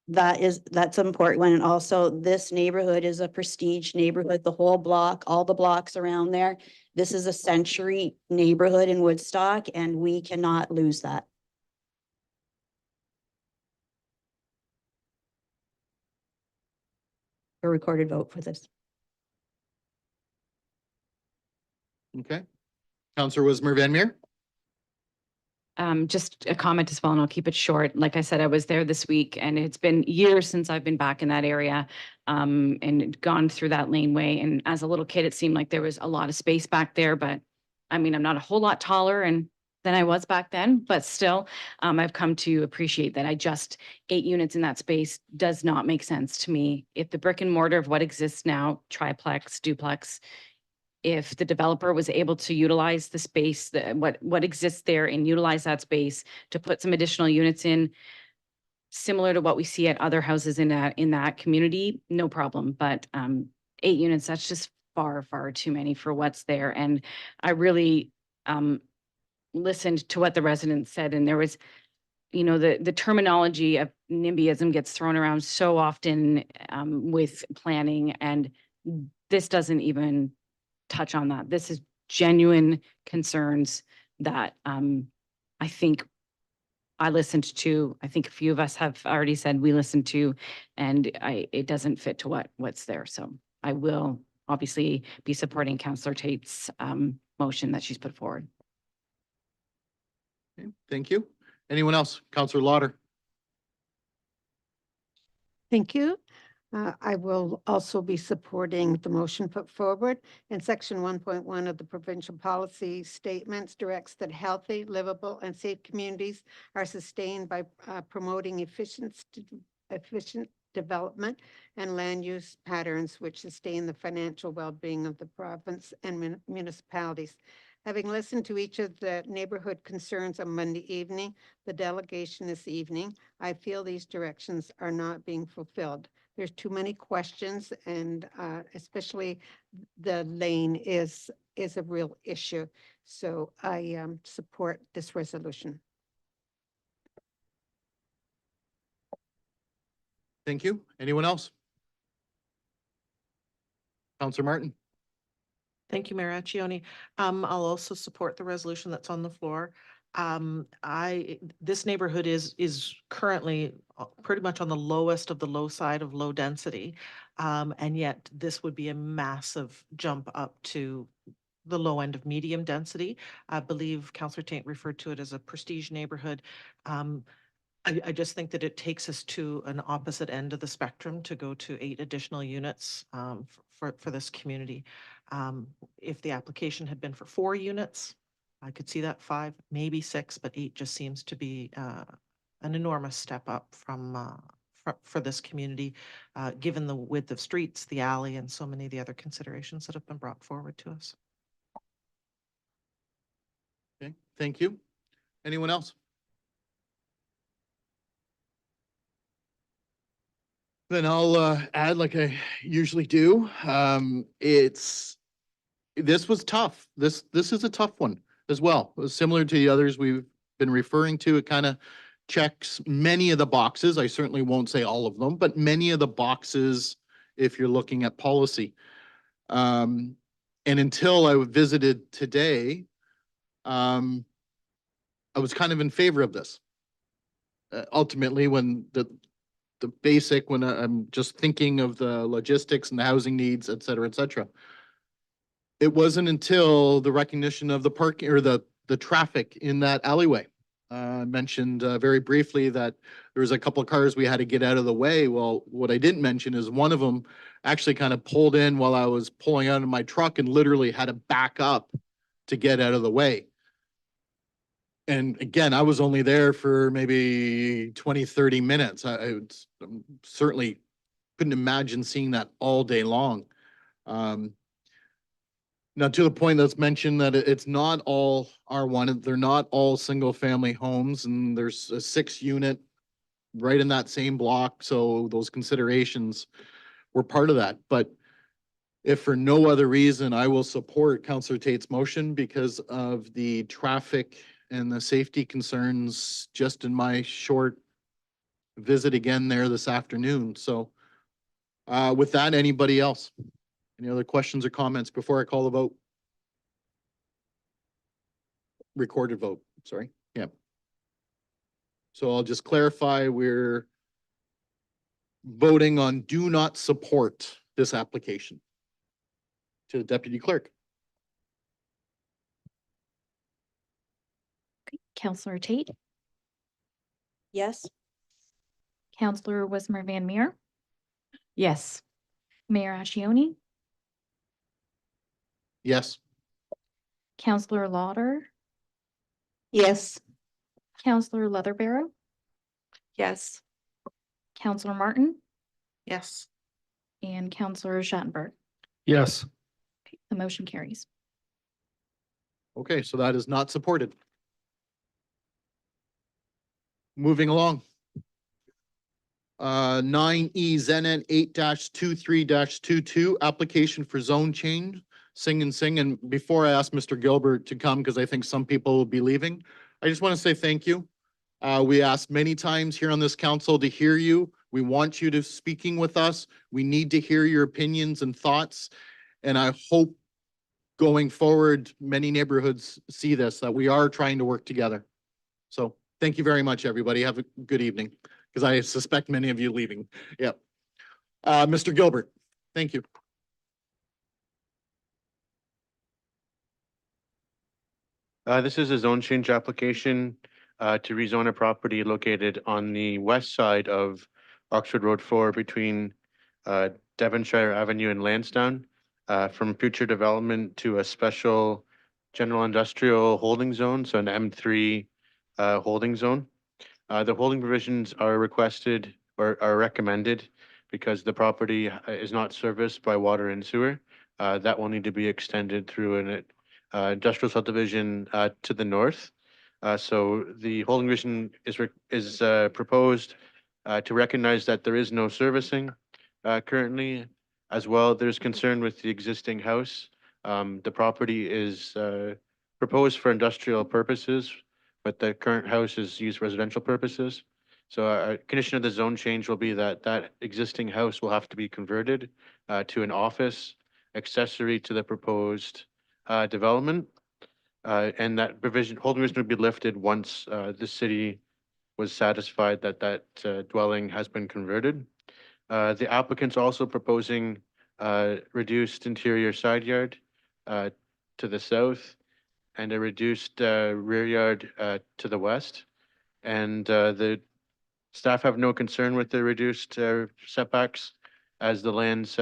that's an important one. And also this neighborhood is a prestige neighborhood, the whole block, all the blocks around there. This is a century neighborhood in Woodstock, and we cannot lose that. A recorded vote for this. Okay. Counselor Wismer Van Meer. Just a comment as well, and I'll keep it short. Like I said, I was there this week, and it's been years since I've been back in that area and gone through that laneway. And as a little kid, it seemed like there was a lot of space back there, but I mean, I'm not a whole lot taller than I was back then, but still, I've come to appreciate that 8 units in that space does not make sense to me. If the brick and mortar of what exists now, triplex, duplex, if the developer was able to utilize the space, what exists there and utilize that space to put some additional units in, similar to what we see at other houses in that community, no problem. But 8 units, that's just far, far too many for what's there. And I really listened to what the residents said, and there was, the terminology of NIMBYism gets thrown around so often with planning, and this doesn't even touch on that. This is genuine concerns that I think I listened to. I think a few of us have already said we listened to, and it doesn't fit to what's there. So I will obviously be supporting Councillor Tate's motion that she's put forward. Okay, thank you. Anyone else? Counselor Lauder. Thank you. I will also be supporting the motion put forward. In section 1.1 of the provincial policy statements directs that healthy, livable, and safe communities are sustained by promoting efficient development and land use patterns which sustain the financial well-being of the province and municipalities. Having listened to each of the neighborhood concerns on Monday evening, the delegation this evening, I feel these directions are not being fulfilled. There's too many questions, and especially the lane is a real issue. So I support this resolution. Thank you. Anyone else? Counselor Martin? Thank you, Mayor Accioni. I'll also support the resolution that's on the floor. This neighborhood is currently pretty much on the lowest of the low side of low density. And yet this would be a massive jump up to the low end of medium density. I believe Councillor Tate referred to it as a prestige neighborhood. I just think that it takes us to an opposite end of the spectrum to go to 8 additional units for this community. If the application had been for 4 units, I could see that 5, maybe 6, but 8 just seems to be an enormous step up for this community, given the width of streets, the alley, and so many of the other considerations that have been brought forward to us. Okay, thank you. Anyone else? Then I'll add like I usually do. This was tough. This is a tough one as well. Similar to the others we've been referring to, it kind of checks many of the boxes. I certainly won't say all of them, but many of the boxes if you're looking at policy. And until I visited today, I was kind of in favor of this. Ultimately, when the basic, when I'm just thinking of the logistics and the housing needs, et cetera, et cetera. It wasn't until the recognition of the parking or the traffic in that alleyway. I mentioned very briefly that there was a couple of cars we had to get out of the way. Well, what I didn't mention is one of them actually kind of pulled in while I was pulling out of my truck and literally had to back up to get out of the way. And again, I was only there for maybe 20, 30 minutes. I certainly couldn't imagine seeing that all day long. Now, to the point that's mentioned that it's not all R1, they're not all single family homes, and there's a 6-unit right in that same block. So those considerations were part of that. But if for no other reason, I will support Councillor Tate's motion because of the traffic and the safety concerns just in my short visit again there this afternoon. So with that, anybody else? Any other questions or comments before I call the vote? Recorded vote, sorry. Yeah. So I'll just clarify, we're voting on do not support this application. To the Deputy Clerk. Councillor Tate, Yes. Councillor Wismer Van Meer, Yes. Mayor Accioni, Yes. Councillor Lauder, Yes. Councillor Leatherbarrow, Yes. Councillor Martin, Yes. and Councillor Schattenberg. Yes. Okay, the motion carries. Okay, so that is not supported. Moving along. 9E ZN 8-23-22, application for zone change, Sing and Sing. And before I ask Mr. Gilbert to come, because I think some people will be leaving, I just want to say thank you. We asked many times here on this council to hear you. We want you to speaking with us. We need to hear your opinions and thoughts. And I hope going forward, many neighborhoods see this, that we are trying to work together. So thank you very much, everybody. Have a good evening, because I suspect many of you leaving. Yep. Mr. Gilbert, thank you. This is a zone change application to rezone a property located on the west side of Oxford Road 4 between Devonshire Avenue and Lansdowne from future development to a special general industrial holding zone, so an M3 holding zone. The holding provisions are requested or are recommended because the property is not serviced by water and sewer. That will need to be extended through an industrial subdivision to the north. So the holding provision is proposed to recognize that there is no servicing currently. As well, there's concern with the existing house. The property is proposed for industrial purposes, but the current house is used for residential purposes. So a condition of the zone change will be that that existing house will have to be converted to an office accessory to the proposed development. And that provision, holding provision would be lifted once the city was satisfied that that dwelling has been converted. The applicant's also proposing reduced interior side yard to the south and a reduced rear yard to the west. And the staff have no concern with the reduced setbacks, as the lands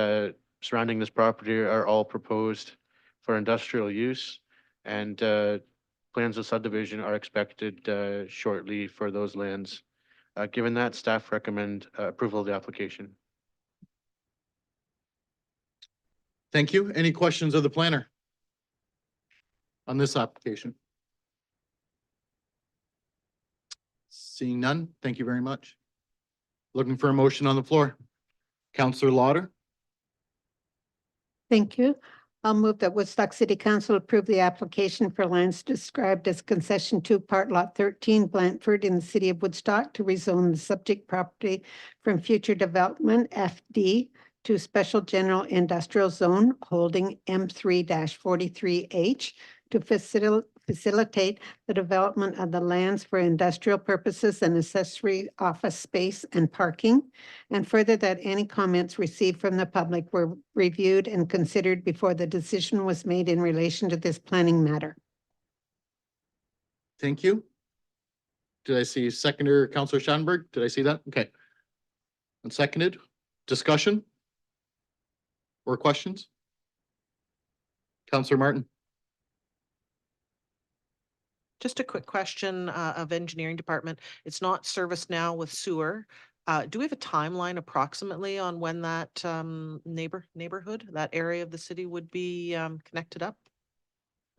surrounding this property are all proposed for industrial use. And plans of subdivision are expected shortly for those lands. Given that, staff recommend approval of the application. Thank you. Any questions of the planner on this application? Seeing none, thank you very much. Looking for a motion on the floor. Counselor Lauder, Thank you. I'll move that Woodstock City Council approve the application for lands described as concession 2, part lot 13, Blandford in the city of Woodstock to rezone the subject property from future development FD to special general industrial zone holding M3-43H to facilitate the development of the lands for industrial purposes and accessory office space and parking. And further, that any comments received from the public were reviewed and considered before the decision was made in relation to this planning matter. thank you. Did I see seconder Counselor Schattenberg? Did I see that? Okay. And seconded. Discussion? Or questions? Counselor Martin? Just a quick question of engineering department. It's not serviced now with sewer. Do we have a timeline approximately on when that neighborhood, that area of the city would be connected up?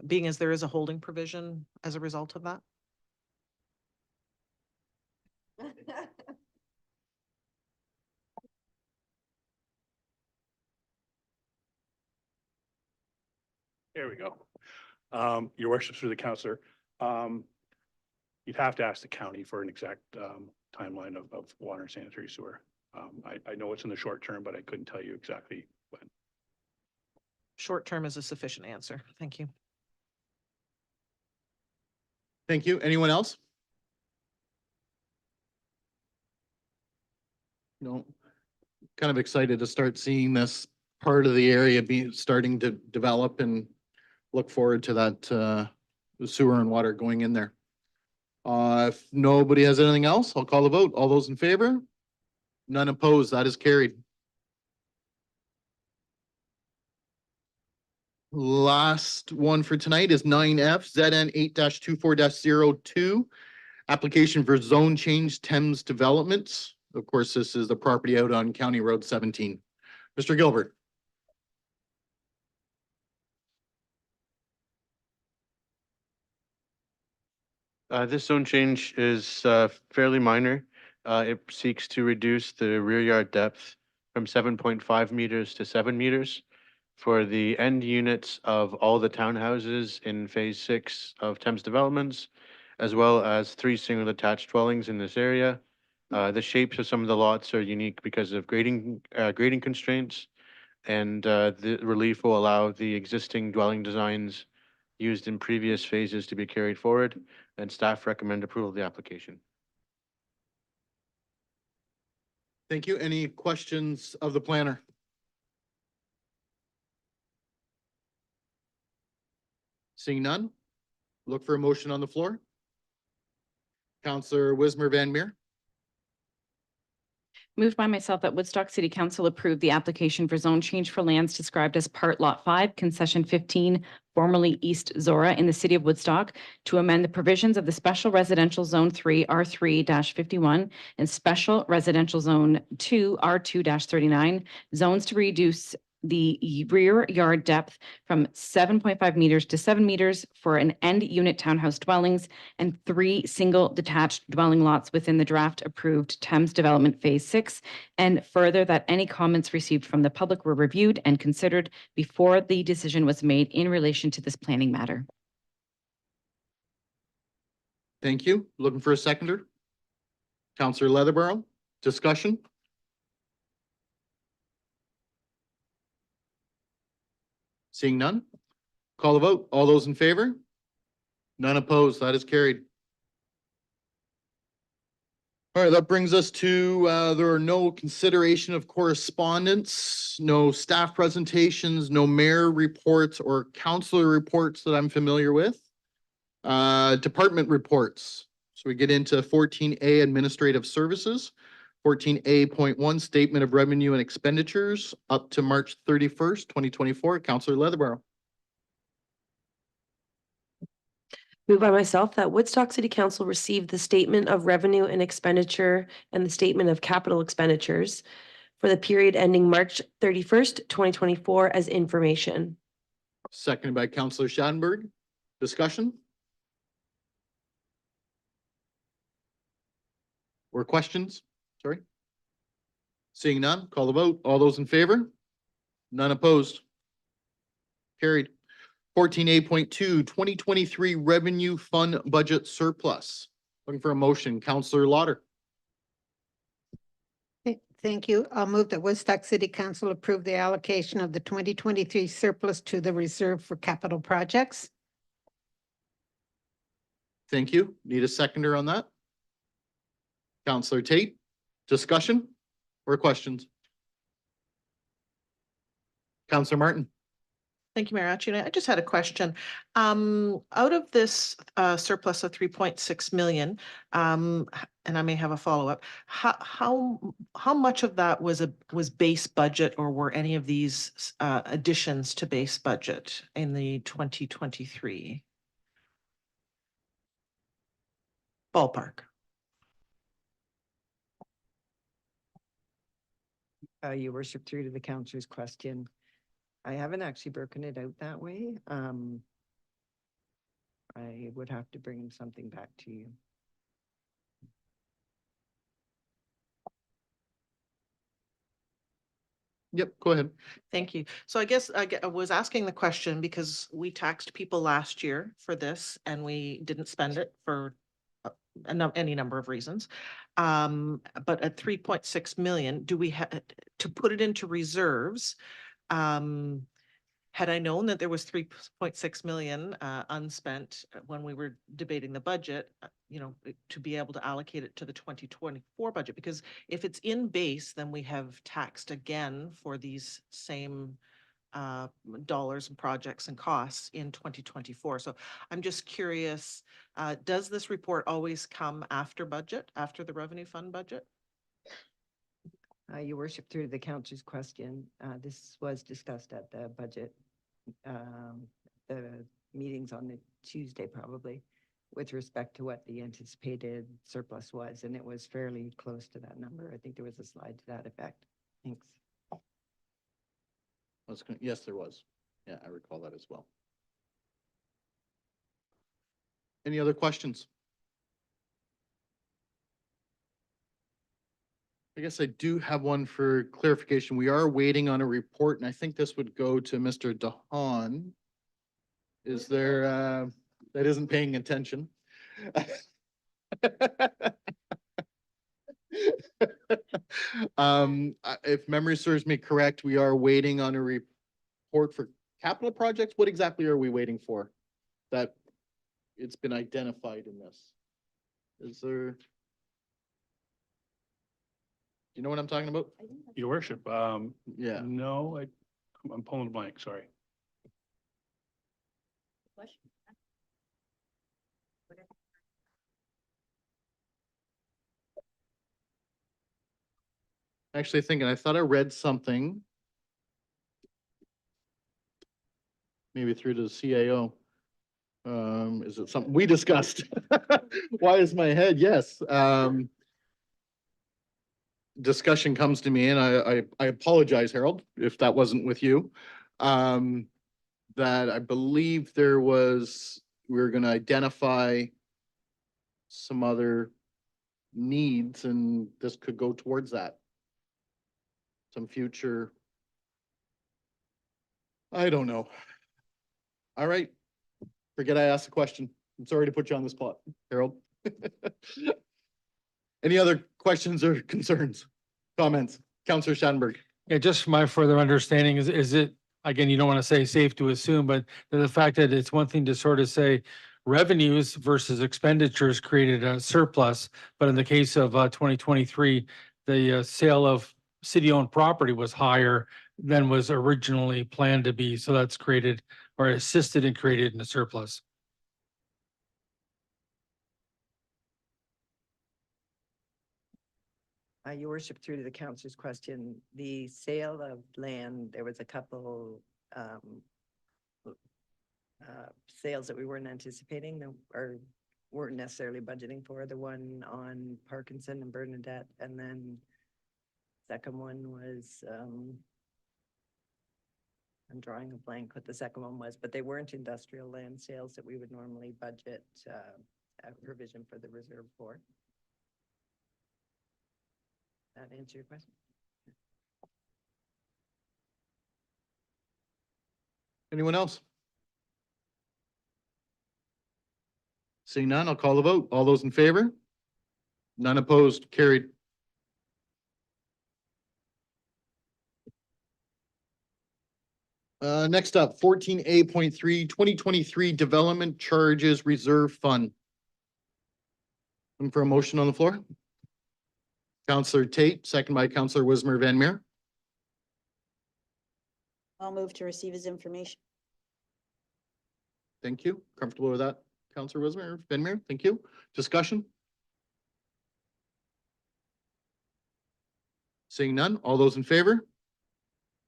Being as there is a holding provision as a result of that? There we go. Your worship, through the counselor, you'd have to ask the county for an exact timeline of water and sanitary sewer. I know it's in the short term, but I couldn't tell you exactly when. Short term is a sufficient answer. Thank you. Thank you. Anyone else? No. Kind of excited to start seeing this part of the area starting to develop, and look forward to that sewer and water going in there. If nobody has anything else, I'll call the vote. All those in favor? None opposed. That is carried. Last one for tonight is 9F ZN 8-24-02. Application for zone change Thames Developments. Of course, this is the property out on County Road 17. Mr. Gilbert. This zone change is fairly minor. It seeks to reduce the rear yard depth from 7.5 meters to 7 meters for the end units of all the townhouses in phase 6 of Thames Developments, as well as 3 single attached dwellings in this area. The shapes of some of the lots are unique because of grading constraints, and the relief will allow the existing dwelling designs used in previous phases to be carried forward, and staff recommend approval of the application. Thank you. Any questions of the planner? Seeing none, look for a motion on the floor. Counselor Wismer Van Meer. Moved by myself that Woodstock City Council approve the application for zone change for lands described as Part Lot 5, Concession 15, formerly East Zora in the city of Woodstock, to amend the provisions of the Special Residential Zone 3, R3-51, and Special Residential Zone 2, R2-39, zones to reduce the rear yard depth from 7.5 meters to 7 meters for an end unit townhouse dwellings and 3 single detached dwelling lots within the draft approved Thames Development Phase 6. And further, that any comments received from the public were reviewed and considered before the decision was made in relation to this planning matter. Thank you. Looking for a seconder? Counselor Leatherborough, discussion? Seeing none? Call the vote. All those in favor? None opposed. That is carried. All right, that brings us to, there are no consideration of correspondence, no staff presentations, no mayor reports or councilor reports that I'm familiar with. Department reports. So we get into 14A Administrative Services, 14A.1 Statement of Revenue and Expenditures up to March 31st, 2024. Counselor Leatherborough. Moved by myself that Woodstock City Council received the statement of revenue and expenditure and the statement of capital expenditures for the period ending March 31st, 2024 as information. Seconded by Counselor Schadenberg. Discussion? Or questions? Sorry. Seeing none, call the vote. All those in favor? None opposed. Carried. 14A.2, 2023 Revenue Fund Budget Surplus. Looking for a motion. Counselor Lauder. Thank you. I'll move that Woodstock City Council approve the allocation of the 2023 surplus to the reserve for capital projects. Thank you. Need a seconder on that? Counselor Tate, discussion or questions? Counselor Martin. Thank you, Mayor Atchison. I just had a question. Out of this surplus of 3.6 million, and I may have a follow-up, how much of that was base budget, or were any of these additions to base budget in the 2023? Ballpark. Your worship, through to the councillor's question. I haven't actually broken it out that way. I would have to bring something back to you. Yep, go ahead. Thank you. So I guess I was asking the question because we taxed people last year for this and we didn't spend it for any number of reasons. But at 3.6 million, do we have to put it into reserves? Had I known that there was 3.6 million unspent when we were debating the budget, to be able to allocate it to the 2024 budget, because if it's in base, then we have taxed again for these same dollars and projects and costs in 2024. So I'm just curious, does this report always come after budget, after the revenue fund budget? Your worship, through the councillor's question, this was discussed at the budget, the meetings on the Tuesday probably, with respect to what the anticipated surplus was, and it was fairly close to that number. I think there was a slide to that effect. Thanks. Yes, there was. Yeah, I recall that as well. Any other questions? I guess I do have one for clarification. We are waiting on a report, and I think this would go to Mr. DeHaan. Is there, that isn't paying attention? If memory serves me correct, we are waiting on a report for capital projects. What exactly are we waiting for? That it's been identified in this. Is there? You know what I'm talking about? Your worship, Yeah. no, I'm pulling a blank, sorry. actually thinking, I thought I read something. Maybe through to the CAO. Is it something we discussed? Why is my head? Yes. Discussion comes to me and I apologize, Harold, if that wasn't with you. That I believe we were gonna identify some other needs and this could go towards that. Some future. I don't know. All right. Forget I asked the question. I'm sorry to put you on the spot, Harold. Any other questions or concerns, comments? Counselor Schattenberg. Yeah, just for my further understanding, is it, again, you don't want to say safe to assume, but the fact that it's one thing to sort of say revenues versus expenditures created a surplus, but in the case of 2023, the sale of city-owned property was higher than was originally planned to be. So that's created or assisted and created in a surplus. Your worship, through to the councillor's question, the sale of land, there was a couple sales that we weren't anticipating or weren't necessarily budgeting for. The one on Parkinson and Bernadette, and then second one was I'm drawing a blank what the second one was, but they weren't industrial land sales that we would normally budget a provision for the reserve for. That answer your question? Anyone else? Seeing none, I'll call the vote. All those in favor? None opposed, carried. Next up, 14A.3, 2023 Development Charges Reserve Fund. Looking for a motion on the floor. Counselor Tate, second by Counselor Wismer Van Meer. I'll move to receive his information. Thank you. Comfortable with that, Counselor Wismer Van Meer? Thank you. Discussion? Seeing none, all those in favor?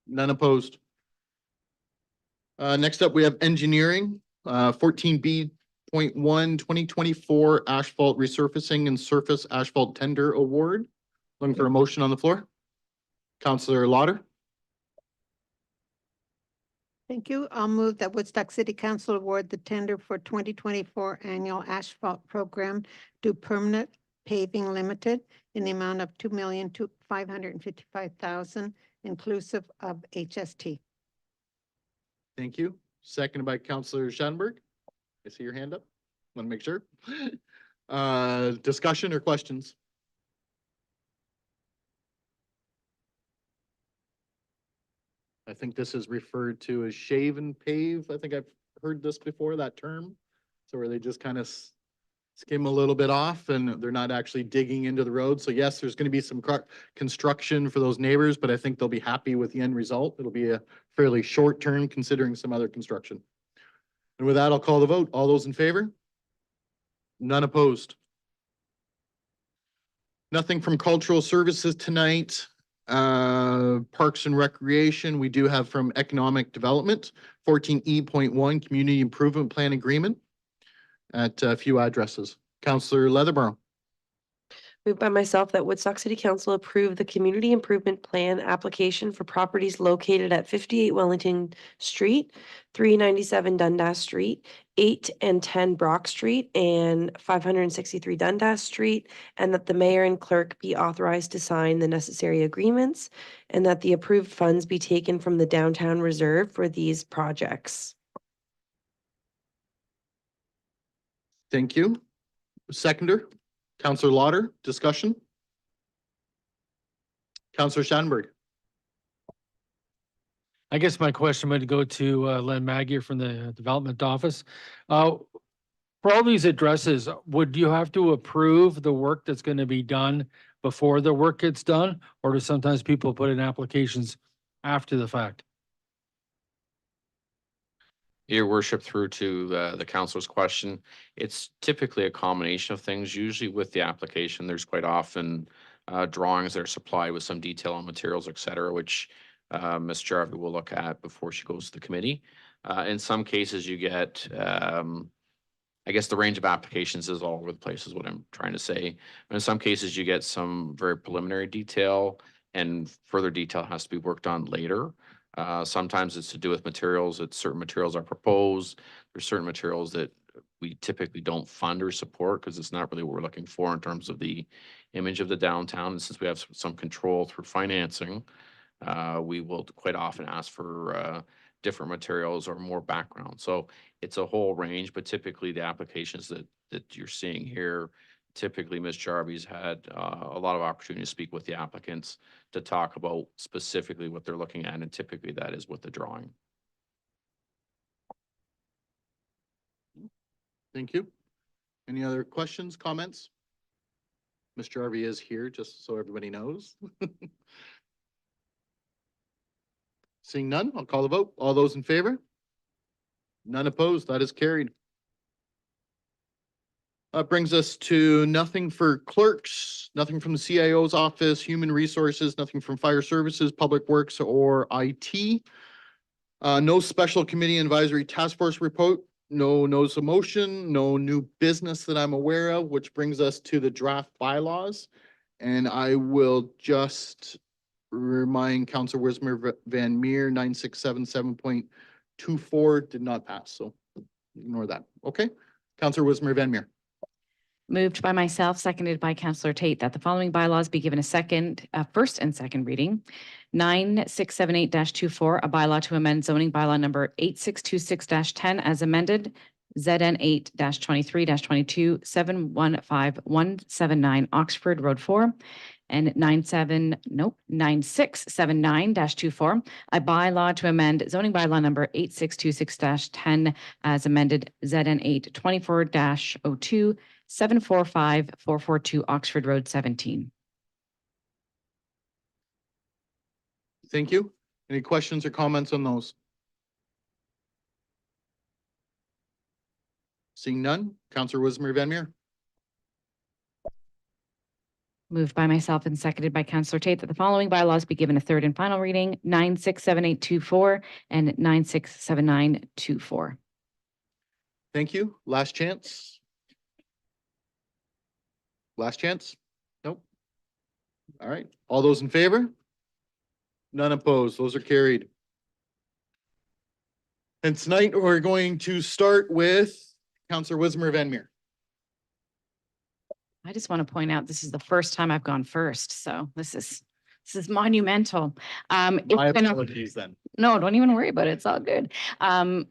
None opposed. Next up, we have engineering, 14B.1, 2024 asphalt resurfacing and surface asphalt tender award. Looking for a motion on the floor. Counselor Lauder. Thank you. I'll move that Woodstock City Council award the tender for 2024 annual asphalt program to Permanent Paving Limited in the amount of $2,555,000 inclusive of HST. Thank you. Seconded by Counselor Schattenberg. I see your hand up. Want to make sure. Discussion or questions? I think this is referred to as shave and pave. I think I've heard this before, that term. So where they just kind of skim a little bit off and they're not actually digging into the road. So yes, there's going to be some construction for those neighbors, but I think they'll be happy with the end result. It'll be a fairly short term considering some other construction. And with that, I'll call the vote. All those in favor? None opposed. Nothing from cultural services tonight. Parks and Recreation, we do have from Economic Development, 14E.1 Community Improvement Plan Agreement at a few addresses. Counselor Leatherborough. Moved by myself that Woodstock City Council approve the Community Improvement Plan application for properties located at 58 Wellington Street, 397 Dundas Street, 8 and 10 Brock Street, and 563 Dundas Street, and that the mayor and clerk be authorized to sign the necessary agreements, and that the approved funds be taken from the downtown reserve for these projects. Thank you. Seconder. Counselor Lauder, discussion? Counselor Schattenberg. I guess my question would go to Len Magyar from the Development Office. For all these addresses, would you have to approve the work that's going to be done before the work gets done? Or do sometimes people put in applications after the fact? Your worship, through to the council's question, it's typically a combination of things. Usually with the application, there's quite often drawings that are supplied with some detail on materials, et cetera, which Ms. Jarvie will look at before she goes to the committee. In some cases, you get, I guess the range of applications is all over the place is what I'm trying to say. In some cases, you get some very preliminary detail and further detail has to be worked on later. Sometimes it's to do with materials, that certain materials are proposed. There's certain materials that we typically don't fund or support because it's not really what we're looking for in terms of the image of the downtown. And since we have some control through financing, we will quite often ask for different materials or more background. So it's a whole range, but typically the applications that you're seeing here, typically Ms. Jarvie's had a lot of opportunity to speak with the applicants to talk about specifically what they're looking at, and typically that is with the drawing. Thank you. Any other questions, comments? Ms. Jarvie is here, just so everybody knows. Seeing none, I'll call the vote. All those in favor? None opposed, that is carried. That brings us to nothing for clerks, nothing from the CIO's office, human resources, nothing from fire services, public works, or IT. No special committee advisory task force report, no notice of motion, no new business that I'm aware of, which brings us to the draft bylaws. And I will just remind Councilor Wismer Van Meer, 9677.24 did not pass, so ignore that. Okay, Councilor Wismer Van Meer. Moved by myself, seconded by Councillor Tate, that the following bylaws be given a first and second reading. 9678-24, a bylaw to amend zoning bylaw number 8626-10 as amended, ZN 8-23-22, 715179 Oxford Road 4, and 9679-24, a bylaw to amend zoning bylaw number 8626-10 as amended, ZN 8-24-02, 745442 Oxford Road 17. Thank you. Any questions or comments on those? Seeing none, Councilor Wismer Van Meer. Moved by myself and seconded by Councillor Tate that the following bylaws be given a third and final reading, 9678-24 and 9679-24. Thank you. Last chance. Last chance? Nope. All right. All those in favor? None opposed. Those are carried. And tonight we're going to start with Councilor Wismer Van Meer. I just want to point out, this is the first time I've gone first, so this is monumental. My It's been a- apologies then. No, don't even worry about it. It's all good.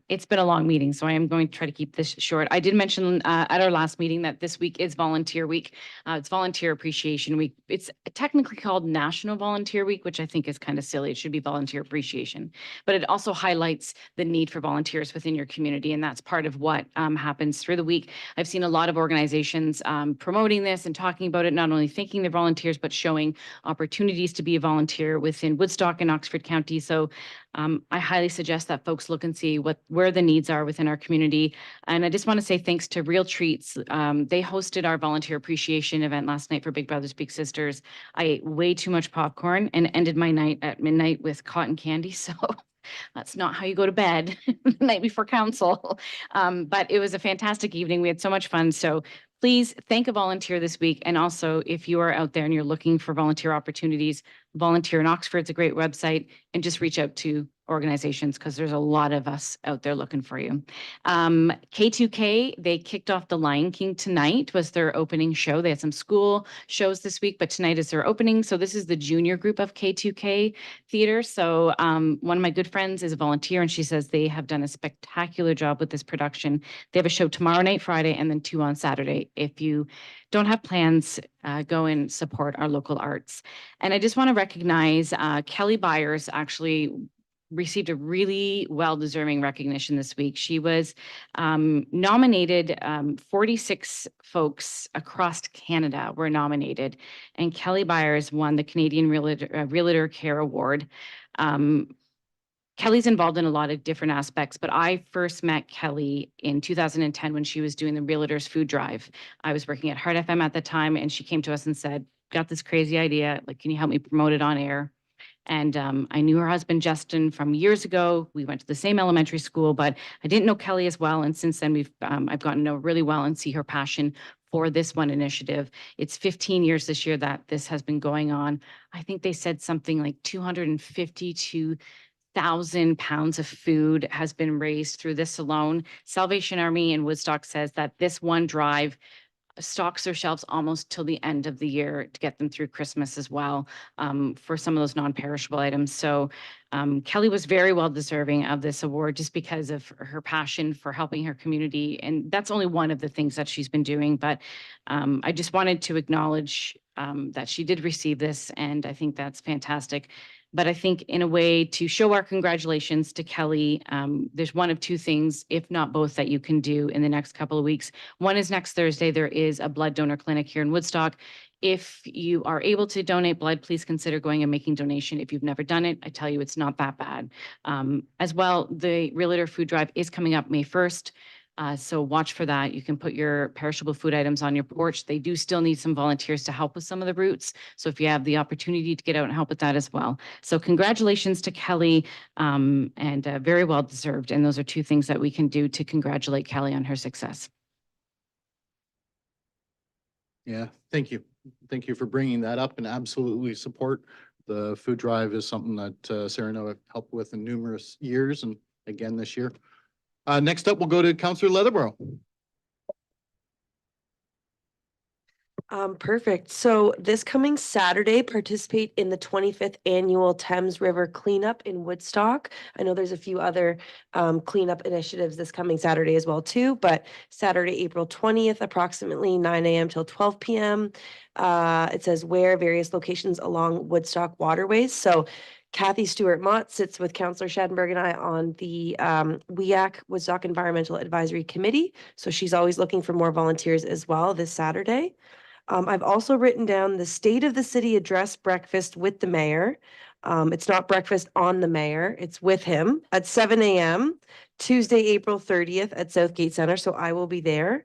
It's been a long meeting, so I am going to try to keep this short. I did mention at our last meeting that this week is Volunteer Week. It's Volunteer Appreciation Week. It's technically called National Volunteer Week, which I think is kind of silly. It should be Volunteer Appreciation. But it also highlights the need for volunteers within your community, and that's part of what happens through the week. I've seen a lot of organizations promoting this and talking about it, not only thanking their volunteers, but showing opportunities to be a volunteer within Woodstock and Oxford County. So I highly suggest that folks look and see where the needs are within our community. And I just want to say thanks to Real Treats. They hosted our volunteer appreciation event last night for Big Brothers Big Sisters. I ate way too much popcorn and ended my night at midnight with cotton candy. So that's not how you go to bed the night before council. But it was a fantastic evening. We had so much fun. So please thank a volunteer this week. And also, if you are out there and you're looking for volunteer opportunities, Volunteer in Oxford's a great website, and just reach out to organizations because there's a lot of us out there looking for you. K2K, they kicked off The Lion King tonight, was their opening show. They had some school shows this week, but tonight is their opening. So this is the junior group of K2K theater. So one of my good friends is a volunteer, and she says they have done a spectacular job with this production. They have a show tomorrow night, Friday, and then 2 on Saturday. If you don't have plans, go and support our local arts. And I just want to recognize Kelly Byers actually received a really well-deserving recognition this week. She was nominated, 46 folks across Canada were nominated, and Kelly Byers won the Canadian Realtor Care Award. Kelly's involved in a lot of different aspects, but I first met Kelly in 2010 when she was doing the Realtors Food Drive. I was working at Heart FM at the time, and she came to us and said, got this crazy idea, like, can you help me promote it on air? And I knew her husband, Justin, from years ago. We went to the same elementary school, but I didn't know Kelly as well. And since then, I've gotten to know her really well and see her passion for this one initiative. It's 15 years this year that this has been going on. I think they said something like 252,000 pounds of food has been raised through this alone. Salvation Army in Woodstock says that this one drive stocks their shelves almost till the end of the year to get them through Christmas as well, for some of those non-perishable items. So Kelly was very well deserving of this award just because of her passion for helping her community. And that's only one of the things that she's been doing. But I just wanted to acknowledge that she did receive this, and I think that's fantastic. But I think in a way to show our congratulations to Kelly, there's one of two things, if not both, that you can do in the next couple of weeks. One is next Thursday, there is a blood donor clinic here in Woodstock. If you are able to donate blood, please consider going and making donation. If you've never done it, I tell you, it's not that bad. As well, the Realtor Food Drive is coming up May 1st. So watch for that. You can put your perishable food items on your porch. They do still need some volunteers to help with some of the routes. So if you have the opportunity to get out and help with that as well. So congratulations to Kelly, and very well deserved. And those are two things that we can do to congratulate Kelly on her success. Yeah, thank you. Thank you for bringing that up and absolutely support. The food drive is something that Sarah and I have helped with in numerous years and again this year. Next up, we'll go to Councillor Leatherborough. Perfect. So this coming Saturday, participate in the 25th annual Thames River cleanup in Woodstock. I know there's a few other cleanup initiatives this coming Saturday as well too, but Saturday, April 20th, approximately 9 a.m. till 12 p.m. It says where various locations along Woodstock waterways. So Kathy Stewart-Mott sits with Councillor Schadenberg and I on the WEAC, Woodstock Environmental Advisory Committee. So she's always looking for more volunteers as well this Saturday. I've also written down the State of the City Address breakfast with the mayor. It's not breakfast on the mayor, it's with him at 7 a.m. Tuesday, April 30th at Southgate Center. So I will be there.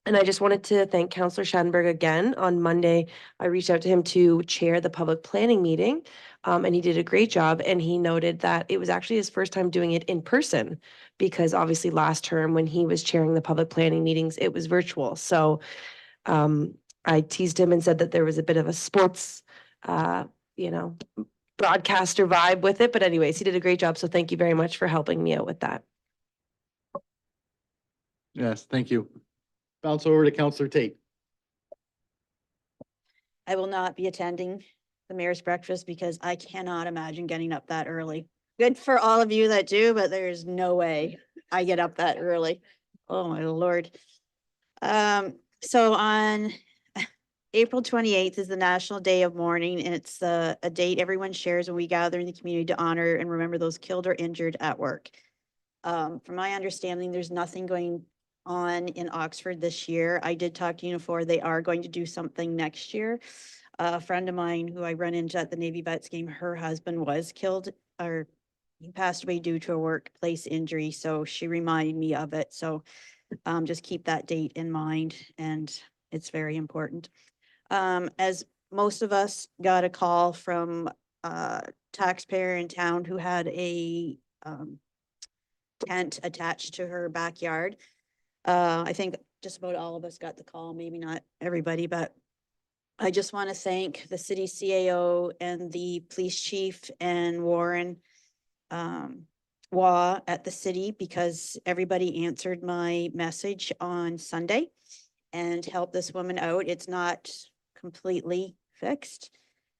And I just wanted to thank Councillor Schadenberg again. On Monday, I reached out to him to chair the public planning meeting, and he did a great job. And he noted that it was actually his first time doing it in person, because obviously last term when he was chairing the public planning meetings, it was virtual. So I teased him and said that there was a bit of a sports, broadcaster vibe with it. But anyways, he did a great job. So thank you very much for helping me out with that. Yes, thank you. Bounce over to Councillor Tate. I will not be attending the mayor's breakfast because I cannot imagine getting up that early. Good for all of you that do, but there's no way I get up that early. Oh, my Lord. So on April 28th is the National Day of Mourning, and it's a date everyone shares when we gather in the community to honor and remember those killed or injured at work. From my understanding, there's nothing going on in Oxford this year. I did talk to Unifor. They are going to do something next year. A friend of mine who I run into at the Navy Vets game, her husband was killed, or he passed away due to a workplace injury. So she reminded me of it. So just keep that date in mind, and it's very important. As most of us got a call from a taxpayer in town who had a tent attached to her backyard. I think just about all of us got the call, maybe not everybody, but I just want to thank the city CAO and the police chief and Warren Waugh at the city, because everybody answered my message on Sunday and helped this woman out. It's not completely fixed,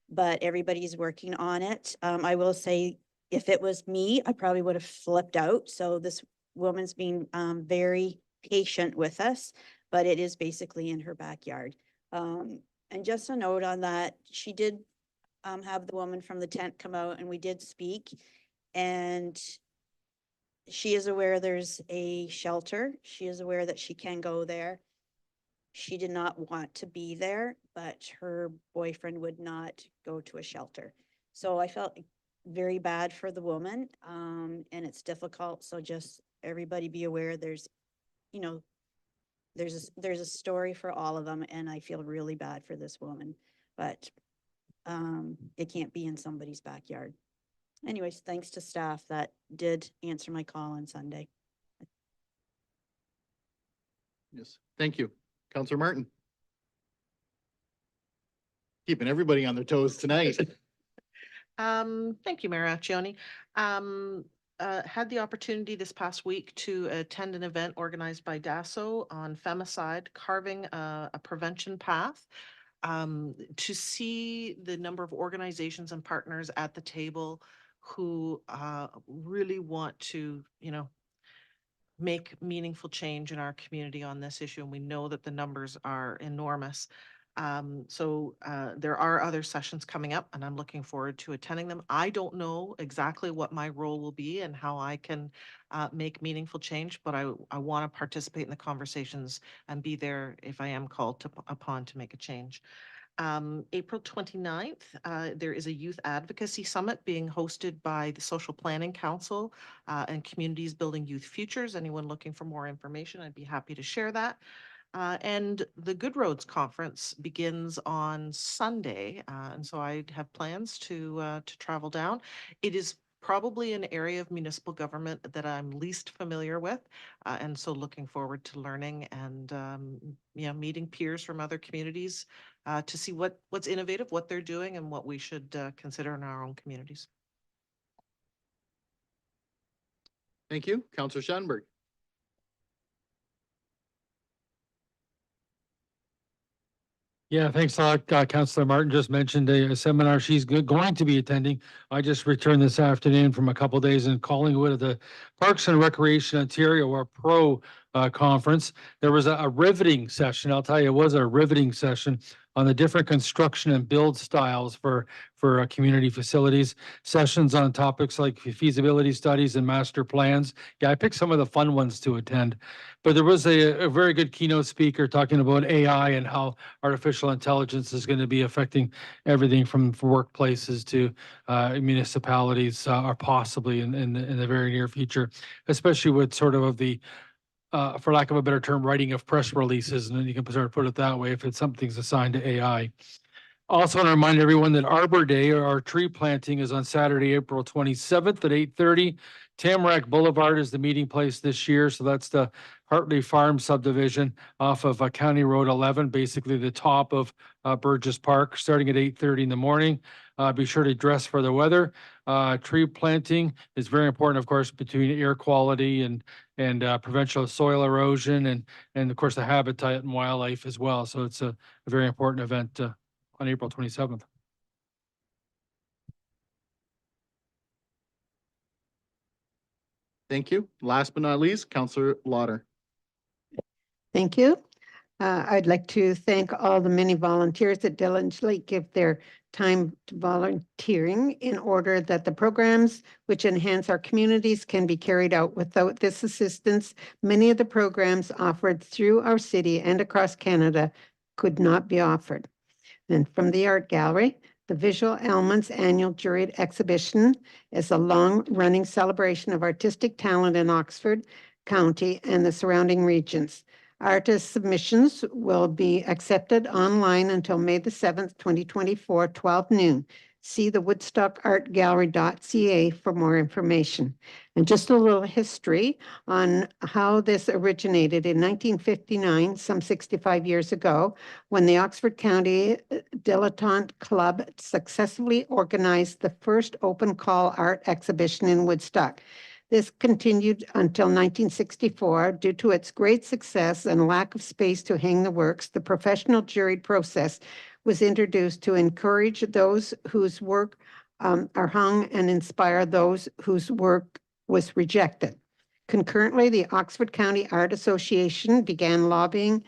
but everybody's working on it. I will say, if it was me, I probably would have flipped out. So this woman's being very patient with us, but it is basically in her backyard. And just a note on that, she did have the woman from the tent come out, and we did speak, and she is aware there's a shelter. She is aware that she can go there. She did not want to be there, but her boyfriend would not go to a shelter. So I felt very bad for the woman, and it's difficult. So just everybody be aware there's, there's a story for all of them, and I feel really bad for this woman, but it can't be in somebody's backyard. Anyways, thanks to staff that did answer my call on Sunday. Yes, thank you. Counselor Martin. Keeping everybody on their toes tonight. Thank you, Mayor Accioni. Had the opportunity this past week to attend an event organized by DASO on femicide, carving a prevention path. To see the number of organizations and partners at the table who really want to, make meaningful change in our community on this issue, and we know that the numbers are enormous. So there are other sessions coming up, and I'm looking forward to attending them. I don't know exactly what my role will be and how I can make meaningful change, but I want to participate in the conversations and be there if I am called upon to make a change. April 29th, there is a youth advocacy summit being hosted by the Social Planning Council and Communities Building Youth Futures. Anyone looking for more information, I'd be happy to share that. And the Good Roads Conference begins on Sunday, and so I have plans to travel down. It is probably an area of municipal government that I'm least familiar with, and so looking forward to learning and meeting peers from other communities to see what's innovative, what they're doing, and what we should consider in our own communities. Thank you. Counselor Schanberg. Yeah, thanks a lot. Councillor Martin just mentioned a seminar she's going to be attending. I just returned this afternoon from a couple of days in Collingwood at the Parks and Recreation Ontario, or PRO conference. There was a riveting session. I'll tell you, it was a riveting session on the different construction and build styles for community facilities, sessions on topics like feasibility studies and master plans. Yeah, I picked some of the fun ones to attend, but there was a very good keynote speaker talking about AI and how artificial intelligence is going to be affecting everything from workplaces to municipalities, or possibly in the very near future, especially with sort of the for lack of a better term, writing of press releases, and then you can sort of put it that way if it's something's assigned to AI. Also want to remind everyone that Arbor Day, or our tree planting, is on Saturday, April 27th at 8:30. Tamarack Boulevard is the meeting place this year, so that's the Hartley Farm subdivision off of County Road 11, basically the top of Burgess Park, starting at 8:30 in the morning. Be sure to dress for the weather. Tree planting is very important, of course, between air quality and prevention of soil erosion and of course the habitat and wildlife as well. So it's a very important event on April 27th. Thank you. Last but not least, Counselor Lauder. Thank you. I'd like to thank all the many volunteers that diligently give their time to volunteering in order that the programs which enhance our communities can be carried out. Without this assistance, many of the programs offered through our city and across Canada could not be offered. And from the Art Gallery, the Visual Elements Annual Juried Exhibition is a long-running celebration of artistic talent in Oxford County and the surrounding regions. Artist submissions will be accepted online until May the 7th, 2024, 12 noon. See the woodstockartgallery.ca for more information. And just a little history on how this originated. In 1959, some 65 years ago, when the Oxford County Dilettante Club successfully organized the first open call art exhibition in Woodstock. This continued until 1964. Due to its great success and lack of space to hang the works, the professional juried process was introduced to encourage those whose work are hung and inspire those whose work was rejected. Concurrently, the Oxford County Art Association began lobbying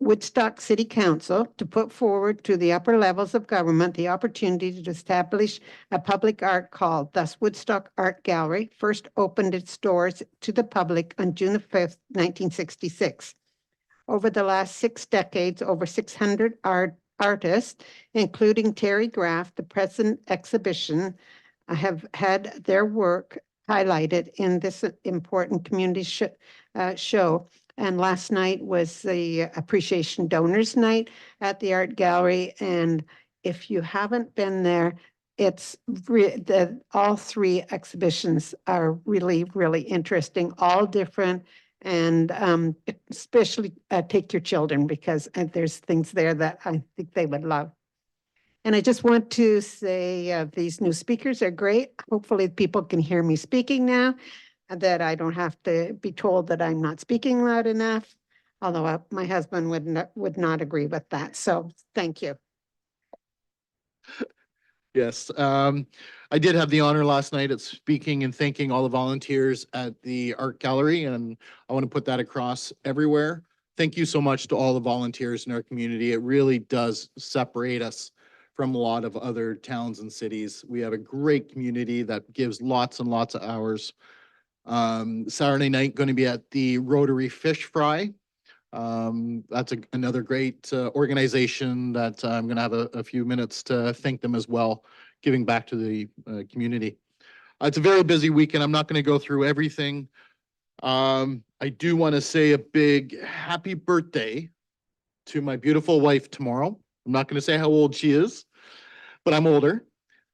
Woodstock City Council to put forward to the upper levels of government the opportunity to establish a public art call. Thus, Woodstock Art Gallery first opened its doors to the public on June 5th, 1966. Over the last 6 decades, over 600 artists, including Terry Graff, the present exhibition, have had their work highlighted in this important community show. And last night was the Appreciation Donors Night at the Art Gallery. And if you haven't been there, it's all three exhibitions are really, really interesting, all different. And especially take your children because there's things there that I think they would love. And I just want to say these new speakers are great. Hopefully people can hear me speaking now, and that I don't have to be told that I'm not speaking loud enough. Although my husband would not agree with that. So thank you. Yes, I did have the honor last night at speaking and thanking all the volunteers at the art gallery, and I want to put that across everywhere. Thank you so much to all the volunteers in our community. It really does separate us from a lot of other towns and cities. We have a great community that gives lots and lots of hours. Saturday night, going to be at the Rotary Fish Fry. That's another great organization that I'm going to have a few minutes to thank them as well, giving back to the community. It's a very busy weekend. I'm not going to go through everything. I do want to say a big happy birthday to my beautiful wife tomorrow. I'm not going to say how old she is, but I'm older.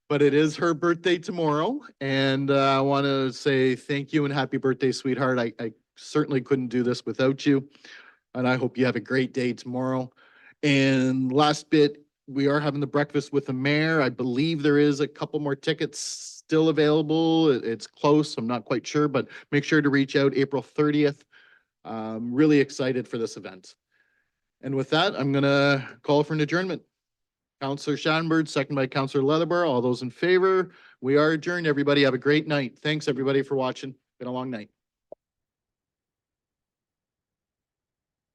But it is her birthday tomorrow, and I want to say thank you and happy birthday, sweetheart. I certainly couldn't do this without you. And I hope you have a great day tomorrow. And last bit, we are having the breakfast with the mayor. I believe there is a couple more tickets still available. It's close. I'm not quite sure, but make sure to reach out April 30th. I'm really excited for this event. And with that, I'm going to call for an adjournment. Councillor Schattenberg, second by Councillor Leatherborough. All those in favor, we are adjourned. Everybody have a great night. Thanks everybody for watching. Been a long night.